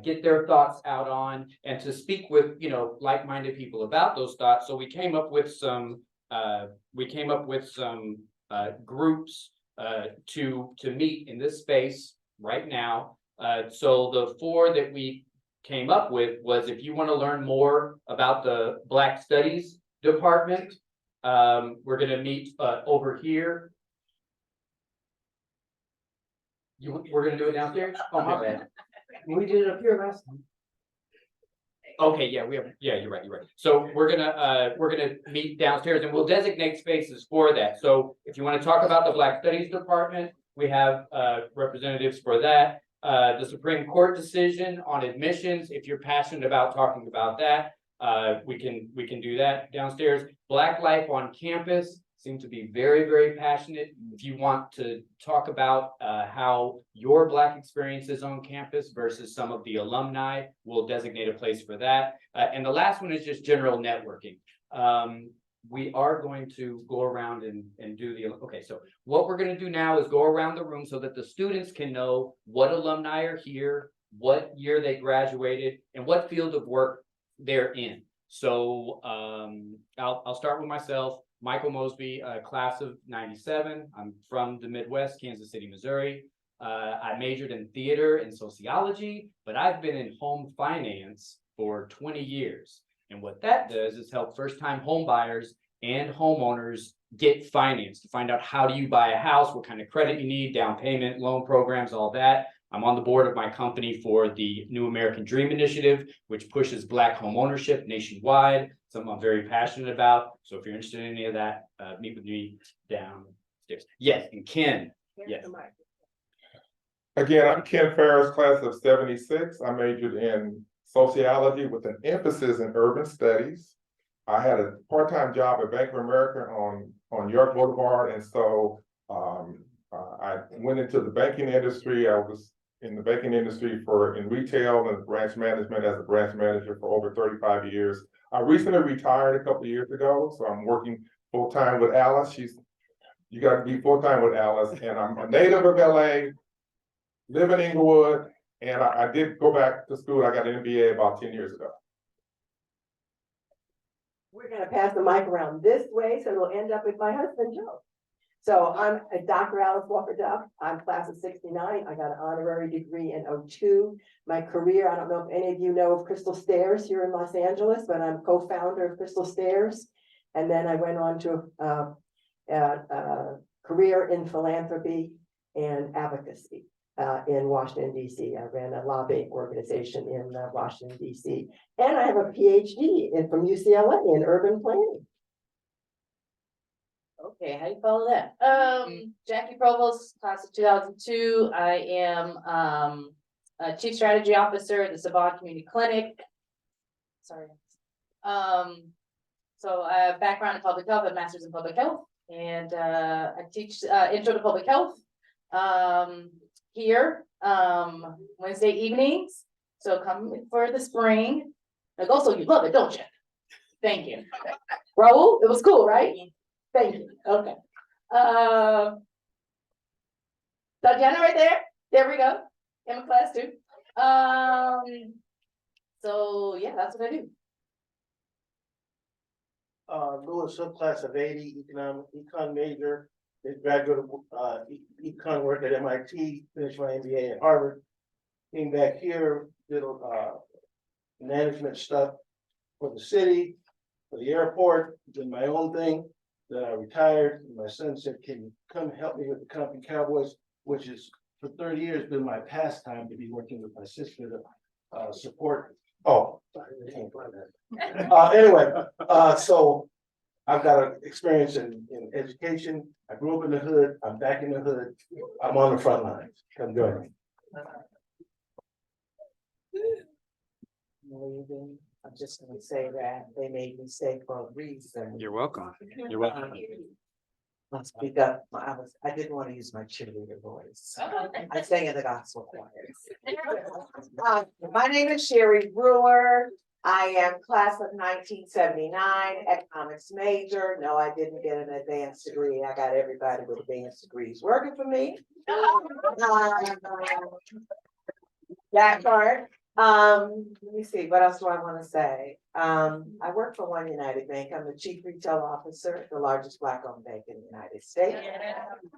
get their thoughts out on, and to speak with, like-minded people about those thoughts. So we came up with some groups to meet in this space right now. So the 4 that we came up with was, if you want to learn more about the Black Studies department, we're going to meet over here. We're going to do it downstairs? Oh, my bad. We did it up here last time. Okay, yeah, you're right. So we're gonna meet downstairs, and we'll designate spaces for that. So if you want to talk about the Black Studies department, we have representatives for that. the Supreme Court decision on admissions, if you're passionate about talking about that, we can do that downstairs. Black life on campus, seem to be very, very passionate. If you want to talk about how your Black experience is on campus versus some of the alumni, we'll designate a place for that. And the last one is just general networking. We are going to go around and do the, okay, so what we're going to do now is go around the room so that the students can know what alumni are here, what year they graduated, and what field of work they're in. So I'll start with myself. Michael Mosby, class of '97. I'm from the Midwest, Kansas City, Missouri. I majored in theater and sociology, but I've been in home finance for 20 years. And what that does is help first-time home buyers and homeowners get finance to find out how do you buy a house, what kind of credit you need, down payment, loan programs, all that. I'm on the board of my company for the New American Dream Initiative, which pushes Black home ownership nationwide, something I'm very passionate about. So if you're interested in any of that, meet with me downstairs. Yes, and Ken, yes. Again, I'm Ken Farris, class of '76. I majored in sociology with an emphasis in urban studies. I had a part-time job at Bank of America on York Boulevard, and so I went into the banking industry. I was in the banking industry in retail and branch management as a branch manager for over 35 years. I recently retired a couple of years ago, so I'm working full-time with Alice. You got to be full-time with Alice, and I'm a native of LA, live in Inglewood, and I did go back to school. I got an MBA about 10 years ago. We're gonna pass the mic around this way, so it'll end up with my husband, Joe. So I'm a Dr. Alice Walker Duff. I'm class of '69. I got an honorary degree in '02. My career, I don't know if any of you know of Crystal Stairs here in Los Angeles, but I'm co-founder of Crystal Stairs. And then I went on to a career in philanthropy and advocacy in Washington, D.C. I ran a lobbying organization in Washington, D.C. And I have a PhD from UCLA in urban planning. Okay, how do you follow that? Jackie Provost, class of 2002. I am a Chief Strategy Officer at the Savant Community Clinic. Sorry. So I have background in public health, a master's in public health, and I teach intro to public health here Wednesday evenings. So come for the spring. Like also, you love it, don't you? Thank you. Raul, it was cool, right? Thank you. Okay. Tatiana right there. There we go. I'm in class too. So yeah, that's what I do. Lewis, subclass of '80, econ major, did graduate econ work at MIT, finished my MBA at Harvard. Came back here, did management stuff for the city, for the airport, did my own thing. Then I retired, and my son said, can you come help me with the Compton Cowboys, which is for 30 years been my pastime to be working with my sister to support. Oh, sorry, I can't find that. Anyway, so I've got an experience in education. I grew up in the hood. I'm back in the hood. I'm on the front lines. Come join me. I'm just gonna say that they made me stay for a reason. You're welcome. You're welcome. I'll speak up. I didn't want to use my cheerleader voice. I sang in the gospel choir. My name is Sherry Brewer. I am class of 1979, economics major. No, I didn't get an advanced degree. I got everybody with advanced degrees working for me. That part. Let me see, what else do I want to say? I work for One United Bank. I'm the chief retail officer at the largest Black-owned bank in the United States.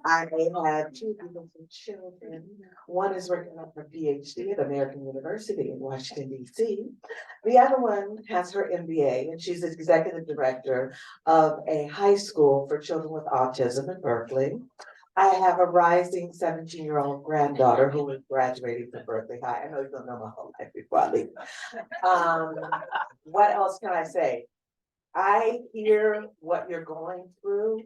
I have two beautiful children. One is working on her PhD at American University in Washington, D.C. The other one has her MBA, and she's the executive director of a high school for children with autism in Berkeley. I have a rising 17-year-old granddaughter who is graduating from Berkeley High. I know you're gonna know my whole life before I leave. What else can I say? I hear what you're going through.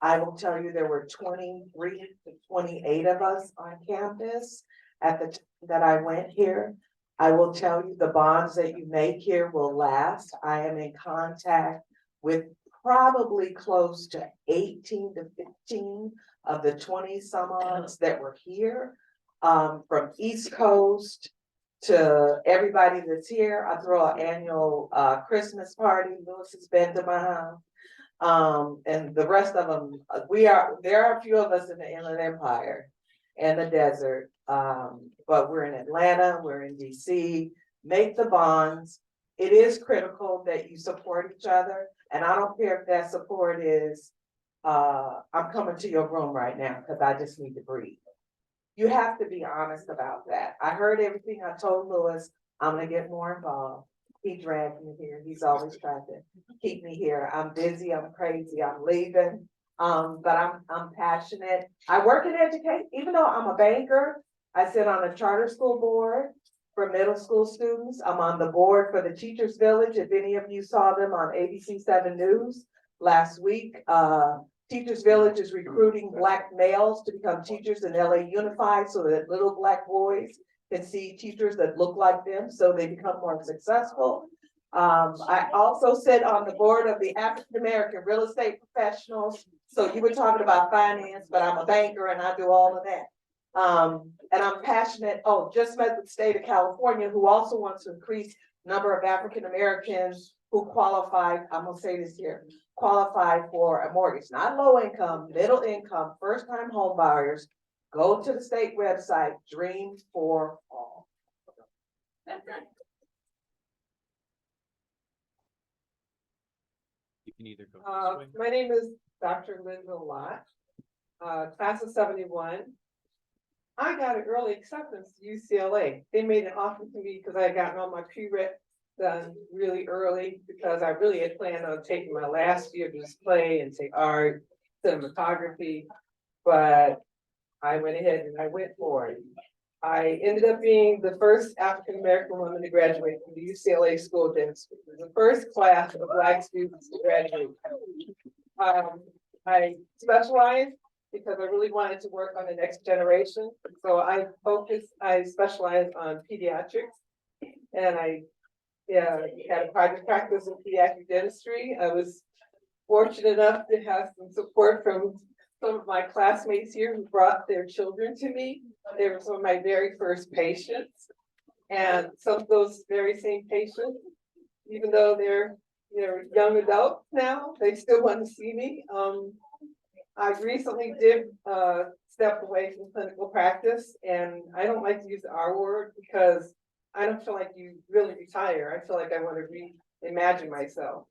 I will tell you, there were 23 to 28 of us on campus at the time that I went here. I will tell you, the bonds that you make here will last. I am in contact with probably close to 18 to 15 of the 20 some odds that were here. From East Coast to everybody that's here. I throw an annual Christmas party. Lewis has been to my house. And the rest of them, there are a few of us in the Inland Empire and the desert. But we're in Atlanta, we're in DC. Make the bonds. It is critical that you support each other. And I don't care if that support is, I'm coming to your room right now because I just need to breathe. You have to be honest about that. I heard everything I told Lewis. I'm gonna get more involved. He dragged me here. He's always trying to keep me here. I'm busy, I'm crazy, I'm leaving. But I'm passionate. I work in education, even though I'm a banker. I sit on a charter school board for middle school students. I'm on the board for the Teachers Village. If any of you saw them on ABC 7 News last week, Teachers Village is recruiting Black males to become teachers in LA Unified so that little Black boys can see teachers that look like them so they become more successful. I also sit on the board of the African American Real Estate Professionals. So you were talking about finance, but I'm a banker and I do all of that. And I'm passionate. Oh, just met the state of California, who also wants to increase number of African Americans who qualify. I'm gonna say this here. Qualify for a mortgage, not low income, middle income, first time home buyers. Go to the state website, Dream for All. You can either go this way. My name is Dr. Linda Lott, class of 71. I got an early acceptance to UCLA. They made an offer to me because I had gotten all my prereq done really early because I really had planned on taking my last year to display and take art, cinematography, but I went ahead and I went for it. I ended up being the first African-American woman to graduate from the UCLA School of Dentistry. It was the first class of Black students to graduate. I specialized because I really wanted to work on the next generation. So I specialize on pediatrics, and I had a private practice in pediatric dentistry. I was fortunate enough to have some support from some of my classmates here who brought their children to me. They were some of my very first patients. And some of those very same patients, even though they're young adults now, they still want to see me. I recently did step away from clinical practice, and I don't like to use the R word because I don't feel like you really retire. I feel like I want to reimagine myself.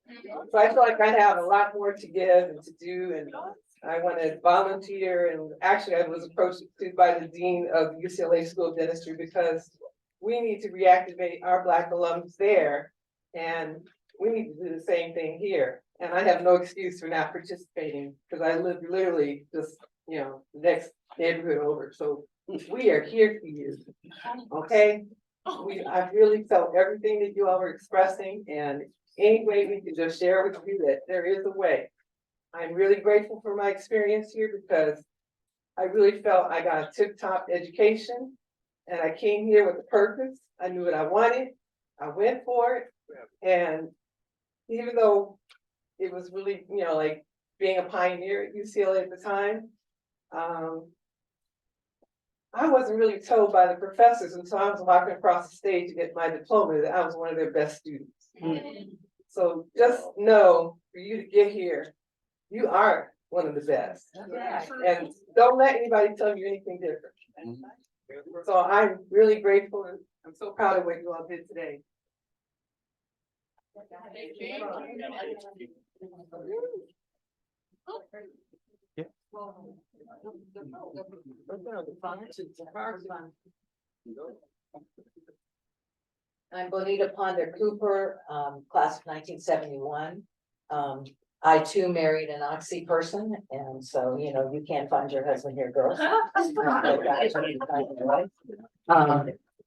So I feel like I have a lot more to give and to do, and I want to volunteer. And actually, I was approached by the dean of UCLA School of Dentistry because we need to reactivate our Black alums there, and we need to do the same thing here. And I have no excuse for not participating because I live literally just, the next neighborhood over. So we are here for you. Okay? I've really felt everything that you all were expressing, and any way we can just share with you that there is a way. I'm really grateful for my experience here because I really felt I got a tip-top education, and I came here with a purpose. I knew what I wanted. I went for it. And even though it was really, like being a pioneer at UCLA at the time, I wasn't really told by the professors until I was walking across the stage to get my diploma that I was one of their best students. So just know, for you to get here, you are one of the best. And don't let anybody tell you anything different. So I'm really grateful, and I'm so proud of what you all did today. I'm Bonita Ponder Cooper, class of 1971. I too married an Oxy person, and so, you can't find your husband here, girls.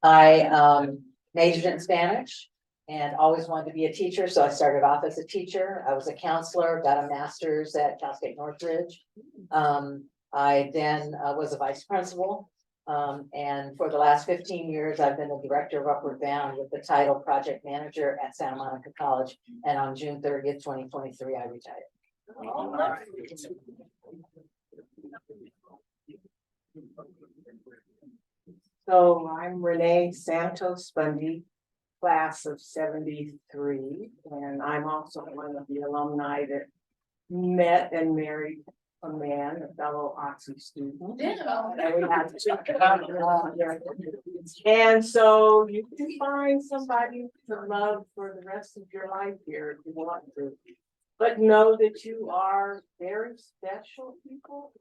I majored in Spanish. and always wanted to be a teacher, so I started off as a teacher. I was a counselor, got a master's at Cal State Northridge. I then was a vice principal. And for the last 15 years, I've been the director of Upward Bound with the title project manager at Santa Monica College. And on June 30th, 2023, I retired. So I'm Renee Santos Bundy, class of 73, and I'm also one of the alumni that met and married a man, a fellow Oxy student. And we had and so you can find somebody to love for the rest of your life here if you want to. But know that you are very special people.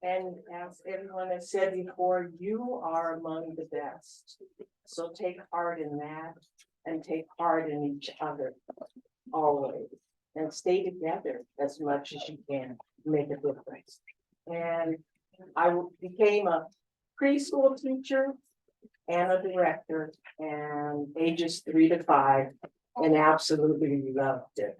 And as everyone has said before, you are among the best. So take heart in that and take heart in each other always. And stay together as much as you can, make a difference. And I became a preschool teacher and a director, and ages 3 to 5, and absolutely loved it.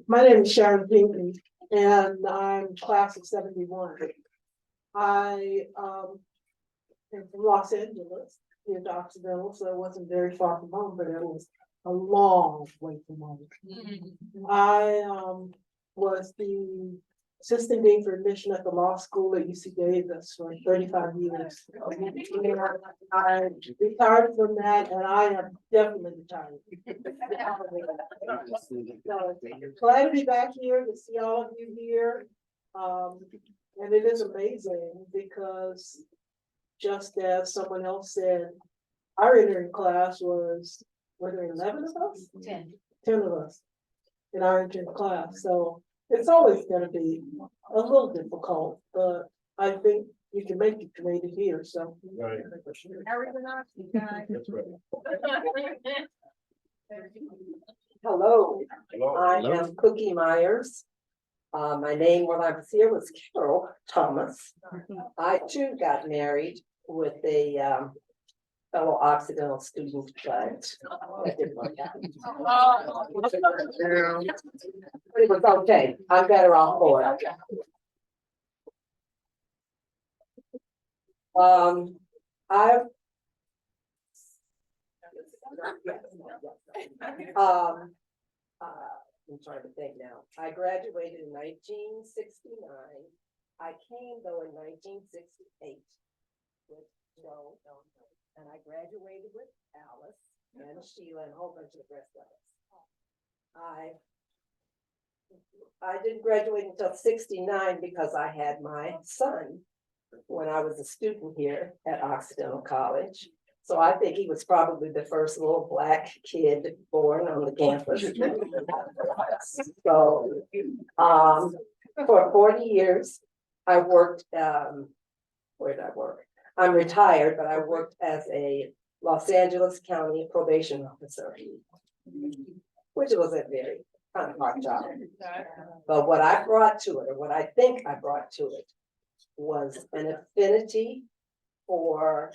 My name is Sharon Pinckney, and I'm class of 71. I am from Los Angeles, near Occidental, so it wasn't very far from home, but it was a long way from home. I was the assistant dean for admission at the law school at UC Davis for 35 years. I retired from that, and I am definitely retired. So, glad to be back here, to see all of you here. And it is amazing because just as someone else said, our entering class were there 11 of us? 10 of us in our entering class. So it's always going to be a little difficult, but I think you can make it made it here. So Right. Hello, Hello. I am Cookie Myers. My name when I was here was Carol Thomas. I too got married with a fellow Occidental student, but it didn't work out. But it was okay. I'm better off for it. I've I'm trying to think now. I graduated in 1969. I came though in 1968 with Joe, and I graduated with Alice and Sheila and a whole bunch of the rest of us. I didn't graduate until 69 because I had my son when I was a student here at Occidental College. So I think he was probably the first little Black kid born on the campus. So for 40 years, I worked, where did I work? I'm retired, but I worked as a Los Angeles County probation officer, which was a very kind of hard job. But what I brought to it, or what I think I brought to it, was an affinity for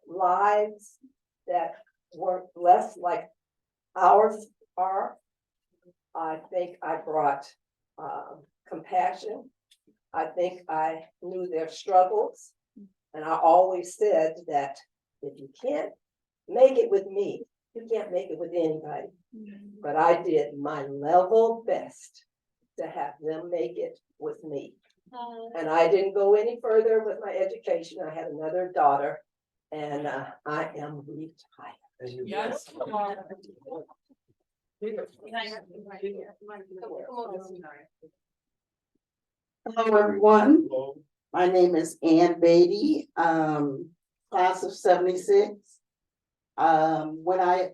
lives that were less like ours are. I think I brought compassion. I think I knew their struggles. And I always said that if you can't make it with me, you can't make it with anybody. But I did my level best to have them make it with me. And I didn't go any further with my education. I had another daughter, and I am retired. Yes. Hello, everyone. My name is Ann Beatty, class of 76.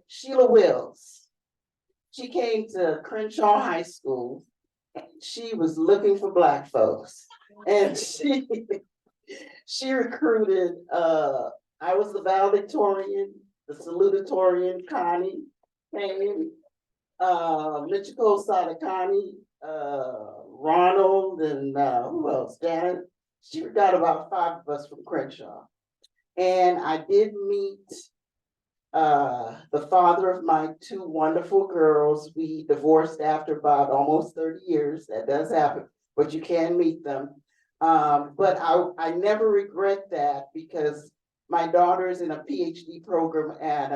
Sheila Wills, she came to Crenshaw High School. She was looking for Black folks, and she recruited, I was the valedictorian, the salutatorian, Connie came, Michiko Sadakani, Ronald and, who else, Janet? She got about 5 of us from Crenshaw. And I did meet the father of my 2 wonderful girls. We divorced after about almost 30 years. That does happen, but you can meet them. But I never regret that because my daughter's in a PhD program at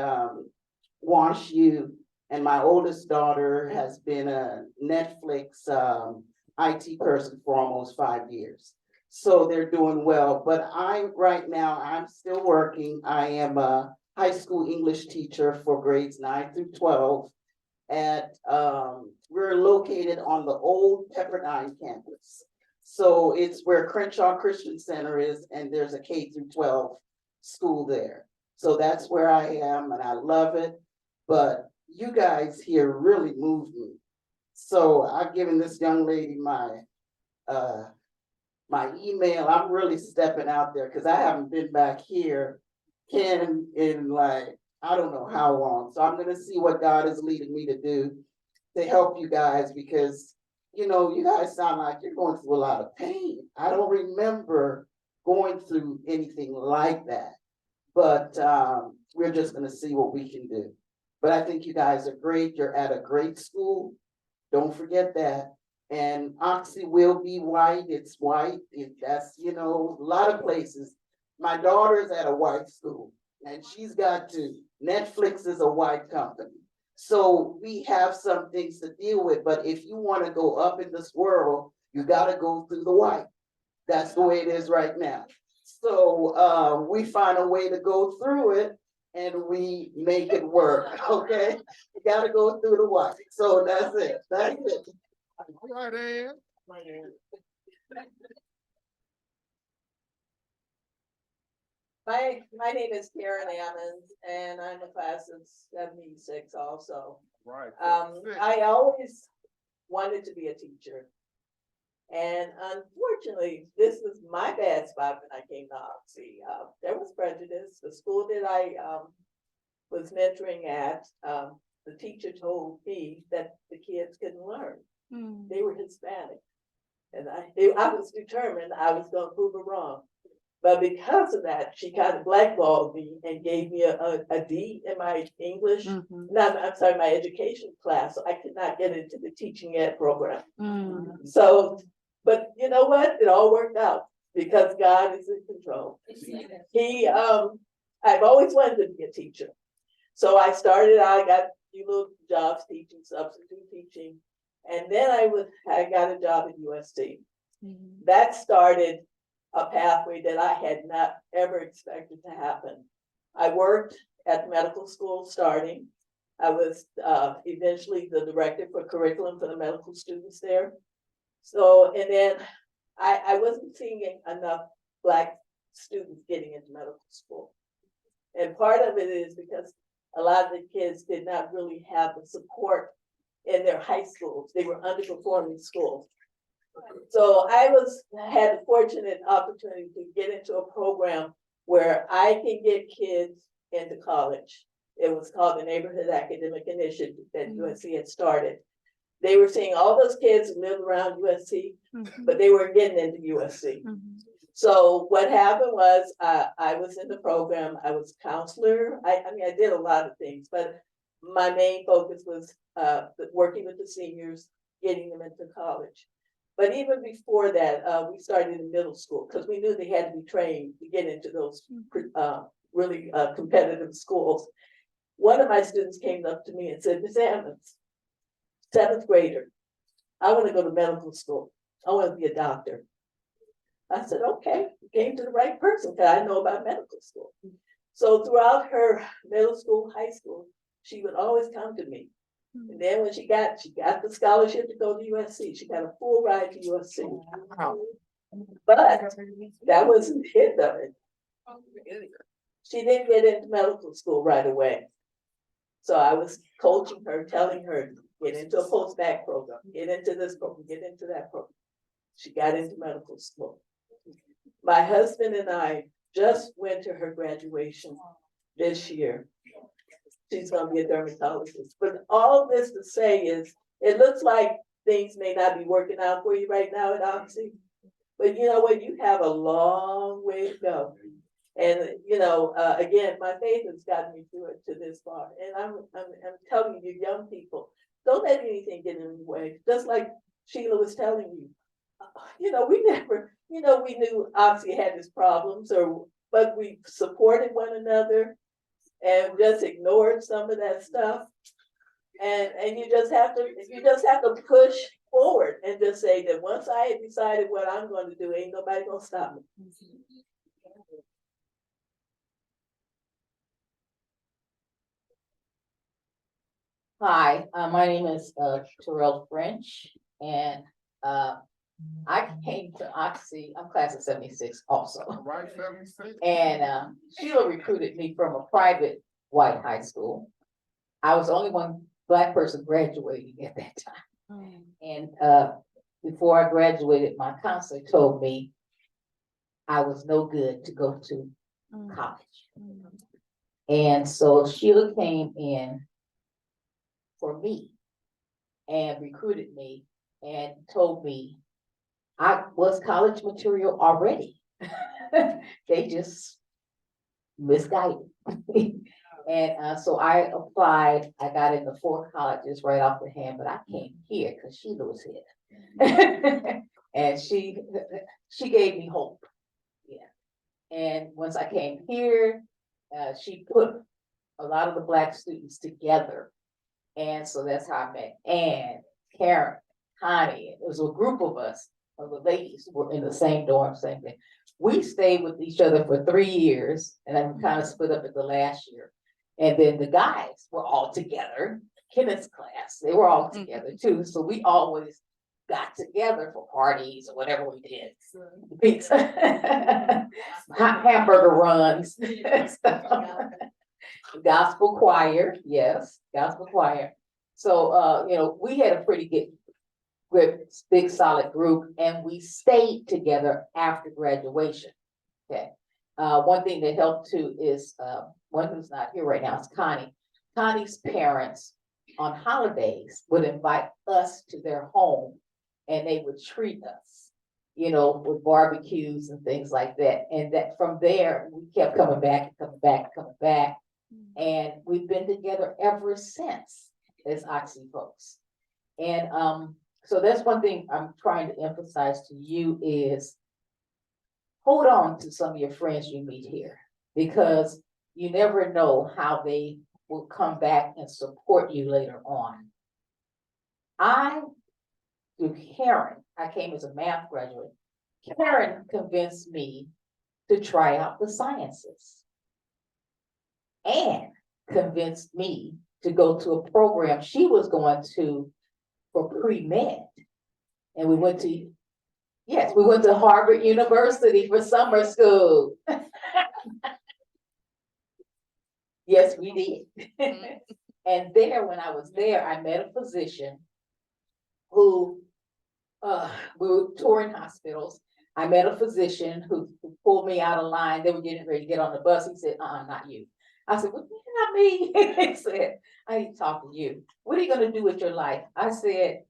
Wash U, and my oldest daughter has been a Netflix IT person for almost 5 years. So they're doing well, but right now, I'm still working. I am a high school English teacher for grades 9 through 12 at, we're located on the old Pepperdine campus. So it's where Crenshaw Christian Center is, and there's a K through 12 school there. So that's where I am, and I love it. But you guys here really moved me. So I've given this young lady my email. I'm really stepping out there because I haven't been back here in like, I don't know how long. So I'm gonna see what God is leading me to do to help you guys, because you know, you guys sound like you're going through a lot of pain. I don't remember going through anything like that, but we're just gonna see what we can do. But I think you guys are great. You're at a great school. Don't forget that. And Oxy will be white. It's white. That's, you know, a lot of places. My daughter's at a white school, and she's got to. Netflix is a white company. So we have some things to deal with, but if you want to go up in this world, you got to go through the white. That's the way it is right now. So we find a way to go through it, and we make it work, okay? You got to go through the white. So that's it. That's it. My name is Karen Ammons, and I'm a class of 76 also. Right. I always wanted to be a teacher. And unfortunately, this was my bad spot when I came to Oxy. There was prejudice. The school that I was mentoring at, the teacher told me that the kids couldn't learn. They were Hispanic. And I was determined I was going to prove her wrong. But because of that, she kind of blackballed me and gave me a D in my English, I'm sorry, my education class. So I could not get into the teaching ed program. So, but you know what? It all worked out because God is in control. I've always wanted to be a teacher. So I started out, I got a few little jobs teaching, substitute teaching. And then I got a job at USC. That started a pathway that I had not ever expected to happen. I worked at medical school starting. I was eventually the director for curriculum for the medical students there. So, and then I wasn't seeing enough Black students getting into medical school. And part of it is because a lot of the kids did not really have the support in their high schools. They were underperforming schools. So I had the fortunate opportunity to get into a program where I can get kids into college. It was called the Neighborhood Academic Initiative that USC had started. They were seeing all those kids who lived around USC, but they weren't getting into USC. So what happened was I was in the program. I was a counselor. I mean, I did a lot of things, but my main focus was working with the seniors, getting them into college. But even before that, we started in middle school because we knew they had to be trained to get into those really competitive schools. One of my students came up to me and said, Ms. Ammons, 7th grader, I want to go to medical school. I want to be a doctor. I said, okay, you came to the right person because I know about medical school. So throughout her middle school, high school, she would always come to me. And then when she got the scholarship to go to USC, she got a full ride to USC. Wow. But that wasn't the end of it. She didn't get into medical school right away. So I was coaching her, telling her, get into a post-bac program, get into this program, get into that program. She got into medical school. My husband and I just went to her graduation this year. She's going to be a dermatologist. But all this to say is, it looks like things may not be working out for you right now at Oxy. But you know what, you have a long way to go. And, you know, again, my faith has gotten me through it to this far, and I'm telling you, young people, don't let anything get in the way, just like Sheila was telling you. You know, we never, you know, we knew Oxy had its problems, but we supported one another and just ignored some of that stuff. And you just have to push forward and just say that once I have decided what I'm going to do, ain't nobody gonna stop me. Hi, my name is Terrell French, and I came to Oxy. I'm class of '76 also. Right, 76? And Sheila recruited me from a private white high school. I was the only one Black person graduating at that time. And before I graduated, my counselor told me I was no good to go to college. And so Sheila came in for me and recruited me and told me I was college material already. They just misguided. And so I applied. I got into 4 colleges right off the hand, but I came here because Sheila was here. And she gave me hope. Yeah. And once I came here, she put a lot of the Black students together. And so that's how I met Ann, Karen, Connie. It was a group of us, of the ladies who were in the same dorm, same thing. We stayed with each other for 3 years, and then we kind of split up at the last year. And then the guys were all together, Kenneth's class, they were all together too. So we always got together for parties or whatever we did. Pizza, hamburger runs, gospel choir, yes, gospel choir. So, you know, we had a pretty good, big, solid group, and we stayed together after graduation. Okay. One thing that helped too is one who's not here right now is Connie. Connie's parents on holidays would invite us to their home, and they would treat us, you know, with barbecues and things like that. And that from there, we kept coming back and coming back and coming back. And we've been together ever since as Oxy folks. And so that's one thing I'm trying to emphasize to you is hold on to some of your friends you meet here, because you never know how they will come back and support you later on. Through Karen, I came as a math graduate. Karen convinced me to try out the sciences and convinced me to go to a program she was going to for pre-med. And we went to, yes, we went to Harvard University for summer school. Yes, we did. And there, when I was there, I met a physician who, we were touring hospitals. I met a physician who pulled me out of line. They were getting ready to get on the bus. He said, not you. I said, well, not me. He said, I need to talk to you. What are you going to do with your life? I said,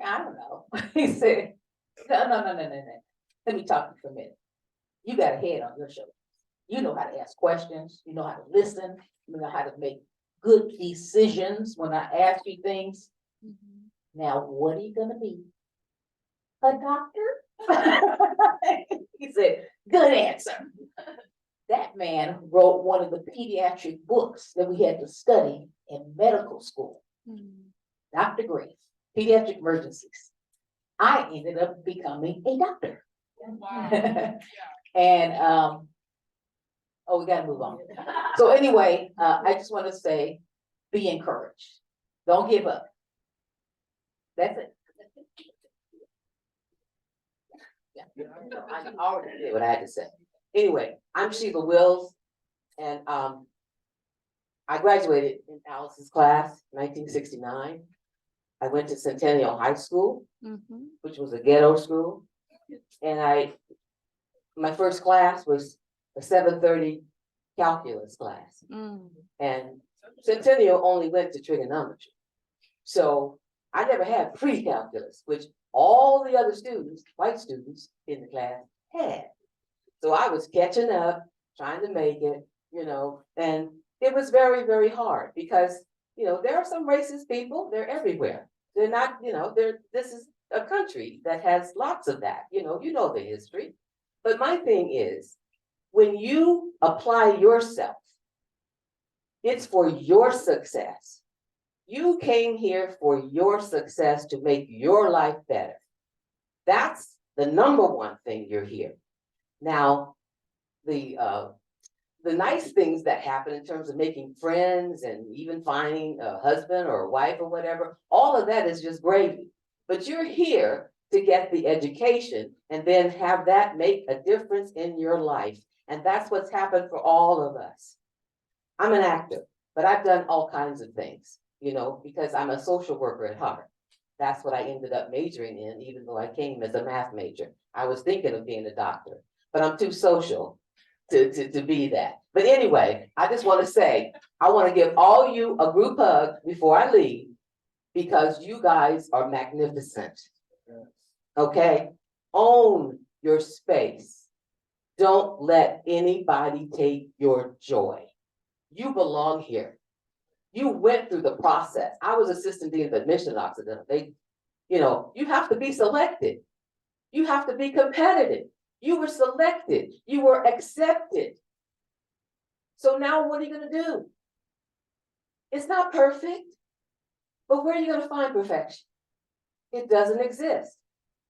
I don't know. He said, no. Let me talk to you for a minute. You got a head on your shoulders. You know how to ask questions. You know how to listen. You know how to make good decisions when I ask you things. Now, what are you going to be? A doctor? He said, good answer. That man wrote one of the pediatric books that we had to study in medical school. Dr. Grace, Pediatric Emergencies. I ended up becoming a doctor. Wow. And, oh, we gotta move on. So anyway, I just want to say, be encouraged. Don't give up. That's it. Yeah, I already did what I had to say. Anyway, I'm Sheila Wills, and I graduated in Alice's class, 1969. I went to Centennial High School, which was a ghetto school, and my first class was a 7:30 calculus class, and Centennial only went to trigonometry. So I never had pre-calculus, which all the other students, white students in the class had. So I was catching up, trying to make it, and it was very, very hard because, there are some racist people, they're everywhere. They're not, this is a country that has lots of that, you know the history. But my thing is, when you apply yourself, it's for your success. You came here for your success to make your life better. That's the number one thing you're here. Now, the nice things that happen in terms of making friends and even finding a husband or a wife or whatever, all of that is just gravy. But you're here to get the education and then have that make a difference in your life. And that's what's happened for all of us. I'm an actor, but I've done all kinds of things, because I'm a social worker at heart. That's what I ended up majoring in, even though I came as a math major. I was thinking of being a doctor, but I'm too social to be that. But anyway, I just want to say, I want to give all you a group hug before I leave, because you guys are magnificent. Okay? Own your space. Don't let anybody take your joy. You belong here. You went through the process. I was assistant dean of admission at Occidental. You have to be selected. You have to be competitive. You were selected. You were accepted. So now what are you going to do? It's not perfect, but where are you going to find perfection? It doesn't exist.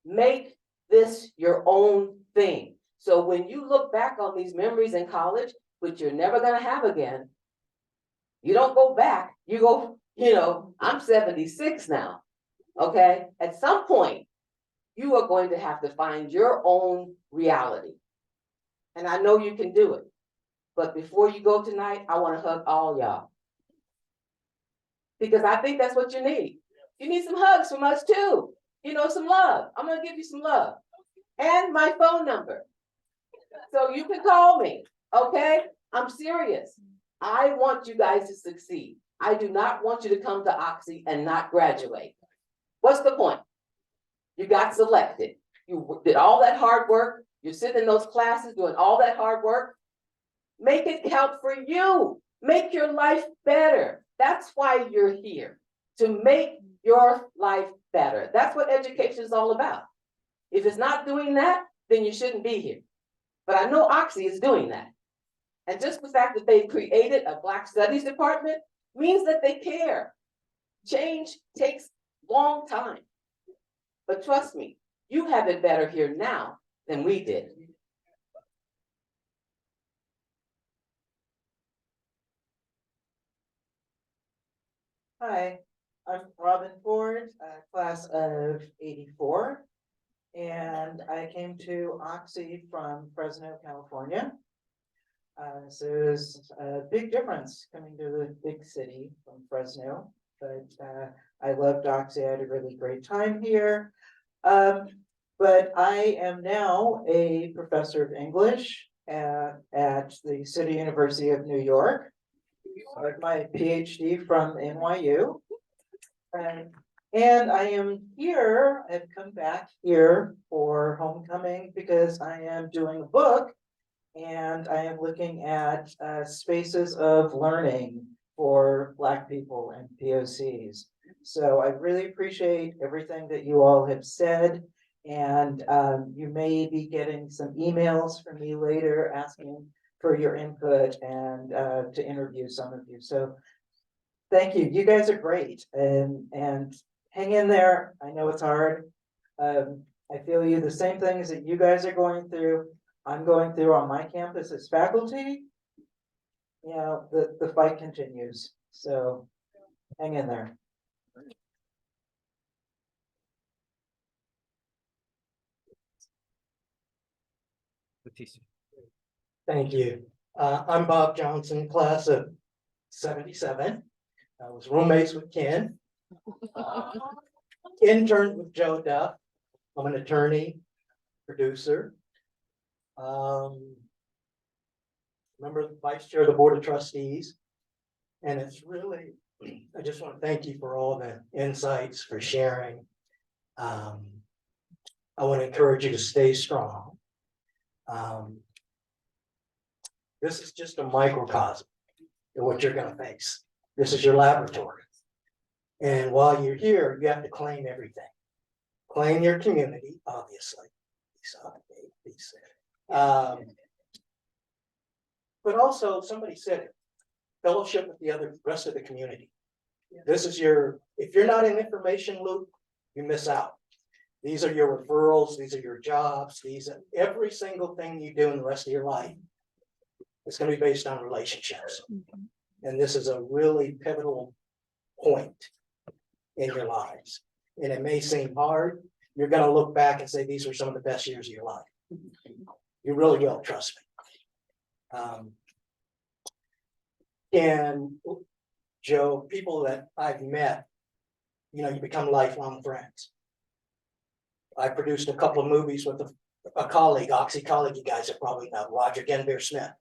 Make this your own thing. So when you look back on these memories in college, which you're never going to have again, you don't go back. You go, I'm 76 now. Okay? At some point, you are going to have to find your own reality. And I know you can do it. But before you go tonight, I want to hug all y'all. Because I think that's what you need. You need some hugs from us too. Some love. I'm going to give you some love. And my phone number. So you can call me. Okay? I'm serious. I want you guys to succeed. I do not want you to come to Oxy and not graduate. What's the point? You got selected. You did all that hard work. You're sitting in those classes doing all that hard work. Make it count for you. Make your life better. That's why you're here, to make your life better. That's what education is all about. If it's not doing that, then you shouldn't be here. But I know Oxy is doing that. And just the fact that they've created a Black Studies department means that they care. Change takes a long time. But trust me, you have it better here now than we did. Hi, I'm Robin Ford, class of '84. And I came to Oxy from Fresno, California. So there's a big difference coming to the big city from Fresno, but I loved Oxy. I had a really great time here. But I am now a professor of English at the City University of New York. I have my PhD from NYU. And I am here, I've come back here for homecoming because I am doing a book and I am looking at spaces of learning for Black people and POCs. So I really appreciate everything that you all have said. And you may be getting some emails from me later asking for your input and to interview some of you. So thank you. You guys are great. And hang in there. I know it's hard. I feel you. The same things that you guys are going through, I'm going through on my campus as faculty. The fight continues. So hang in there. Thank you. I'm Bob Johnson, class of '77. I was roommates with Ken. Interned with Joe Duff. I'm an attorney, producer. Member of the vice chair of the board of trustees. And it's really I just want to thank you for all the insights, for sharing. I want to encourage you to stay strong. This is just a microcosm of what you're going to face. This is your laboratory. And while you're here, you have to claim everything. Claim your community, obviously. But also, somebody said it, fellowship with the rest of the community. This is if you're not in information loop, you miss out. These are your referrals, these are your jobs, every single thing you do in the rest of your life. It's going to be based on relationships. And this is a really pivotal point in your lives. And it may seem hard. You're going to look back and say, these were some of the best years of your life. You really will, trust me. And Joe, people that I've met, you become lifelong friends. I produced a couple of movies with a colleague, Oxy colleague, you guys have probably know, Roger Genbeer Smith.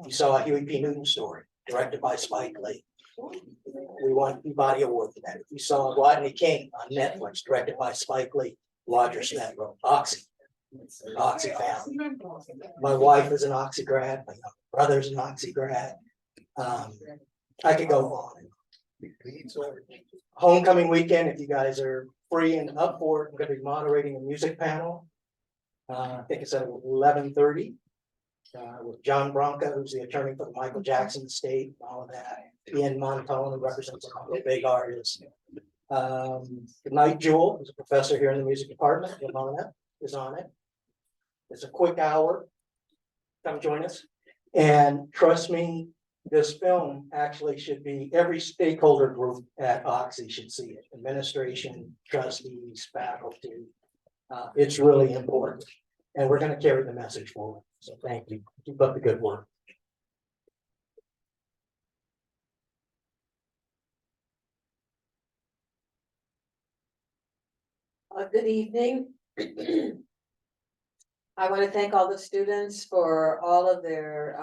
You saw a Huey P. Newton story, directed by Spike Lee. We won Peabody Award for that. If you saw Rodney King on Netflix, directed by Spike Lee, Roger Smith wrote Oxy family. My wife is an Oxy grad, my brother's an Oxy grad. I could go on. Homecoming weekend, if you guys are free and up for it, I'm going to be moderating a music panel. I think it's at 11:30 with John Bronca, who's the attorney for the Michael Jackson estate, and all of that. Ian Montone, who represents a couple of big artists. Good night, Jewel, who's a professor here in the music department. Yamona is on it. It's a quick hour. Come join us. And trust me, this film actually should be, every stakeholder group at Oxy should see it. Administration, trustees, faculty. It's really important. And we're going to carry the message forward. So thank you. Keep up the good work. Good evening. I want to thank all the students for all of their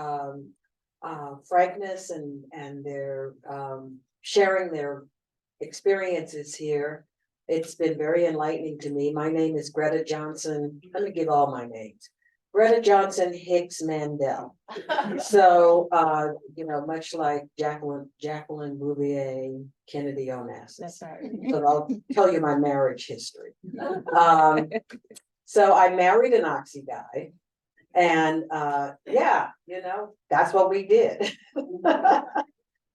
frankness and their sharing their experiences here. It's been very enlightening to me. My name is Greta Johnson. Let me give all my names. Greta Johnson Hicks Mandel. So, much like Jacqueline Bouvier, Kennedy Onassis. That's right. So I'll tell you my marriage history. So I married an Oxy guy, and that's what we did.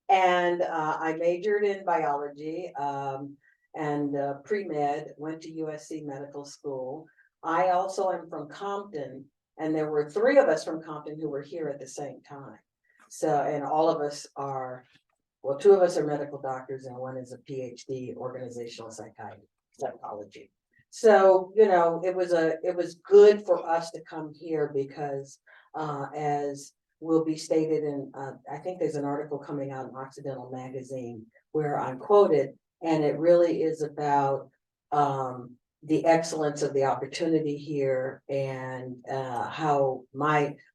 And I majored in biology and pre-med, went to USC Medical School. I also am from Compton, and there were 3 of us from Compton who were here at the same time. So, and all of us are, well, 2 of us are medical doctors and 1 is a PhD, organizational psychology. So, it was good for us to come here because as will be stated in, I think there's an article coming out in Occidental magazine where I'm quoted, and it really is about the excellence of the opportunity here and how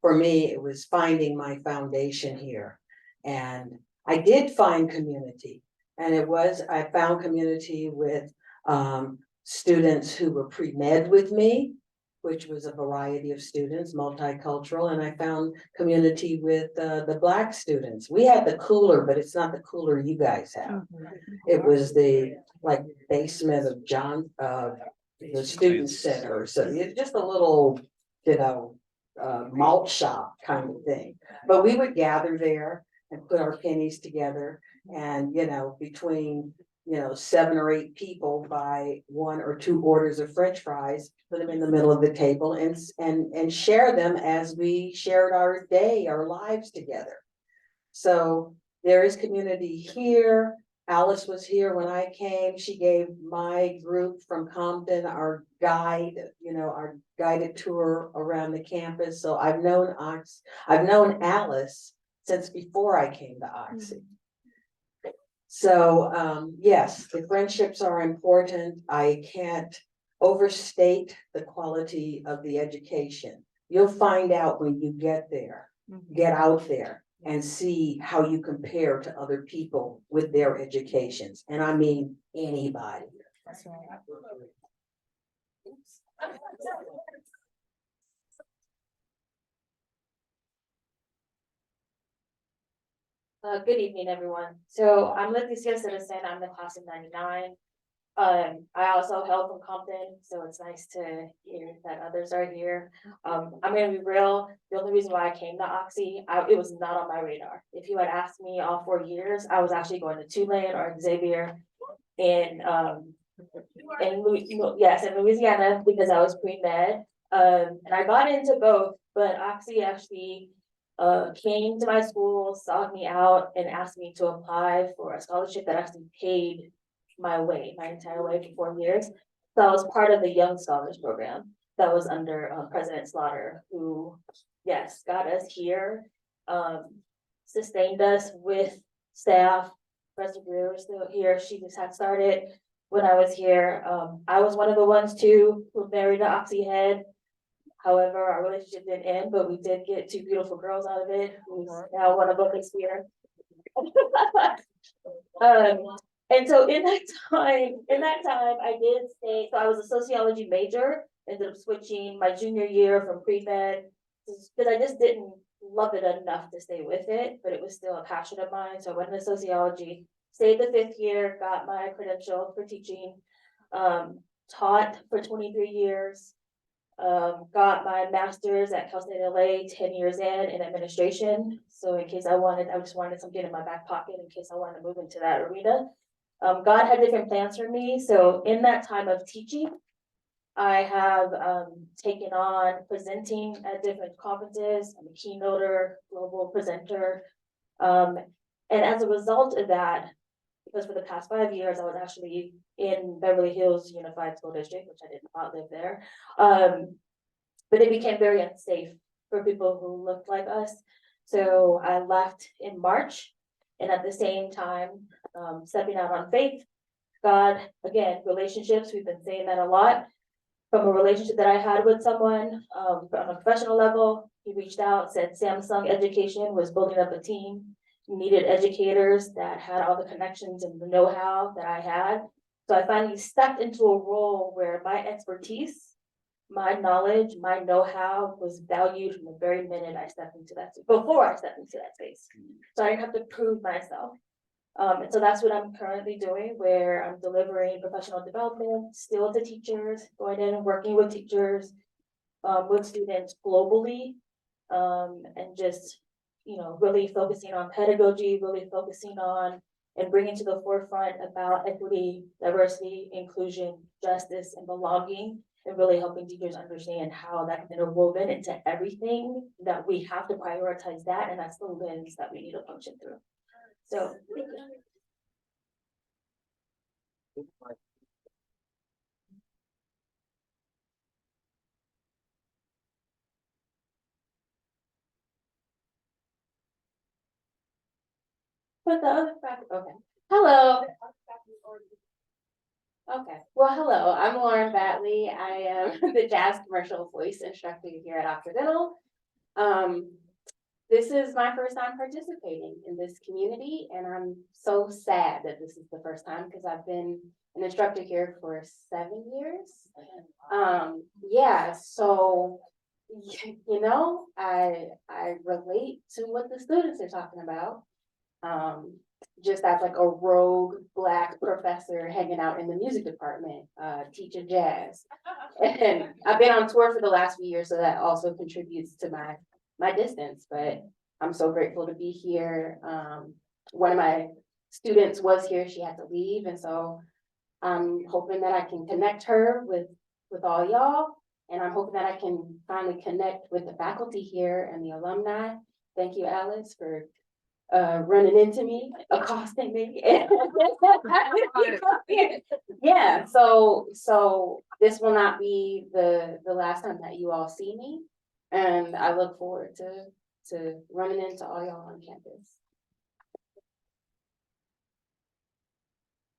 for me, it was finding my foundation here. And I did find community, and I found community with students who were pre-med with me, which was a variety of students, multicultural, and I found community with the Black students. We had the cooler, but it's not the cooler you guys have. It was the basement of the student center. So it's just a little, malt shop kind of thing. But we would gather there and put our pennies together, and between 7 or 8 people buy 1 or 2 orders of French fries, put them in the middle of the table and share them as we shared our day, our lives together. So there is community here. Alice was here when I came. She gave my group from Compton our our guided tour around the campus. So I've known Alice since before I came to Oxy. So yes, the friendships are important. I can't overstate the quality of the education. You'll find out when you get there, get out there. and see how you compare to other people with their educations. And I mean, anybody. Good evening, everyone. So I'm Leticia Citizen. I'm the class of '99. I also hail from Compton, so it's nice to hear that others are here. I'm gonna be real. The only reason why I came to Oxy, it was not on my radar. If you had asked me all 4 years, I was actually going to Tulane or Xavier in yes, in Louisiana, because I was pre-med. And I got into both, but Oxy actually came to my school, sought me out, and asked me to apply for a scholarship that actually paid my entire way for 4 years. So I was part of the Young Scholars Program that was under President Slaughter, who, yes, got us here, sustained us with staff. President Greer was still here. She just had started when I was here. I was one of the ones too who married the Oxy head. However, our relationship didn't end, but we did get two beautiful girls out of it, who's now one of them is here. And so in that time, I did stay, so I was a sociology major, ended up switching my junior year from pre-med, because I just didn't love it enough to stay with it, but it was still a passion of mine. So I went into sociology, stayed the 5th year, got my credential for teaching, taught for 23 years, got my master's at Cal State LA 10 years in administration. So in case I just wanted something in my back pocket in case I wanted to move into that arena. God had different plans for me. So in that time of teaching, I have taken on presenting at different conferences. I'm a keynoter, global presenter. And as a result of that, because for the past 5 years, I was actually in Beverly Hills Unified School District, which I did not live there. But it became very unsafe for people who looked like us. So I left in March, and at the same time, stepping out on faith. God, again, relationships, we've been saying that a lot. From a relationship that I had with someone on a professional level, he reached out, said Samsung Education was building up a team, needed educators that had all the connections and the know-how that I had. So I finally stepped into a role where my expertise, my knowledge, my know-how was valued from the very minute I stepped into that, before I stepped into that space. So I didn't have to prove myself. And so that's what I'm currently doing, where I'm delivering professional development still to teachers, going in and working with teachers, with students globally, and just, really focusing on pedagogy, really focusing on and bringing to the forefront about equity, diversity, inclusion, justice, and belonging, and really helping teachers understand how that's interwoven into everything, that we have to prioritize that, and that's the lens that we need to function through. So, thank you. But the other fact, okay. Hello. Okay, well, hello, I'm Lauren Batley. I am the jazz commercial voice instructor here at Occidental. This is my first time participating in this community, and I'm so sad that this is the first time because I've been an instructor here for 7 years. Yeah, so I relate to what the students are talking about. Just as like a rogue Black professor hanging out in the music department, teaching jazz. And I've been on tour for the last few years, so that also contributes to my distance, but I'm so grateful to be here. One of my students was here, she had to leave, and so I'm hoping that I can connect her with all y'all, and I'm hoping that I can finally connect with the faculty here and the alumni. Thank you, Alice, for running into me, accosting me. Yeah, so this will not be the last time that you all see me, and I look forward to running into all y'all on campus.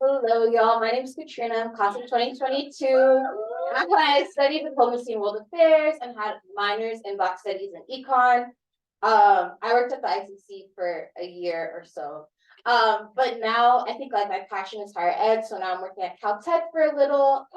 Hello, y'all. My name is Katrina. I'm class of 2022. I studied diplomacy and world affairs and had minors in Black studies and econ. I worked at the ICC for a year or so. But now I think like my passion is higher ed, so now I'm working at Caltech for a little.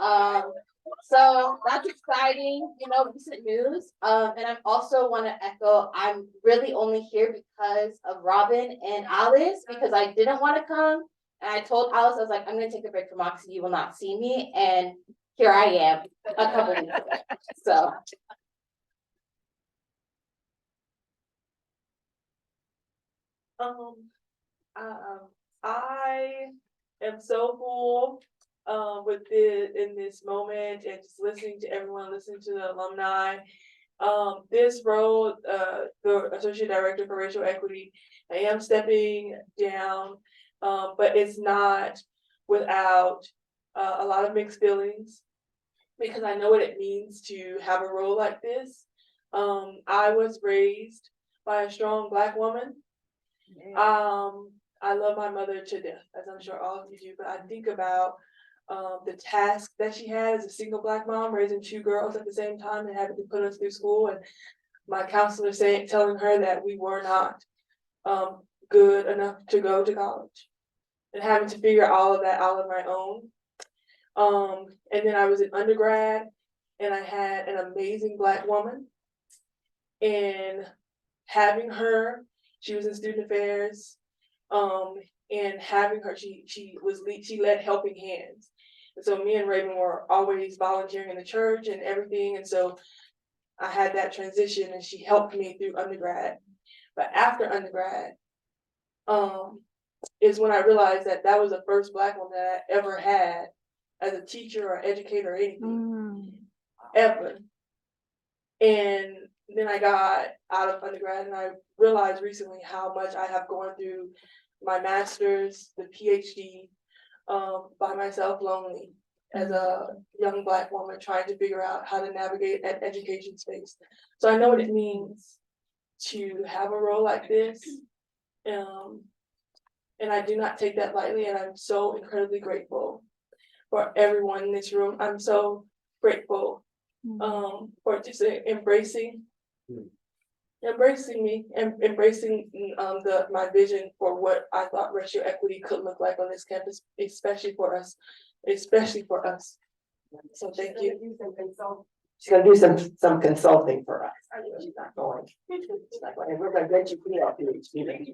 So that's exciting, you know, recent news. And I also want to echo, I'm really only here because of Robin and Alice, because I didn't want to come. And I told Alice, I was like, I'm gonna take a break from Oxy, you will not see me. And here I am a couple weeks ago. So. I am so full with in this moment and just listening to everyone, listening to the alumni. This role, the Associate Director for Racial Equity, I am stepping down, but it's not without a lot of mixed feelings because I know what it means to have a role like this. I was raised by a strong Black woman. I love my mother to death, as I'm sure all of you do, but I think about the task that she had as a single Black mom, raising 2 girls at the same time and having to put us through school, and my counselor telling her that we were not good enough to go to college, and having to figure all of that out on my own. And then I was in undergrad, and I had an amazing Black woman, and having her, she was in student affairs, and having her, she led Helping Hands. And so me and Raven were always volunteering in the church and everything. And so I had that transition and she helped me through undergrad. But after undergrad, is when I realized that that was the first Black woman that I ever had as a teacher or educator or anything, ever. And then I got out of undergrad and I realized recently how much I have gone through my master's, the PhD, by myself, lonely, as a young Black woman trying to figure out how to navigate an education space. So I know what it means to have a role like this. And I do not take that lightly, and I'm so incredibly grateful for everyone in this room. I'm so grateful for just embracing me and embracing my vision for what I thought racial equity could look like on this campus, especially for us. So thank you. She's gonna do some consulting for us. She's not going. She's not going. And we're gonna let you put out PhD.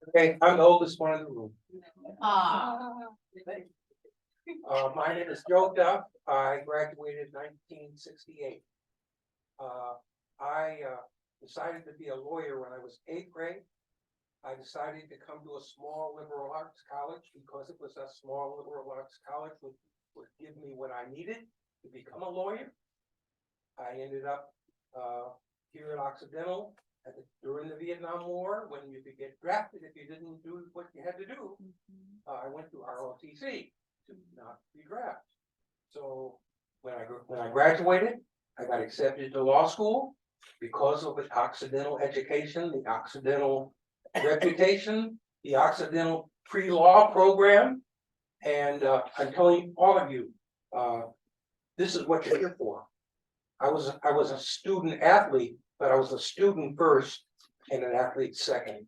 Okay, I'm the oldest one in the room. My name is Joe Duff. I graduated in 1968. I decided to be a lawyer when I was 8th grade. I decided to come to a small liberal arts college because it was a small liberal arts college would give me what I needed to become a lawyer. I ended up here at Occidental during the Vietnam War, when you could get drafted if you didn't do what you had to do. I went to ROTC to not be drafted. So when I graduated, I got accepted to law school because of the Occidental education, the Occidental reputation, the Occidental pre-law program. And I'm telling all of you, this is what you're here for. I was a student athlete, but I was a student first and an athlete second.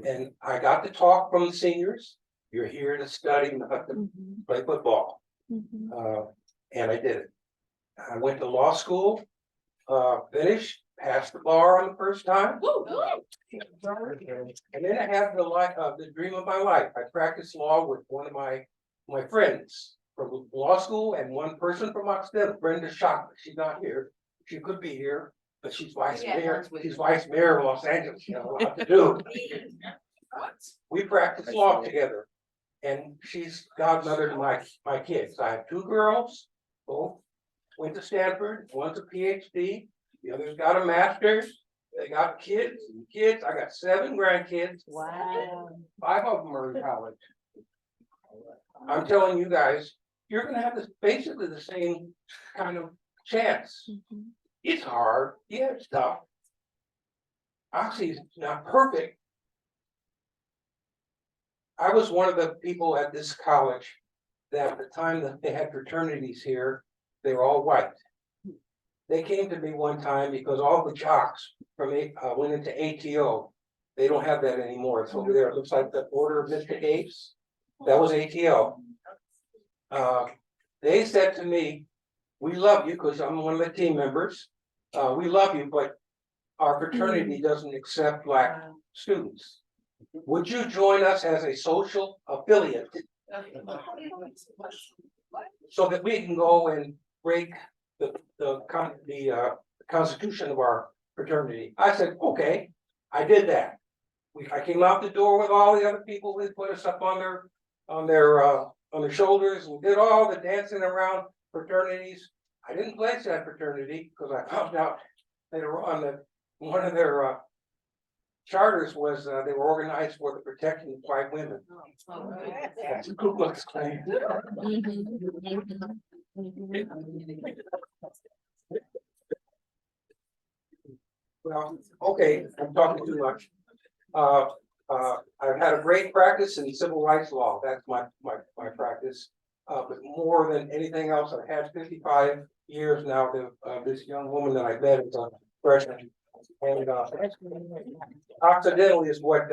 And I got to talk from the seniors. You're here to study, not to play football. And I did it. I went to law school, finished, passed the bar on the first time. And then I had the dream of my life. I practiced law with one of my friends from law school and one person from Occidental, Brenda Shockler. She's not here. She could be here, but she's vice mayor. She's vice mayor of Los Angeles. She has a lot to do. We practiced law together, and she's godmother to my kids. I have 2 girls, both went to Stanford. One's a PhD. The other's got a master's. They got kids. I got 7 grandkids. Wow. 5 of them are in college. I'm telling you guys, you're going to have basically the same kind of chance. It's hard. Yeah, it's tough. Oxy's not perfect. I was one of the people at this college that at the time that they had fraternities here, they were all white. They came to me one time because all the jocks went into ATO. They don't have that anymore. It's over there. It looks like the Order of Mystic Apes. That was ATO. They said to me, we love you because I'm one of the team members. We love you, but our fraternity doesn't accept black students. Would you join us as a social affiliate? So that we can go and break the constitution of our fraternity. I said, okay, I did that. I came out the door with all the other people. They put us up on their shoulders and did all the dancing around fraternities. I didn't pledge that fraternity because I found out later on one of their charters was they were organized for the protection of white women. That's a Ku Klux Klan. Well, okay, I'm talking too much. I've had a great practice in civil rights law. That's my practice. But more than anything else, I've had 55 years now. This young woman that I met as a freshman, and Occidental is what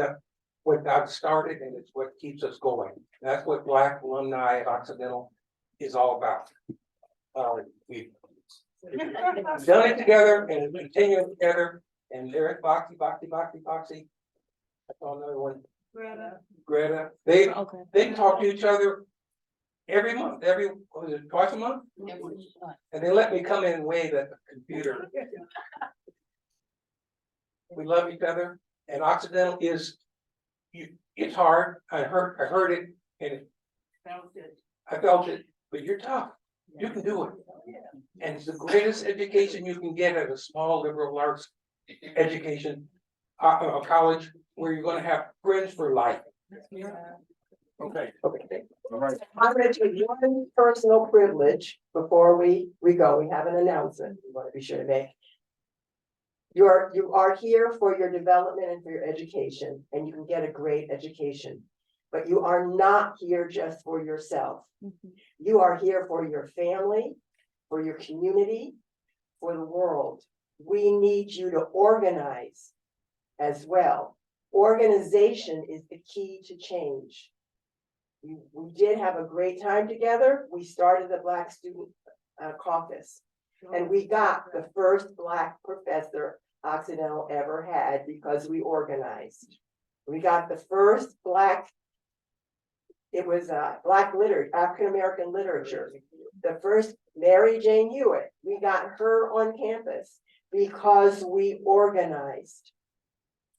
got started, and it's what keeps us going. That's what Black Alumni at Occidental is all about. We've done it together and we continue together. And there's Boxy. I saw another one. Greta. They talk to each other every month, was it twice a month? And they let me come in and wave at the computer. We love each other, and Occidental is, it's hard. I heard it, and I felt it, but you're tough. You can do it. And it's the greatest education you can get at a small liberal arts education, a college where you're going to have friends for life. Okay. All right. I'm gonna take one personal privilege before we go. We have an announcement we want to be sure to make. You are here for your development and for your education, and you can get a great education. But you are not here just for yourself. You are here for your family, for your community, for the world. We need you to organize as well. Organization is the key to change. We did have a great time together. We started the Black Student Caucus, and we got the first Black professor Occidental ever had because we organized. We got the first Black, it was Black literature, African-American literature. The first Mary Jane Hewitt, we got her on campus because we organized.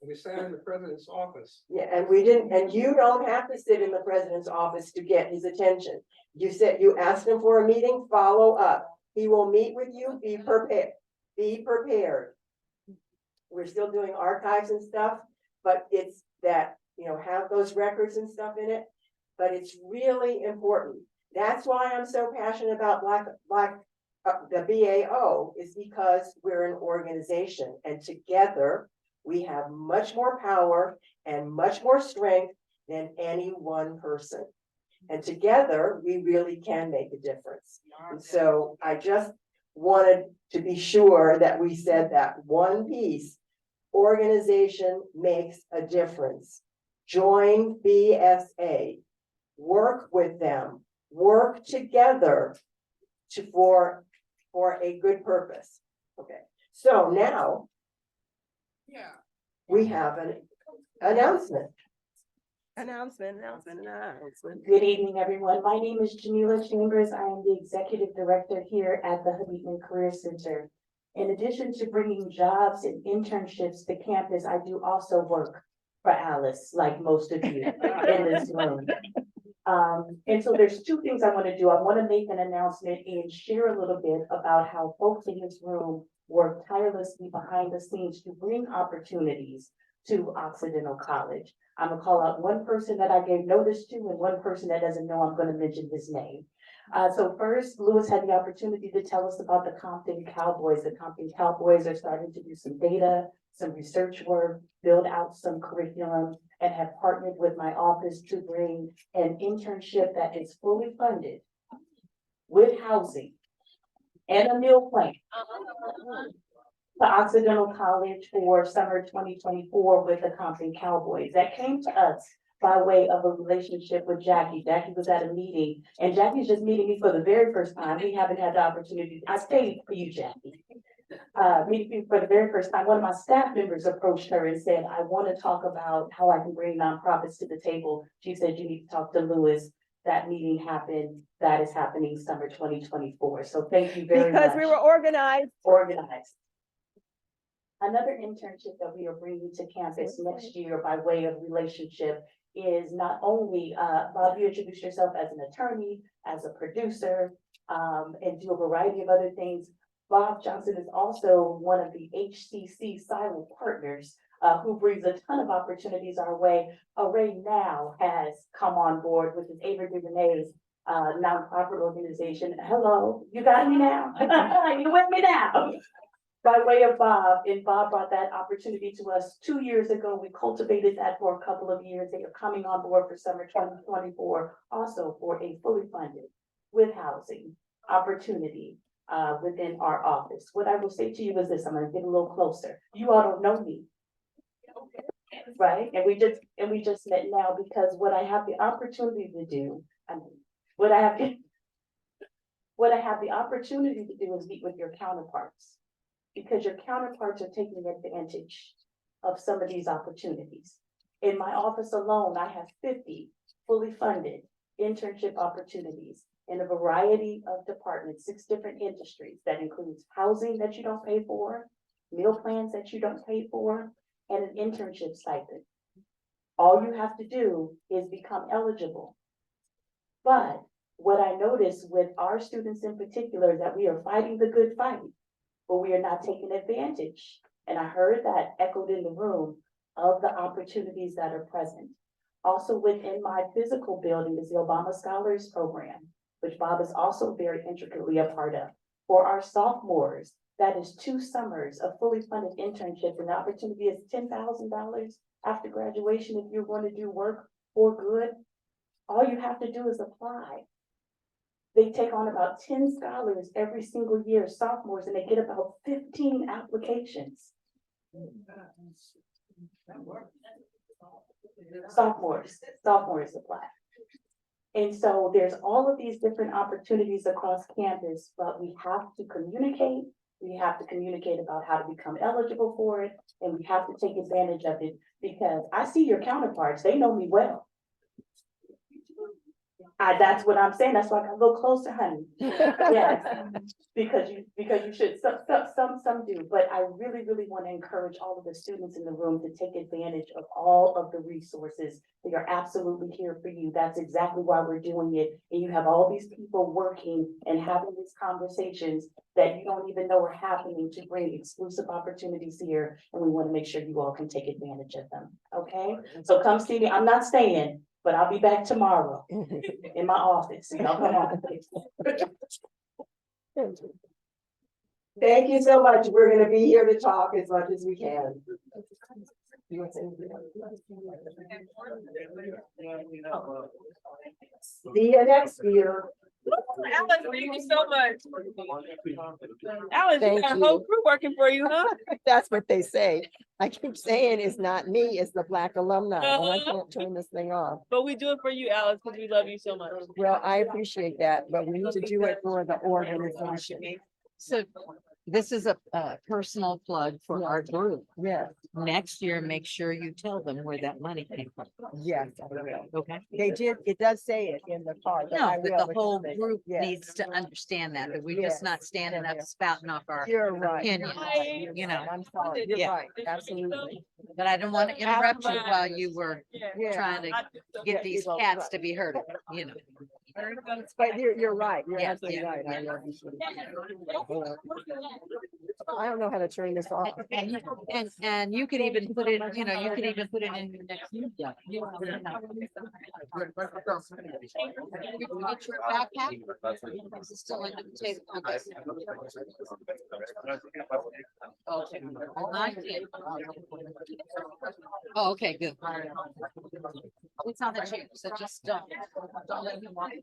We sat in the president's office. Yeah, and we didn't, and you don't have to sit in the president's office to get his attention. You asked him for a meeting, follow up. He will meet with you, be prepared. Be prepared. We're still doing archives and stuff, but it's that, have those records and stuff in it. But it's really important. That's why I'm so passionate about the BAO, is because we're an organization, and together we have much more power and much more strength than any one person. And together we really can make a difference. And so I just wanted to be sure that we said that one piece. Organization makes a difference. Join BSA. Work with them. Work together for a good purpose. Okay. So now we have an announcement. Announcement. Good evening, everyone. My name is Jamila Chambers. I am the Executive Director here at the Habitman Career Center. In addition to bringing jobs and internships to campus, I do also work for Alice, like most of you in this room. And so there's two things I want to do. I want to make an announcement and share a little bit about how folks in this room work tirelessly behind the scenes to bring opportunities to Occidental College. I'm gonna call out one person that I gave notice to and one person that doesn't know I'm gonna mention his name. So first, Lewis had the opportunity to tell us about the Compton Cowboys. The Compton Cowboys are starting to do some data, some research work, build out some curriculum, and have partnered with my office to bring an internship that is fully funded with housing and a meal plan to Occidental College for summer 2024 with the Compton Cowboys. That came to us by way of a relationship with Jackie. Jackie was at a meeting, and Jackie's just meeting me for the very first time. We haven't had the opportunity. I stayed for you, Jackie. Meeting me for the very first time. One of my staff members approached her and said, I want to talk about how I can bring nonprofits to the table. She said, you need to talk to Lewis. That meeting happened. That is happening summer 2024. So thank you very much. Because we were organized. Organized. Another internship that we are bringing to campus next year by way of relationship is not only, Bob, you introduced yourself as an attorney, as a producer, and do a variety of other things. Bob Johnson is also one of the HCC silent partners, who brings a ton of opportunities our way. Array now has come on board with his Ava DuVernay's nonprofit organization. Hello, you got me now? You with me now? By way of Bob, and Bob brought that opportunity to us 2 years ago. We cultivated that for a couple of years. They are coming on board for summer 2024, also for a fully funded with housing opportunity within our office. What I will say to you is this, I'm gonna get a little closer. You all don't know me. Right? And we just met now because what I have the opportunity to do, what I have the opportunity to do is meet with your counterparts. Because your counterparts are taking advantage of some of these opportunities. In my office alone, I have 50 fully funded internship opportunities in a variety of departments, 6 different industries. That includes housing that you don't pay for, meal plans that you don't pay for, and an internship stipend. All you have to do is become eligible. But what I notice with our students in particular is that we are fighting the good fight, but we are not taking advantage. And I heard that echoed in the room of the opportunities that are present. Also within my physical building is the Obama Scholars Program, which Bob is also very intricately a part of. For our sophomores, that is 2 summers of fully funded internship, and the opportunity is $10,000 after graduation if you're going to do work for good. All you have to do is apply. They take on about 10 scholars every single year, sophomores, and they get about 15 applications. Sophomores apply. And so there's all of these different opportunities across campus, but we have to communicate. We have to communicate about how to become eligible for it, and we have to take advantage of it because I see your counterparts, they know me well. That's what I'm saying. That's why I got a little closer, honey. Yes, because you should. Some do, but I really want to encourage all of the students in the room to take advantage of all of the resources. They are absolutely here for you. That's exactly why we're doing it. And you have all these people working and having these conversations that you don't even know are happening to bring exclusive opportunities here. And we want to make sure you all can take advantage of them. Okay, so come see me. I'm not staying, but I'll be back tomorrow in my office. Y'all come on. Thank you so much. We're gonna be here to talk as much as we can. See you next year. Alice, thank you so much. Alice, you got a whole crew working for you, huh? That's what they say. I keep saying it's not me, it's the Black alumni, and I can't turn this thing off. But we do it for you, Alice, because we love you so much. Well, I appreciate that, but we need to do it for the organization. So this is a personal plug for our group. Yes. Next year, make sure you tell them where that money came from. Yes, I will. Okay. They did, it does say it in the card. No, I but will, the whole because group yes. needs to understand that we're Yes. just not standing up spouting off our You're right. opinions, You're you know. right. I'm sorry. You're Yeah. right. Absolutely. But I don't want to interrupt you while you were Yeah. trying to get these cats to be heard, you know. But you're right. You're Yeah, absolutely yeah, right. I yeah. love you. I don't know how to turn this off. And you could even put it, you know, you could even put it in your next meeting. Get your backpack. This is still under the table. Okay. Okay. I did. Oh, okay, good. It's on the chair, so just don't let him walk away.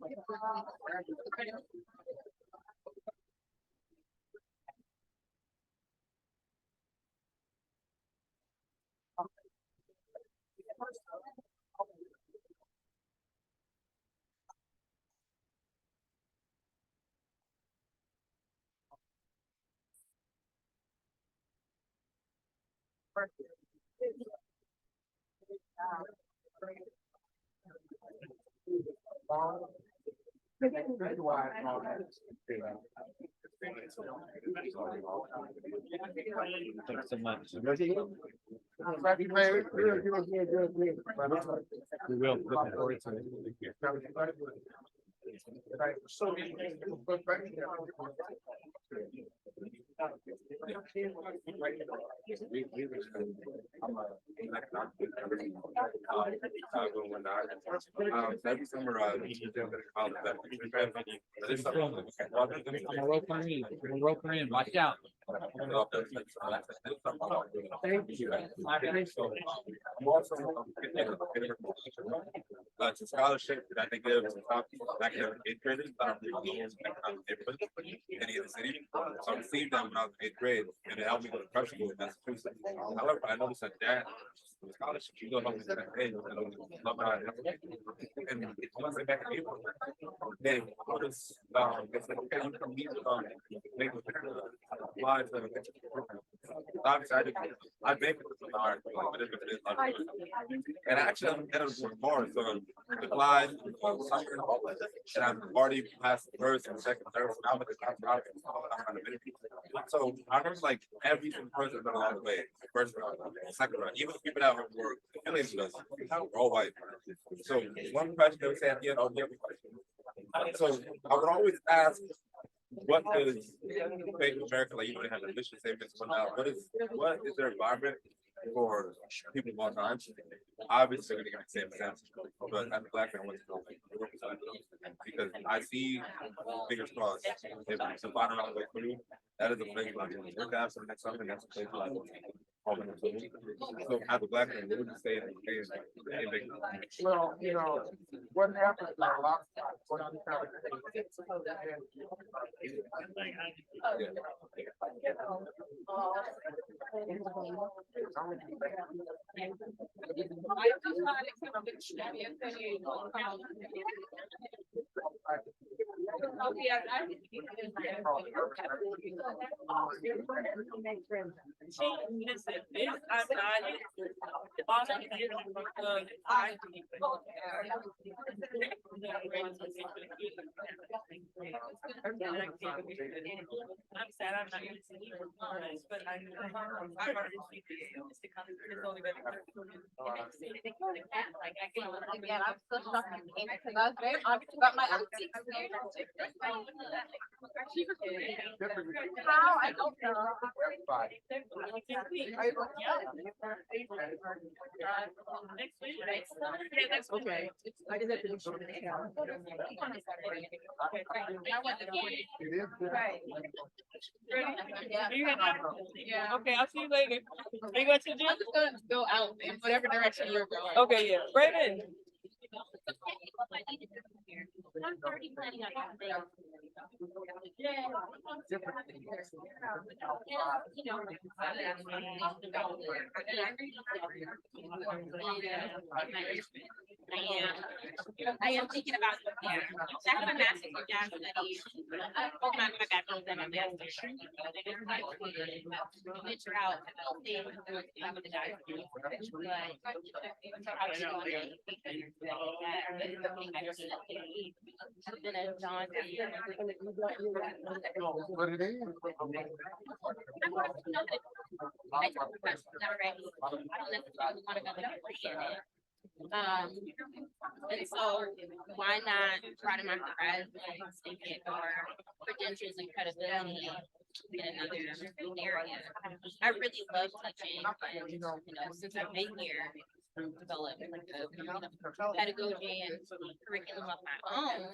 Thanks so much. We will. Looking forward to it. Every summer, I'm a roll Korean. I'm a roll Korean. Watch out. Thank you. I'm also to scholarship that I think give to top academic eighth graders that are really in any of the city. So I received them when I was in eighth grade, and it helped me go to prep school in Massachusetts. However, I noticed that the scholarship you go home and hey, love that. And once I back in April, they notice it's like okay, you can meet make apply to the obviously I make it with the art, but if it is and actually I'm headed to more so the glide and I've already passed the first and second, third, so now I'm at the top so I remember like every single person been along the way, first round, second round, even the people that were affiliated with us, we're all white. So one question they would say at the end, oh, every question. So I would always ask, what does Bank of America, like, you know, they have a mission statements, what is their environment for people of all times? Obviously, they're gonna get the same sense, but as a black man, I want to know because I see bigger straws. If the bottom of the way through, that is a place where I can work out for the next something. That's a place where I can so as a black man, what would you say in the Well, you know, what happens a lot of times, what I'm I'm sad I'm not gonna see you, but I've already it's only been like I can Again, I'm so shocked you came because I was very honest about my auntie. How? I don't know. Okay. I just have to be sure. Right. Yeah. Okay, I'll see you later. Are you going to the gym? I'm just gonna go out in whatever direction you're going. Okay, yeah. Brayden. I'm already planning on I am thinking about exactly my master's in jazz studies. My background is in my master's. Venture out with the jazz. What it is. And so why not try to mark the graduates and get more credentials and credibility in another area? I really love teaching, and since I've been here, developed like a pedagogy and curriculum of my own,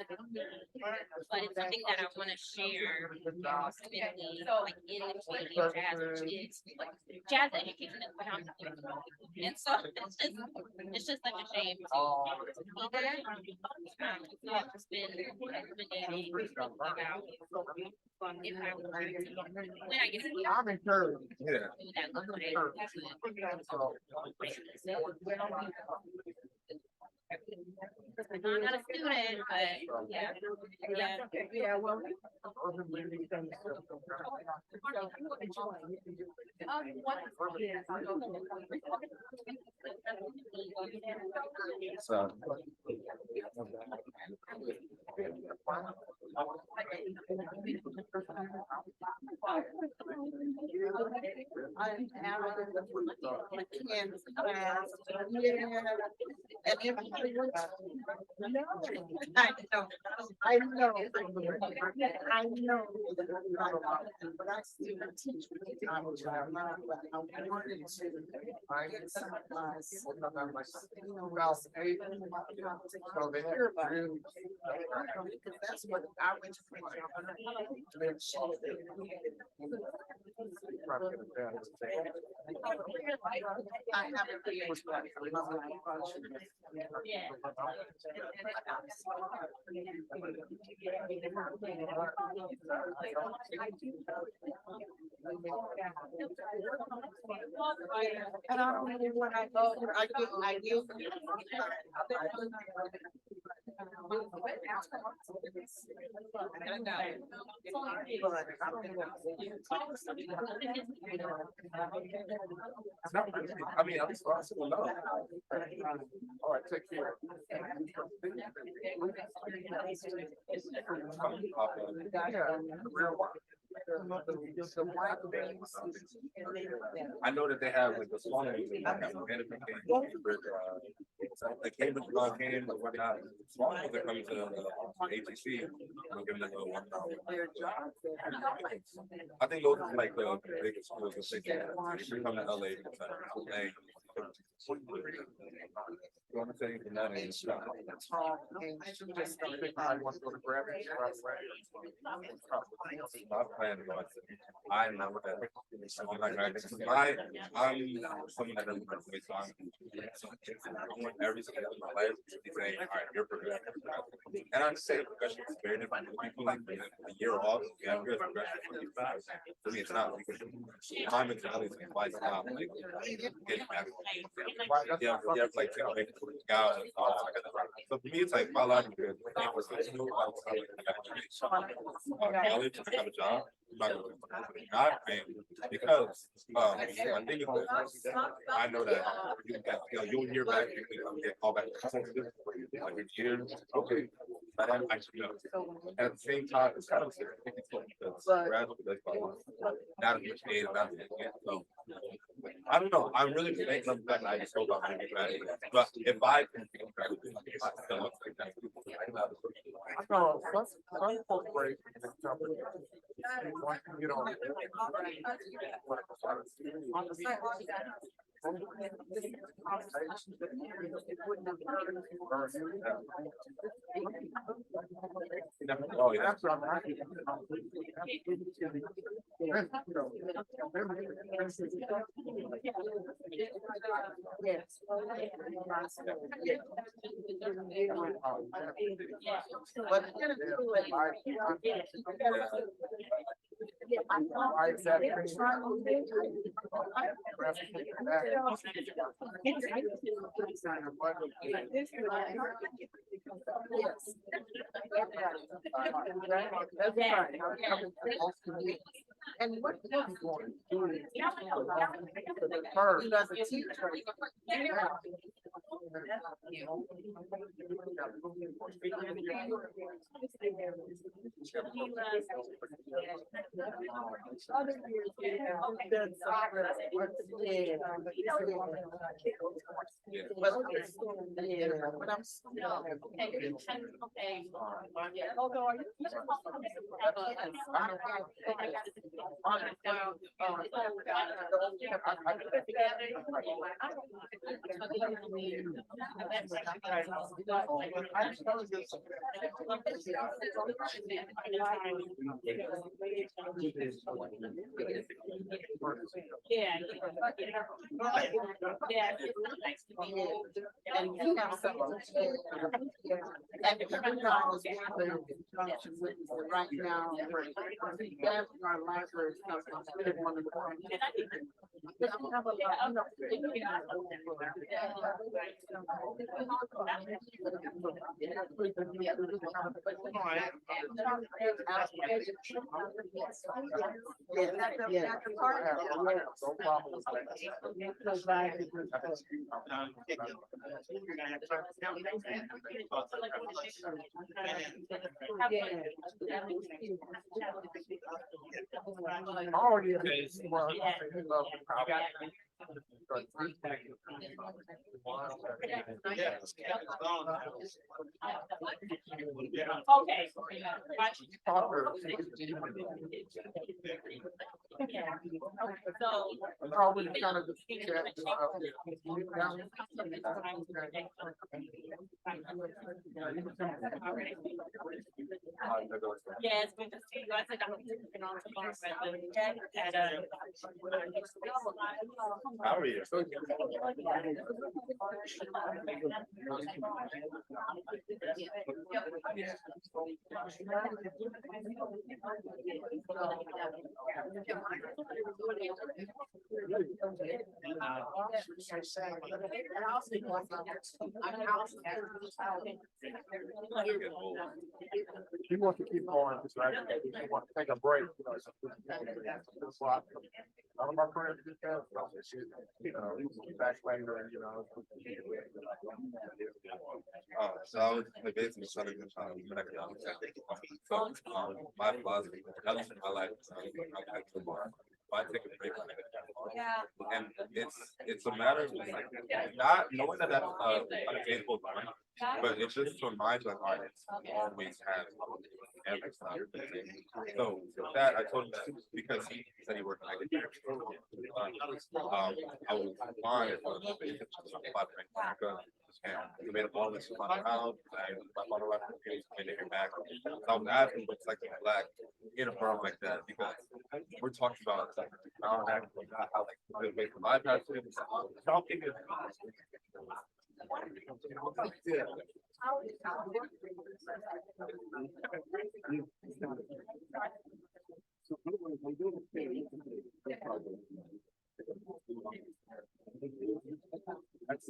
but it's something that I want to share with the like in the community of jazz, which is jazz education is what I'm doing. And so it's just such a shame to be there. So I've just been ruminating about if I were to, when I get I'm encouraged. Yeah. that look like. I'm not a student, but yeah. Yeah, well. So. I know. I know. But I still teach. I was like, I wanted to. I get some class. So they hear about it. Because that's what I went to. I haven't been able and I don't know when I go, I do. I mean, I'm responsible now. All right, take care. I know that they have like the small ones, like management the Cambridge came or whatnot. Small ones are coming to the ATC. We'll give them a $1. I think those are like the biggest schools that they should come to LA. Hey. You want to say anything? That ain't stuff. My plan was, I'm not with that. I'm someone that doesn't waste time. I want every single of my life to be saying, all right, you're progressing. And I understand progression is very different. People like a year off, you have good progression for you fast. For me, it's not because my mentality is like, why stop? Like, getting back. Yeah, like, take away from the guy. So for me, it's like, my life is good. I was like, knowledge, I have a job. Not because I think I know that you'll hear back, you'll get called back like a year, okay. But I'm actually at the same time, it's kind of because not as much aid, not as much. So I don't know. I'm really thankful for the fact that I just hope I'm gonna get better. But if I can get better, I still look like that. No, let's break. You know. Oh, yeah. That's what I'm happy. Yes. And what you going to do first as a teacher? And you have something and right now, our life Oh, yeah. Well, Okay. Yeah, it's good to see you. I said I'm been on the phone, How are you? He wants to keep going, just like, he wants to take a break. All of my friends do that, you know, back later, and, you know. So I was like basically trying to my philosophy, nothing in my life. I take a break from it. And it's a matter of just like not knowing that that's unattainable mind, but it's just to remind my mind it's always has every time. So with that, I told him that because he said he worked in academic, I was fine for the because and we made a ball with my house, my father left me and they came back. So I was asking what's like a black in a firm like that because we're talking about like how like the way for my passion. Don't think it's yeah.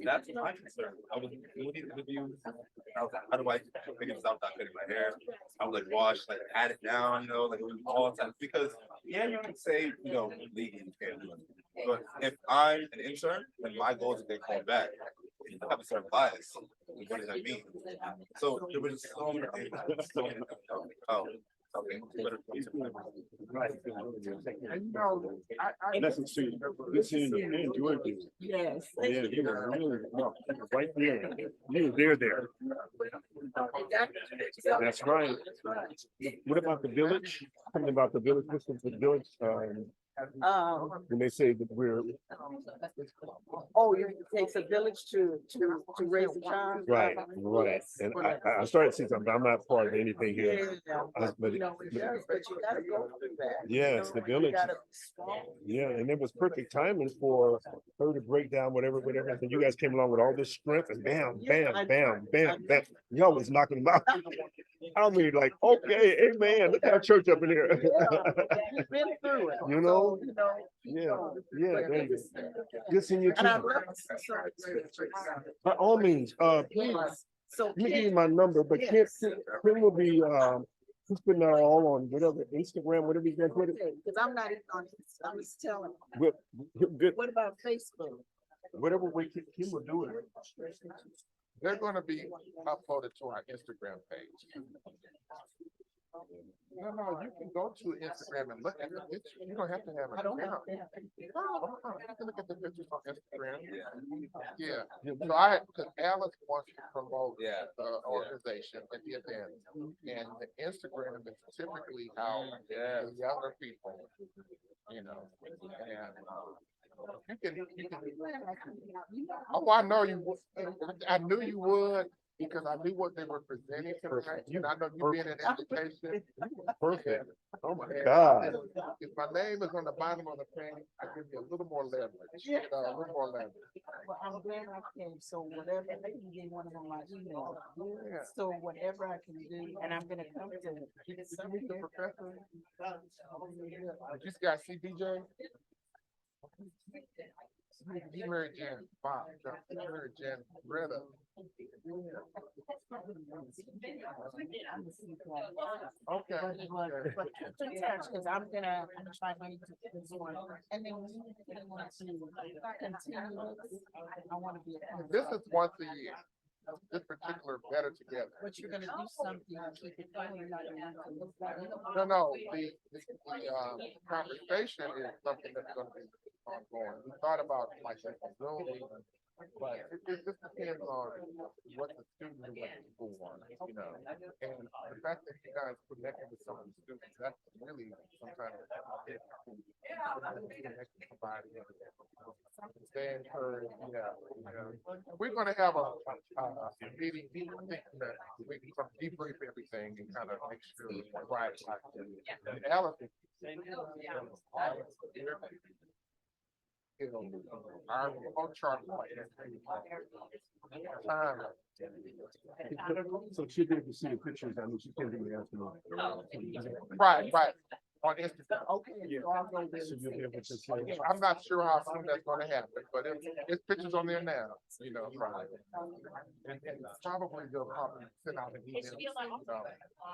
That's my concern. I was doing these interviews. I was like, how do I figure this out without cutting my hair? I was like, wash, like, add it down, you know, like, it was all time. Because, yeah, you can say, you know, legally you can't do it. But if I'm an intern, then my goal is to get called back. You have a certain bias. What does that mean? So there was so many things. So many things. Oh. Okay. Right. And you know, I listen to you. Listen to you. I enjoyed you. Yes. Yeah, you were really right there. You were there. That's right. What about the village? Something about the village. This is the village. When they say that we're It takes a village to raise a child. right, right. And I started to see something. I'm not part of anything here. But You gotta go through that. yes, the village. Yeah, and it was perfect timing for her to break down whatever, and you guys came along with all this strength and bam, bam, bam, bam, bam. Y'all was knocking them out. I mean, like, okay, amen. Look at our church up in here. You've been through it. You know? Yeah, there you go. Good seeing you too. And I love By all means, please. So Let me give you my number, but Kim will be he's putting that all on whatever Instagram, whatever he's gonna put it. because I'm not even on, I'm just telling. Good. What about Facebook? Whatever way Kim will do it. They're gonna be uploaded to our Instagram page. No, you can go to Instagram and look at the picture. You don't have to have an account. You can look at the pictures on Instagram. Yeah. So because Alice wants to promote the organization and the event. And the Instagram is typically how the younger people, you know, and you can, oh, I know you would. I knew you would. because I knew what they were presenting tonight, and I know you being in education. Perfect. Oh my God. If my name is on the bottom of the page, I give you a little more leverage, you know, a little more leverage. Well, I'm glad I came, so whatever, you get one of my emails. Yeah. So whatever I can do, and I'm gonna come to. Did you meet the professor? Did you guys see DJ? He married Jan Bob, he married Jan Greta. Okay. But keep in touch, cause I'm gonna try to get this one, and then we want to continue. I wanna be. This is once a year. This particular Better Together. But you're gonna do something to keep it going, you're not gonna. No, the conversation is something that's gonna be ongoing. We thought about like a Zoom, but it just depends on what the students and what the school want, you know. And the fact that you guys connected with some of the students, that's really sometimes connect with somebody. Stay encouraged, yeah. We're gonna have a meeting, that we can debrief everything and kind of make sure it's right. And Alice, you know, our whole chart. So she'll be able to see the pictures, I mean, she can do the afternoon. Right. On Instagram. Okay, so I'll go there. So you'll be able to see. I'm not sure how soon that's gonna happen, but it's pictures on there now, you know, right. And probably they'll probably send out an email, you know,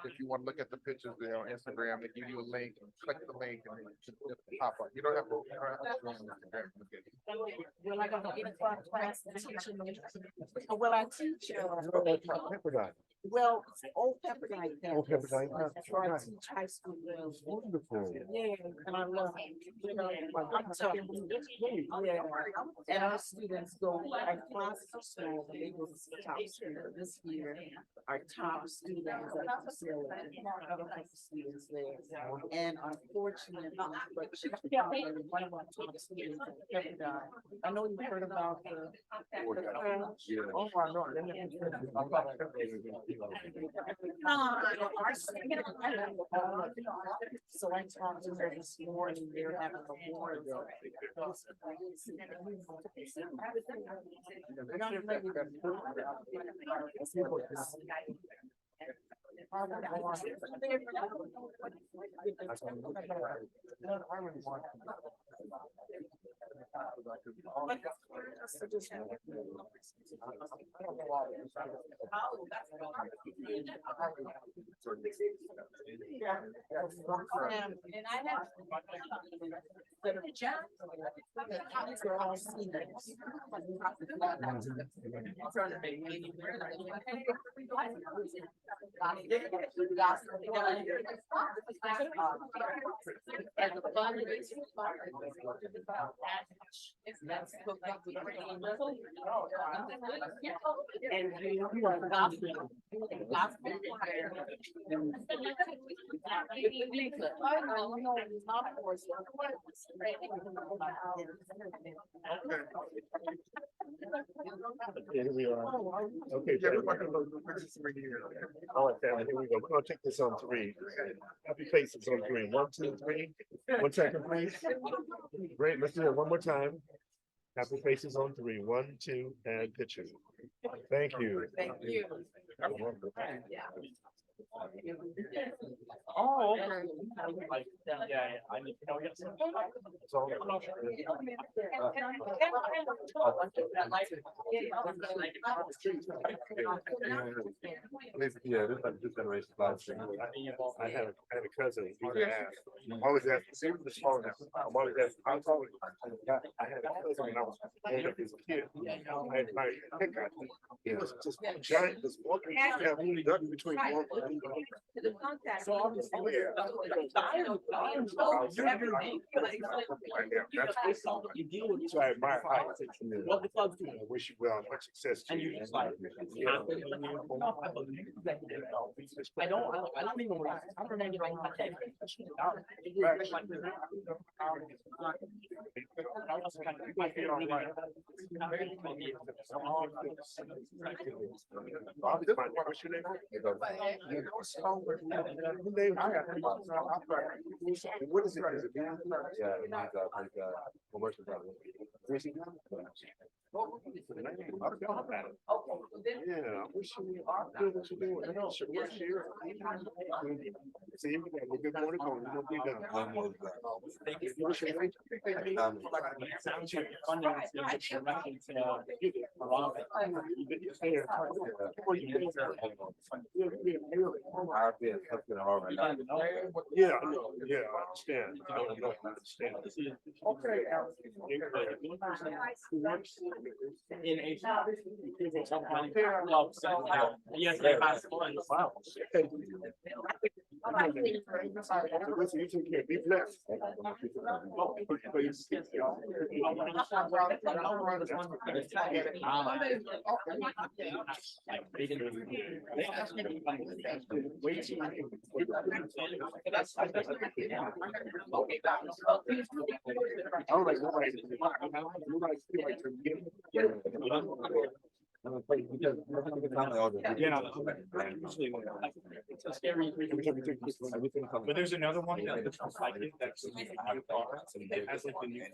if you wanna look at the pictures there on Instagram, they give you a link, click the link and then just pop up. You don't have to go on Instagram to look at it. Will I go to 8 o'clock class and teaching? Or will I teach? Pepperdine. Well, it's Old Pepperdine. Old Pepperdine, So I teach high school girls. Wonderful. Yeah, and I love it. You know, I'm telling you, yeah. And our students go, our classes are small, but they go to the top student. This year, our top students are at the facility. I don't have the students there. And unfortunately, but one of our top students at Pepperdine. I know you've heard about the crowd. Oh, I know. So I talked to her this morning, they're having a war. And I have. These are all seniors. And you are gospel. Gospel choir. Here we are. Okay. All right, family, here we go. We're gonna take this on 3. Happy faces on 3. 1, 2, 3. 1 second, please. Great, let's do it one more time. Happy faces on 3. 1, 2, and picture. Thank you. Thank you. Oh, okay. I need to know yes. Yeah, this generation live stream. I had a cousin. He would ask. I'm always asking. See, the small house. I'm always asking. I had a cousin when I was as a kid. I had my pickup. It was just giant. This walking. Have only done between one. To the contact. You deal with it. So I admire how you take from what the club's doing. I wish you well, much success. And you're just like, I don't even, I don't remember. What is it? Yeah, commercial travel. Yeah, I wish you do what you do. I know, should work here. See, you got a good morning, you don't be done. Thank you. Yeah, I know. Yeah, I understand. I don't understand. Okay. In a. Yes, they pass. You take care. Be blessed. It's a scary. But there's another one that's like that's it has like the new.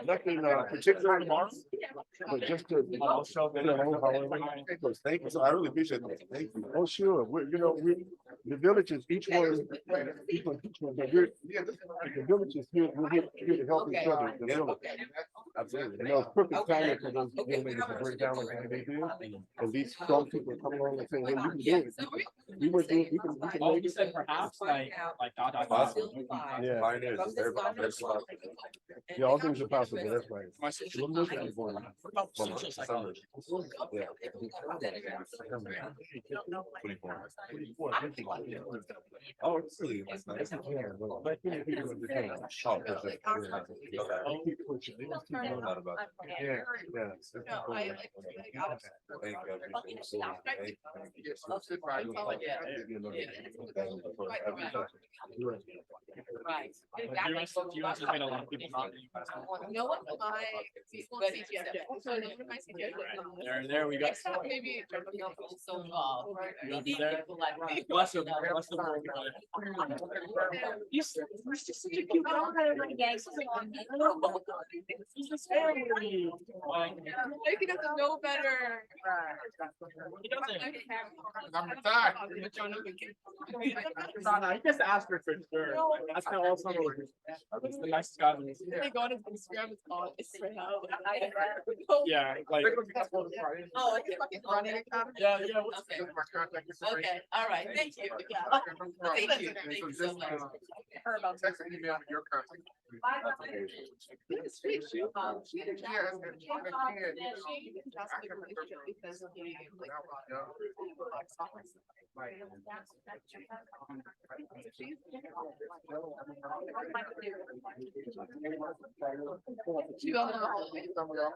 Nothing particular tomorrow, but just to. Thank you. So I really appreciate that. Thank you. Oh, sure. The villages, each one, but the villages here, we're here to help each other. The village. Absolutely. And it was perfect timing for those young ladies to break down like they did. And these strong people come along and say, hey, you can do it. We can make it. Perhaps like. Yeah. Yeah, all things are possible. That's right. We're looking for them. Yeah. Oh, it's really nice. You know what? There we go. Maybe. Bless him. You're just such a cute He doesn't know better. He just asked her for sure. That's how all summer was. That's the nicest guy. They go on his Instagram, it's called straight out. Yeah, like. Oh, like a fucking running account? Yeah. Okay, all right, thank you. Yeah. Thank you so much. Her about your contact.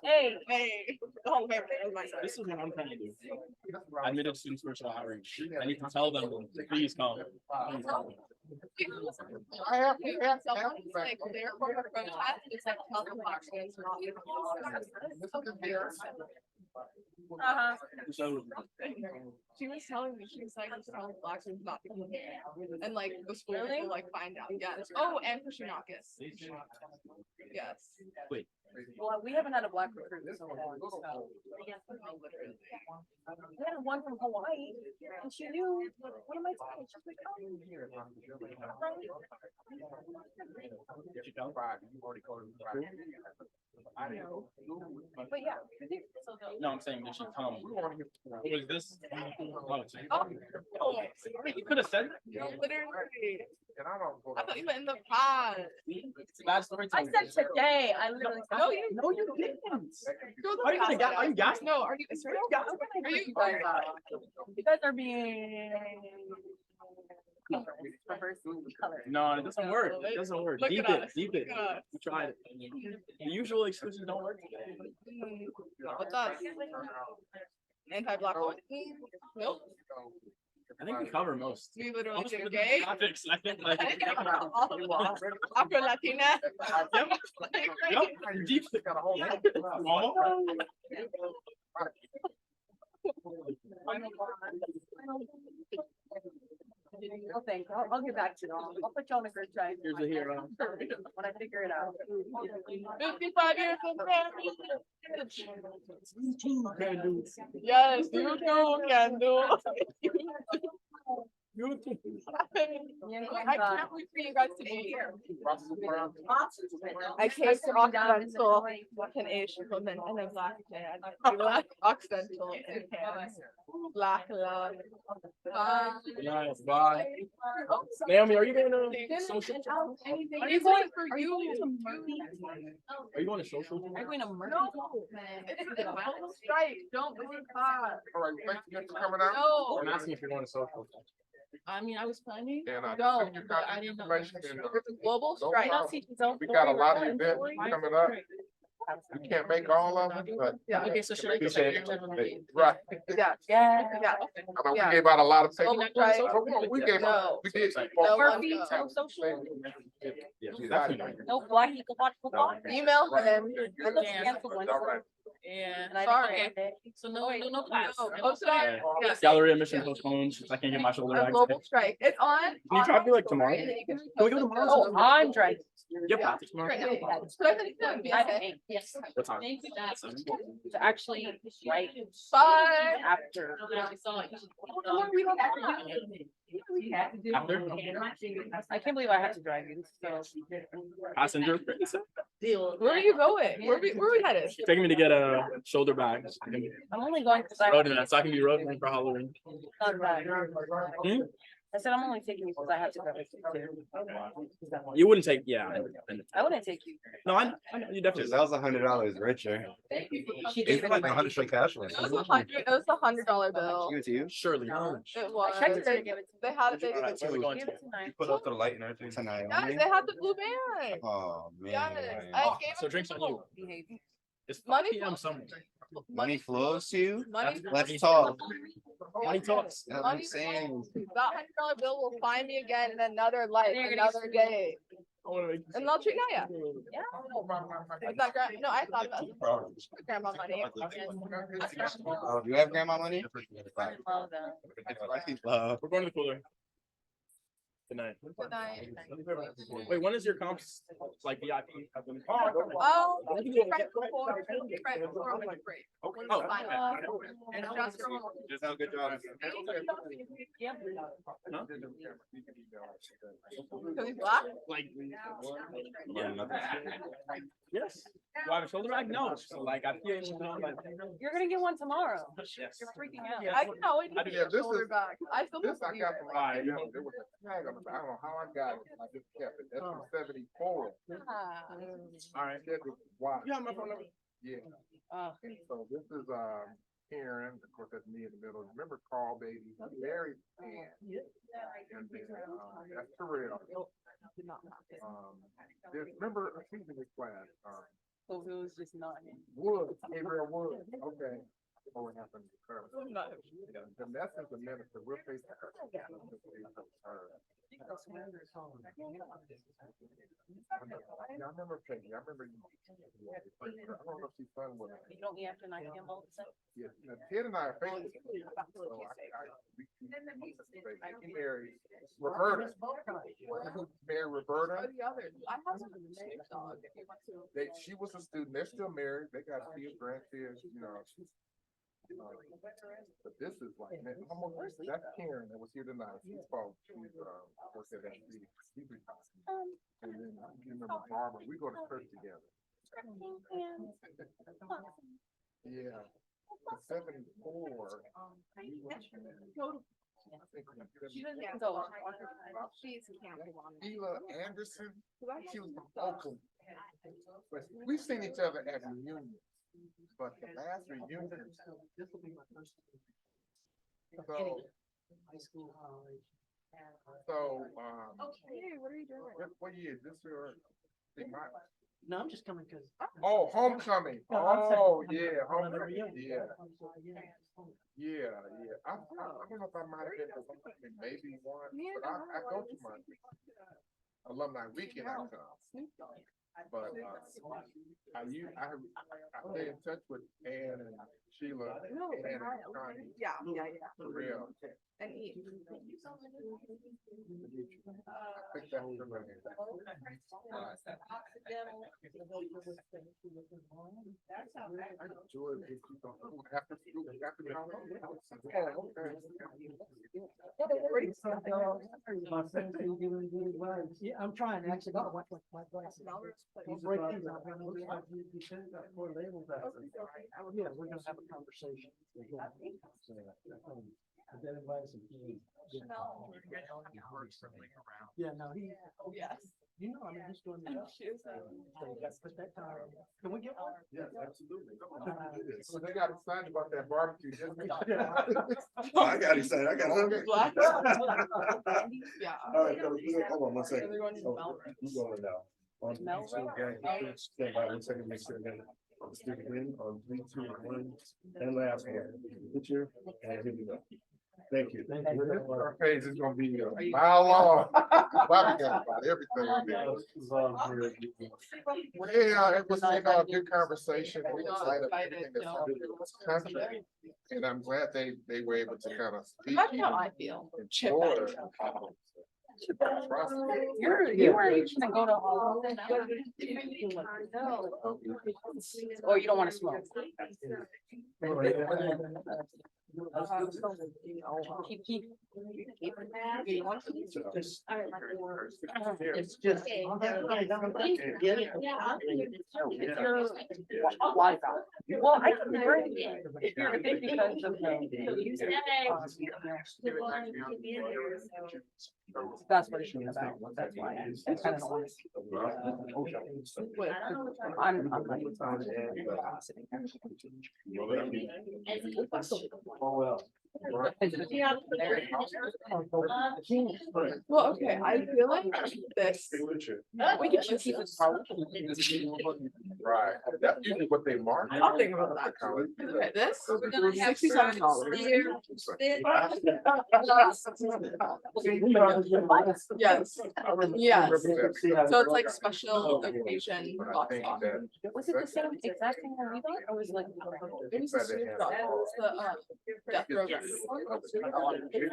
Hey. This is what I'm trying to do. I admitted students virtual outreach. I need to tell them, please come. Please come. I have like their corporate approach, it's like health boxes. Uh-huh. So, She was telling me, she was like, just telling black students not to come here. And like the school will like find out. Yes. Oh, and Pushinakis. Yes. wait, Well, we haven't had a black recruit in so long, so. Literally. We had one from Hawaii, and she knew one of my friends. She's like, oh. No. But yeah. no, I'm saying, did she come? Was this? Oh, You could have said. literally. I thought you meant in the past. It's a bad story. I said today. I literally. No, you didn't. Are you gonna get? Are you gas? No, are you? Are you? You guys are being. No, it doesn't work. It doesn't work. Look Deep at it, us. deep it. Look at us. We tried it. The usual excuses don't work. What's up? Anti-black vote? Nope. I think we cover most. We literally Most of did the gay. topics, I think like. Afro Latina. Yep. Deep. Normal. Oh, thanks. I'll get back to you. I'll put you on the group chat. Here's a hero. When I figure it out. 55 years of marriage. Yes, you too can do. I can't wait for you guys to be here. I came to Occidental an Asian woman and a black man. Black Occidental and black love. Nice, bye. Naomi, are you going to social? Are you going for you? Are you going to social? I'm going to murder. No, it's strike. Don't believe that. All right, thank you for coming out. No. I'm asking if you're going to social. I mean, I was planning. And I No, sent you but I didn't know. information and- It's a global No strike. problem. We got a lot of events coming up. We can't make all of them, but. Yeah. Okay, so should I just Appreciate it. Right. Yeah. Yeah. I mean, we gave out a lot of papers. Global strike. We gave, No. we did. No Well, one go. Yeah, definitely. No black ecological thought. Email him. All right. Yeah. Sorry. So no class. Oh, sorry. Yeah. Gallery admission postponed. I can't get my shoulder A back. global strike. It's on. Can you try to do like tomorrow? Can we go tomorrow? Oh, I'm driving. You have practice tomorrow? Right now. So I think it's gonna be Yes. What time? It's actually right Bye. after. We don't have After? I can't believe I had to drive you, so. Passenger? Where are you going? Where we headed? Taking me to get a shoulder bag. I'm only going because I. Road so I can be road for Halloween. Not bad. Hmm? I said I'm only taking you because I have to go. You wouldn't take, yeah. I wouldn't take you. No, I know, you definitely. That was $100 richer. She It's did. like 100 straight cash. It was a $100 bill. Give it to you. Surely. It was. I checked it. They had it. Alright, where we going Give to? it tonight. You put up to the light and everything tonight. Yes, they had the blue band. Oh, man. Yes, I Oh, gave so it drinks to on you. people. It's 5 Money PM flows. somewhere. Money flows to you? Money. Let's talk. Money talks. That's what I'm saying. That $100 bill will find me again in another life, another day. And they'll treat yeah. Yeah. Is that no, I thought about grandma money. Oh, do you have grandma money? We're going to the cooler. Good night. Good night. Wait, when is your comps like VIP? Oh, right before winter break. Okay. When the final. And just Just have a good job. yeah. Huh? Because he's black? Like, yeah. Yes. Do I have a shoulder bag? No. So like I feel like You're gonna get one tomorrow. yes. You're freaking out. I can always I do- get a shoulder back. I still This I believe got it. from like, there was a tag on it. I don't know how I got it. I just kept it. That's from 74. Ah. All right. Wow. You have my phone number? Yeah. Oh. So this is, Karen, of course, that's me in the middle. Remember Carl, baby? He married Ann. And then, that's Terrell. Remember, I think in this class, So it was just not. Wood, Gabriel Wood, okay. What happened to her? The message the minister, we're facing her. I remember Peggy, I remember you. I don't know if she's fun with it. You don't have to knock him all the time. Yeah, Ted and I are facing. So I married Roberta. Married Roberta. She was a student, they're still married, they got kids, grandkids, you know. But this is like, man, that's Karen that was here tonight. She's called, she's worked at FD. And then you remember Barbara, we go to church together. Yeah. The 74. Sheila Anderson, she was from Oakland. But we've seen each other at reunions. But the last reunion. So, Hey, what are you doing? what year is this your? No, I'm just coming because. Oh, homecoming. No, I'm saying- Oh, yeah, Another homecoming. reunion. Yeah. Yeah, yeah. I don't know if I might have been to something, maybe one, but I go to my alumni weekend. I come. But I stay in touch with Ann and Sheila. And Connie. Yeah. For real. And eat. I think that's the right. I enjoy it. After Yeah, I'm trying, actually, I watch my glasses. We'll break these out. Yeah, we're gonna have a conversation. Yeah, no, he. Oh, yes. You know, I mean, he's doing the job. So you gotta put that time. Can we get one? Yes, absolutely. So they got excited about that barbecue. I got excited. I got hungry. Yeah. All right, hold on one second. They're going to Melrose. Who's going now? On Melrose? stand by 1 second, make sure again. Stick it in on 3, 2, 1, and last one. Picture, and here we go. Thank you. Our page is gonna be a mile long. Bobby got about everything on there. Yeah, it was a good conversation. We decided everything that's happening in this country. And I'm glad they were able to kind of speak. That's how I feel. You weren't even gonna go to all. Or you don't wanna smoke. It's just. Well, I can bring it if you're a big because of that's what it's about. That's why I kind of don't want to. I'm sitting Oh, well. Well, okay, I feel like this, we can just keep this. Right, that's usually what they mark. I'll think about that. Okay, this, $67. Yes, yes, so it's like special occasion. Was it the same exact thing when we got, or was it like? It was the Snoop Dogg, it's the, death row.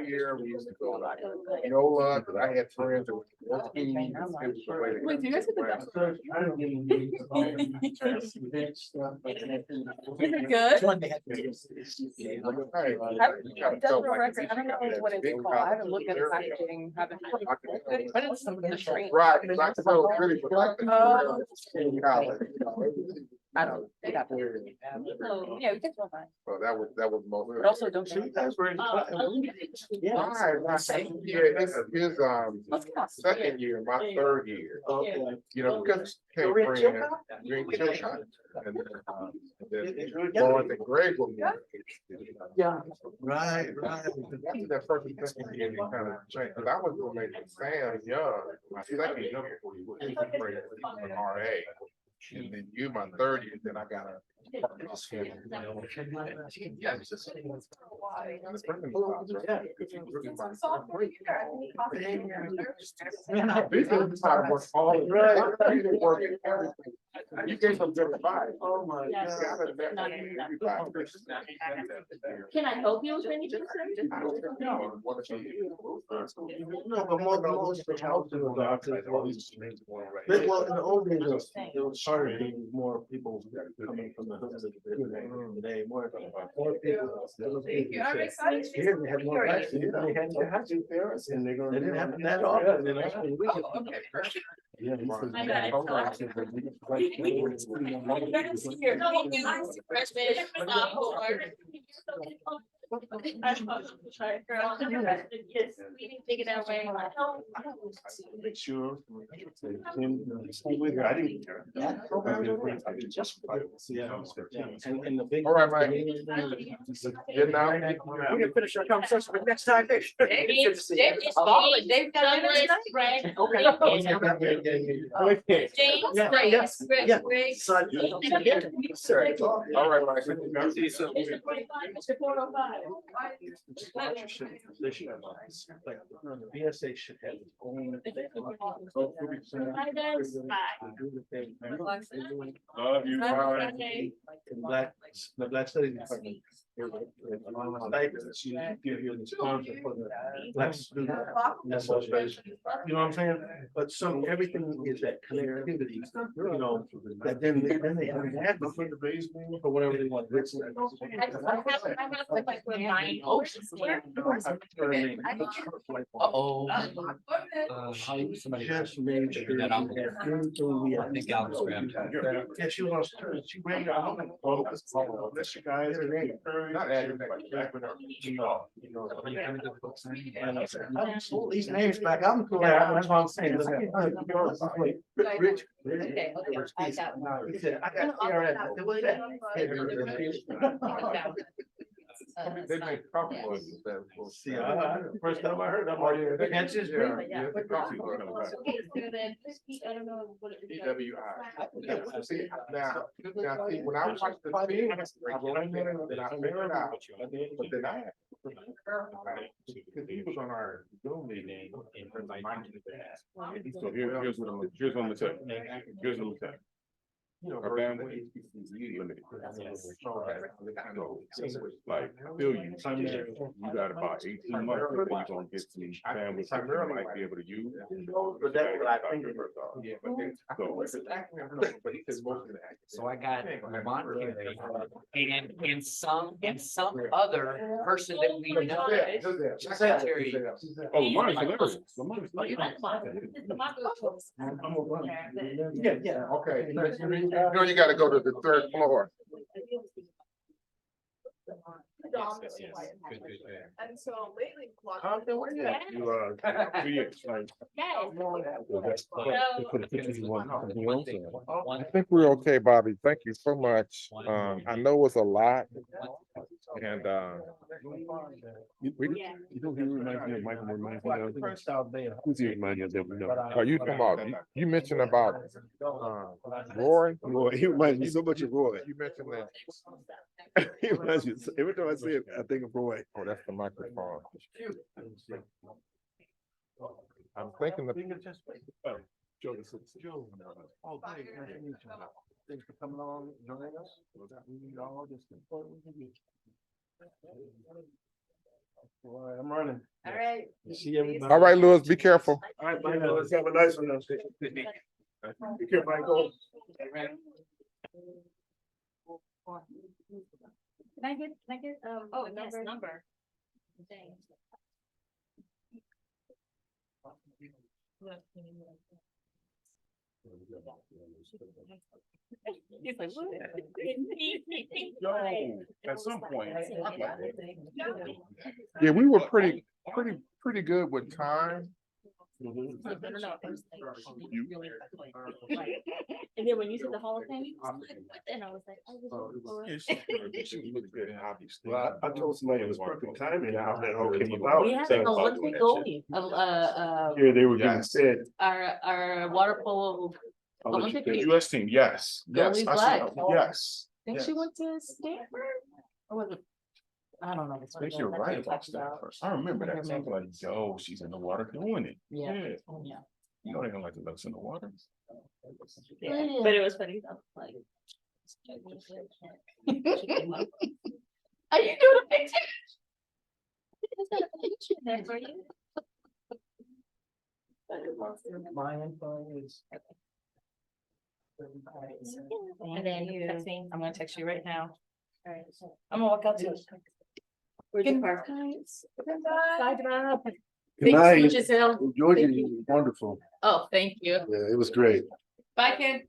Year, we used to go like Yola, but I had friends that were. Wait, do you guys get the death row? Is it good? Death row record, I don't know what it's called, I haven't looked at the packaging, haven't. But it's the shrink. Right, exactly, so really. I don't. Yeah, we can still find. Well, that was most. But also don't. Right, yeah, this is his, second year, my third year. Okay. You know, because came friend, Green Chilcott. And then Lawrence and Greg were. Yeah. Right. After that first and second year, they kind of changed, because I was going to Sam young. I see, I came younger for you, RA. And then you, my third year, then I got a You gave them good advice. Oh my Yes. God. Can I help you with anything? No, but more the house is adopted. Well, in the old days, it was harder, there was more people coming from the hoods of the today, more people. Thank you. I'm excited. Here, they had more rights, they had to have two parents, and they're gonna. They didn't happen that often. Oh, okay, perfect. Yeah. My bad. Sure. I didn't care. And the big. All right, Mike. Good now. We can finish our conversation with next time. Dave's got a minute tonight? Okay. James, Yeah, Greg, yes, Greg, yeah. Greg. Son. Sir. All right, Mike. See you soon. They should have, like, the BSA should have its own. Love you. Bye. In black, the black studies department. She give you the sponsor for the black student association. You know what I'm saying? But some, everything is that connectivity, you know, that then they have an advocate for whatever they want. Uh-oh. Just made sure that I'm there. I think Alex grabbed her. Yeah, she was, she ran out. That's your guys. Not adding, but back with her. And I said, "I pull these names back, I'm glad, that's what I'm saying. Rich. Okay, I got one. He said, I got CRS. I said, "What's that?" They make coffee boys with that. See, first time I heard, I'm like, that's just Yeah, great. yeah, the coffee boy coming back. Okay, so then, I don't know what it is. EWI. See, now, see, when I watched the thing, I went there, then I figured it out, but then I. Because he was on our Zoom meeting. So here's what I'm gonna tell you. Here's what I'm gonna tell you. Our bandwidth is limited. So, like, Phil, you got about 18 months before you're gonna get to these bandwidth that you might be able to use. But that's what I think. Yeah, but then, So I got Vermont and some other person that we know. Secretary. Oh, Lamar's hilarious. Yeah, yeah. Okay. You know, you gotta go to the third floor. And so lately. You, 2 years, right? I think we're okay, Bobby. Thank you so much. I know it's a lot. And, You know, he reminds me of Michael, reminds me of. Who's he remind you of that we know? are you talking about, you mentioned about, Roy? Roy, he reminds me so much of Roy. You mentioned that. He reminds me, every time I see it, I think of Roy. Oh, that's the microphone. I'm thinking that. Joe, Oh, great, nice to meet you. Thanks for coming along, joining us. We need all this support we can get. All right, I'm running. All right. See everybody. All right, Louis, be careful. All right, bye now. Let's have a nice one. Be careful, Michael. Can I get, oh, number? Thanks. He's like, what? Yo, at some point. Yeah, we were pretty good with time. And then when you said the Hall of Fame, and I was like, Well, I told somebody it was perfect timing now that all came about. we have an Olympic goalie, Yeah, they were getting said. our water polo Olympic The team. US team, yes, yes. Goalie I see. flag. Yes. think she went to Stanford? Or was it? I don't know. I think you're right about that first. I remember that. So I was like, yo, she's in the water doing it. Yeah. Yeah. You know they don't like to look in the water. Yeah. But it was funny though, like. Are you doing a picture? Is that a picture there for you? My info is. And then you, I'm gonna text you right now. Alright, I'm gonna walk out to. Where'd you park? Bye, Bob. Good Thanks so night. much, Giselle. Enjoyed Thank it. you. Wonderful. Oh, thank you. Yeah, it was great. Bye, Ken.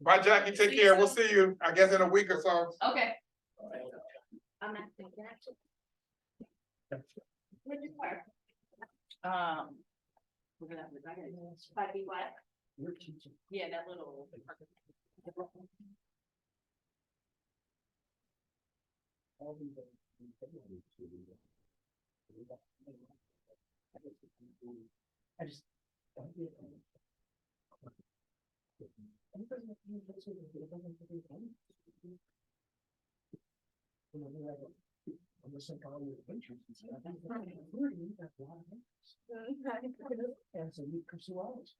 Bye, Jackie, take care, we'll see you, I guess in a week or so. Okay. I'm not thinking actually. Where'd you park? We're gonna have to. By the what? Yeah, that little. I just. And so you pursue all this.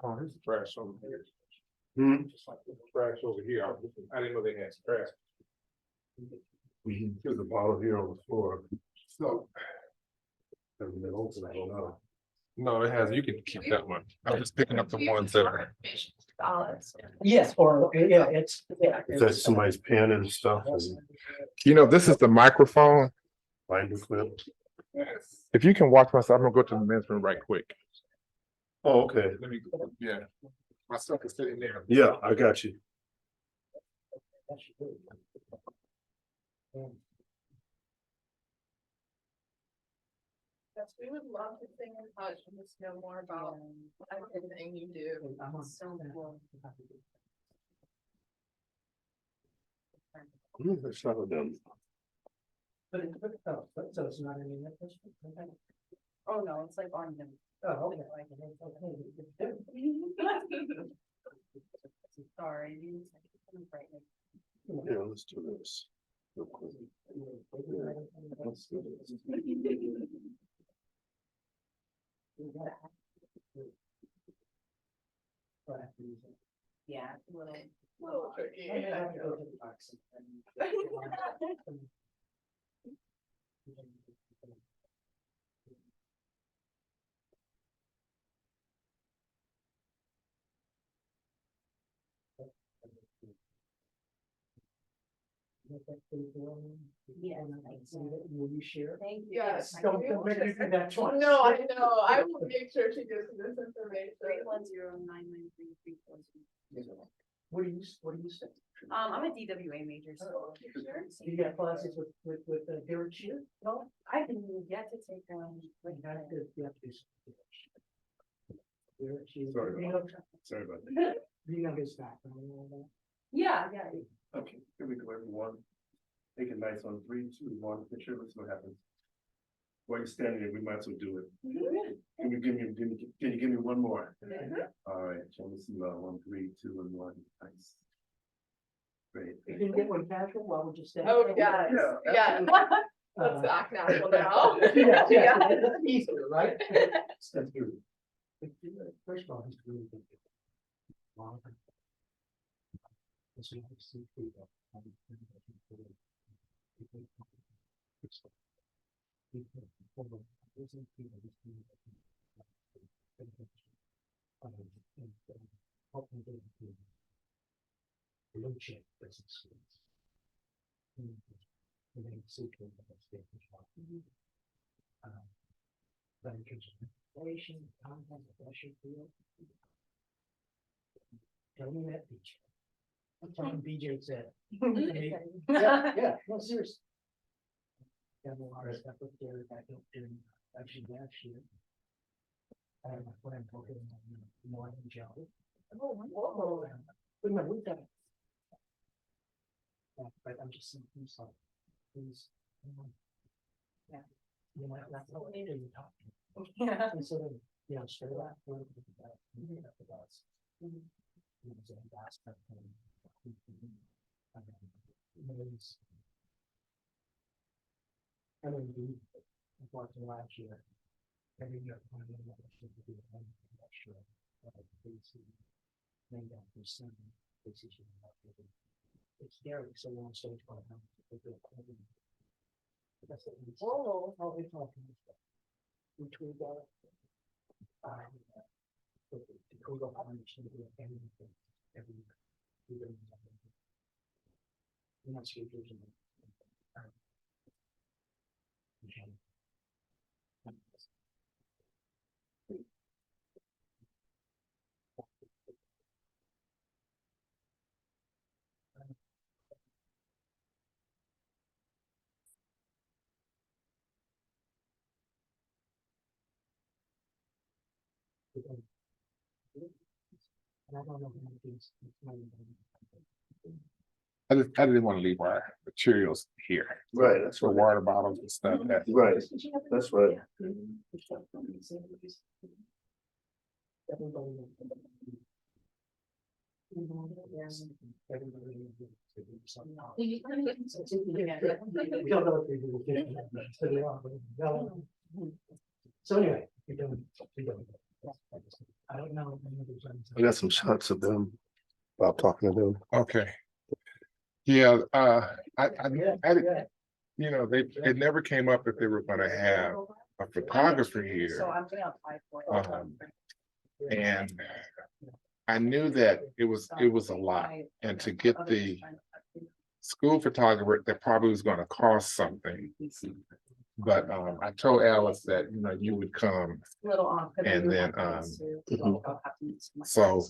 Oh, there's trash over here. Hmm? Just like there's trash over here, I didn't know they had trash. There's a bottle here on the floor. So, Hasn't been opened, I don't know. no, it has, you can keep that one, I'm just picking up the ones that are. Yes, or, yeah, it's, yeah. That's somebody's pen and stuff. And You know, this is the microphone, binder clip. if you can watch myself, I'm gonna go to the men's room right quick. Oh, okay. Let me, yeah, my stuff is sitting there. Yeah, I got you. Yes, we would love to stay in touch and just know more about everything you do. It's so cool. That's not of them. But so it's not any of this. Oh, no, it's like on them. Oh, okay. Sorry. Yeah, let's do this. Real quick. Let's do this. Yeah, it's a little. tricky. I have to go to the box. Yeah. Will you share? Thank you. Yes. Don't make me do that twice. No, I know, I will make sure she gives me this information. 310-993-340. What do you say? I'm a DWA major, so. Do you got classes with Derek Shear? No? I can get to take them. You have to do Derek Shear. Sorry You about know, Sorry about that. you know his background and all that. Yeah. Okay, here we go, everyone. Take a nice on 3, 2, 1. Picture, let's see what happens. While you're standing there, we might as well do it. Can you give me one more? All right, so let's see, 1, 3, 2, and 1. Nice. Great. You can get one casual while we're just standing. Oh, yes, yeah. Let's act natural now. Yeah, that's easier, right? Step through. First of all, he's really good. Wow. So you have to see through that. Blue chip business schools. And then see through the state. But in terms of information, content, pressure field. Tell me that teacher. BJ said. Yeah, no, seriously. Got a lot of stuff up there that I don't do, actually last year. I have my friend talking more than Joe. But no, we've got. Yeah, but I'm just saying, he's like, he's. Yeah. You know, that's how you're talking. Yeah. And so then, you know, straight up. I mean, unfortunately, last year, every year, I don't know what to do, I'm not sure. Named after some decision. It's scary, so long stage for them. Oh, it's all. Which we got. The Google Foundation to do anything every year. We're not speakers. And I don't know how these. I didn't want to leave our materials here. Right, that's For right. water bottles and stuff. Right, that's right. So anyway, you're doing. I don't know. I got some shots of them. About talking to them. Okay. Yeah, you know, it never came up that they were gonna have a photographer here. So I'm gonna apply for it. And I knew that it was a lot, and to get the school photographer, that probably was gonna cost something. But I told Alice that, you know, you would come, and then so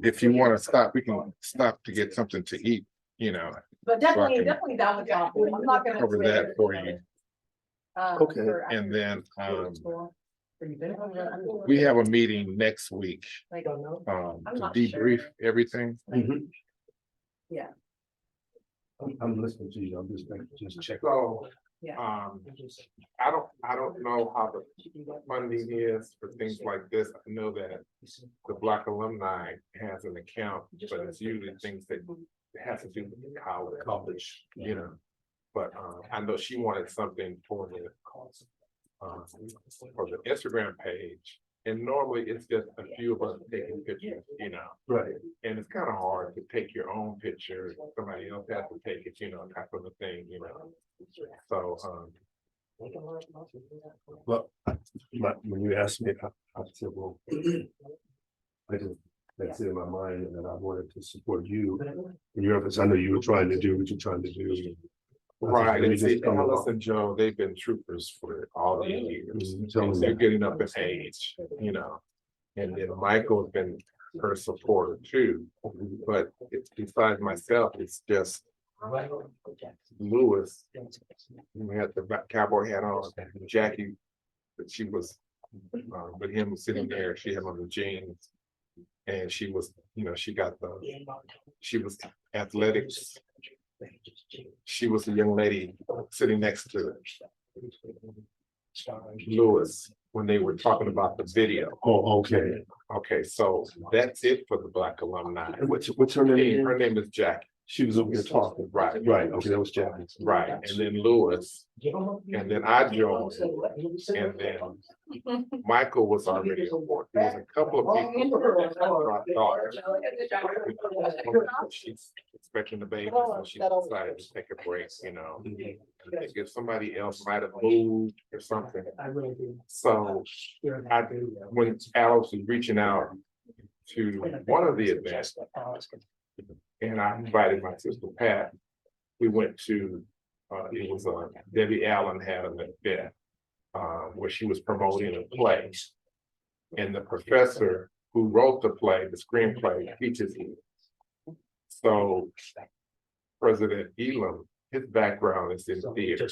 if you want to stop, we can stop to get something to eat, you know. But so I definitely, can definitely down with that. I'm not gonna. cover that for you. Okay. And then we have a meeting next week to debrief everything. Yeah. I'm listening to you, I'm just checking. So Yeah. I don't know how the funding is for things like this. I know that the Black Alumni has an account, but it's usually things that has to do with the college, you know. But I know she wanted something for the Instagram page. And normally it's just a few of us taking pictures, you know. Right. And it's kind of hard to take your own picture. Somebody else has to take it, you know, type of a thing, you know. So, Well, when you asked me, I said, well, that's in my mind, and I wanted to support you in your efforts. I know you were trying to do what you're trying to do. right, and see, come Alice along. and Joe, they've been troopers for all these years. Tell me They're that. getting up in age, you know. And then Michael's been her supporter too, but it's besides myself, it's just Lewis. We had the cowboy hat on, Jackie, but she was with him sitting there, she had on the jeans. And she was, you know, she was athletics. She was the young lady sitting next to Lewis when they were talking about the video. Oh, okay. Okay, so that's it for the Black Alumni. And what's her name? Her name is Jackie. She was over here talking. Right. Right, okay, that was Jackie. Right, and then Lewis, and then I joined, and then Michael was already on board. There was a couple of people that dropped off. She's expecting the baby, so she decided to take a break, you know. I think if somebody else might have moved or something. So when Alice was reaching out to one of the events, and I invited my sister Pat, we went to, it was Debbie Allen had an event where she was promoting a play. And the professor who wrote the play, the screenplay, teaches here. So President Elam, his background is in theater.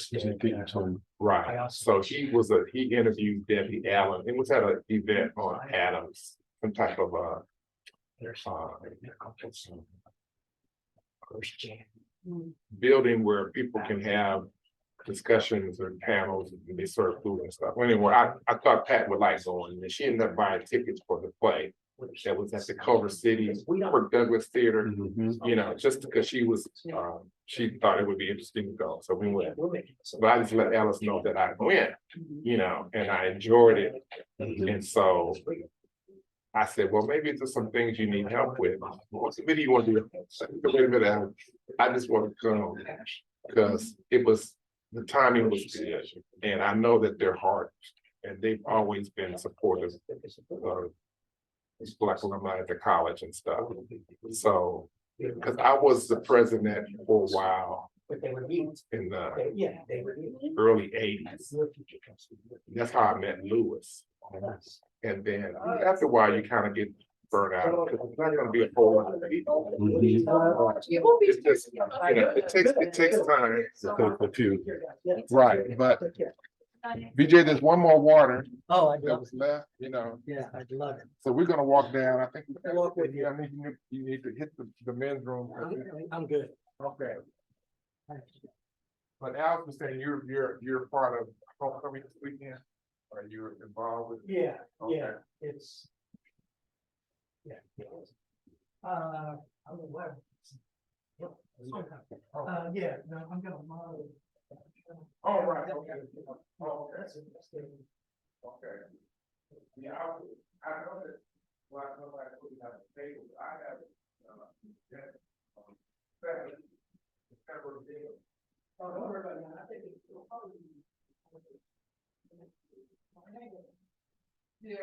Right, so he interviewed Debbie Allen, it was at an event on Adams, some type of building where people can have discussions or panels and they serve food and stuff. Anyway, I thought Pat would like going, and she ended up buying tickets for the play. That was at the Culver City Kirk Douglas Theater, you know, just because she thought it would be interesting to go, so we went. But I just let Alice know that I went, you know, and I enjoyed it. And so I said, well, maybe it's just some things you need help with. What do you want to do? Wait a minute, I just want to come because the timing was good, and I know that they're hard, and they've always been supportive of Black alumni at the college and stuff. So, because I was the president for a while in the early '80s. That's how I met Lewis. And then after a while, you kind of get burnt out because it's not going to be a whole lot of people. It's just, you know, it takes time. Right, but BJ, there's one more water. Oh, I that was left, you know. Yeah, I'd love it. So we're gonna walk down. I think Walk with you. I think you need to hit the men's room. I'm good. Okay. But Alex was saying you're part of homecoming this weekend. Are you involved with? Yeah, Okay. yeah, it's. Yeah. I'm aware. Yeah, no, I'm gonna model. Oh, right, okay. Oh, that's interesting. Okay. Yeah, I know that, well, I know I put it on the table, I have, several deals. Oh, don't worry about that, I think it'll probably. Yeah.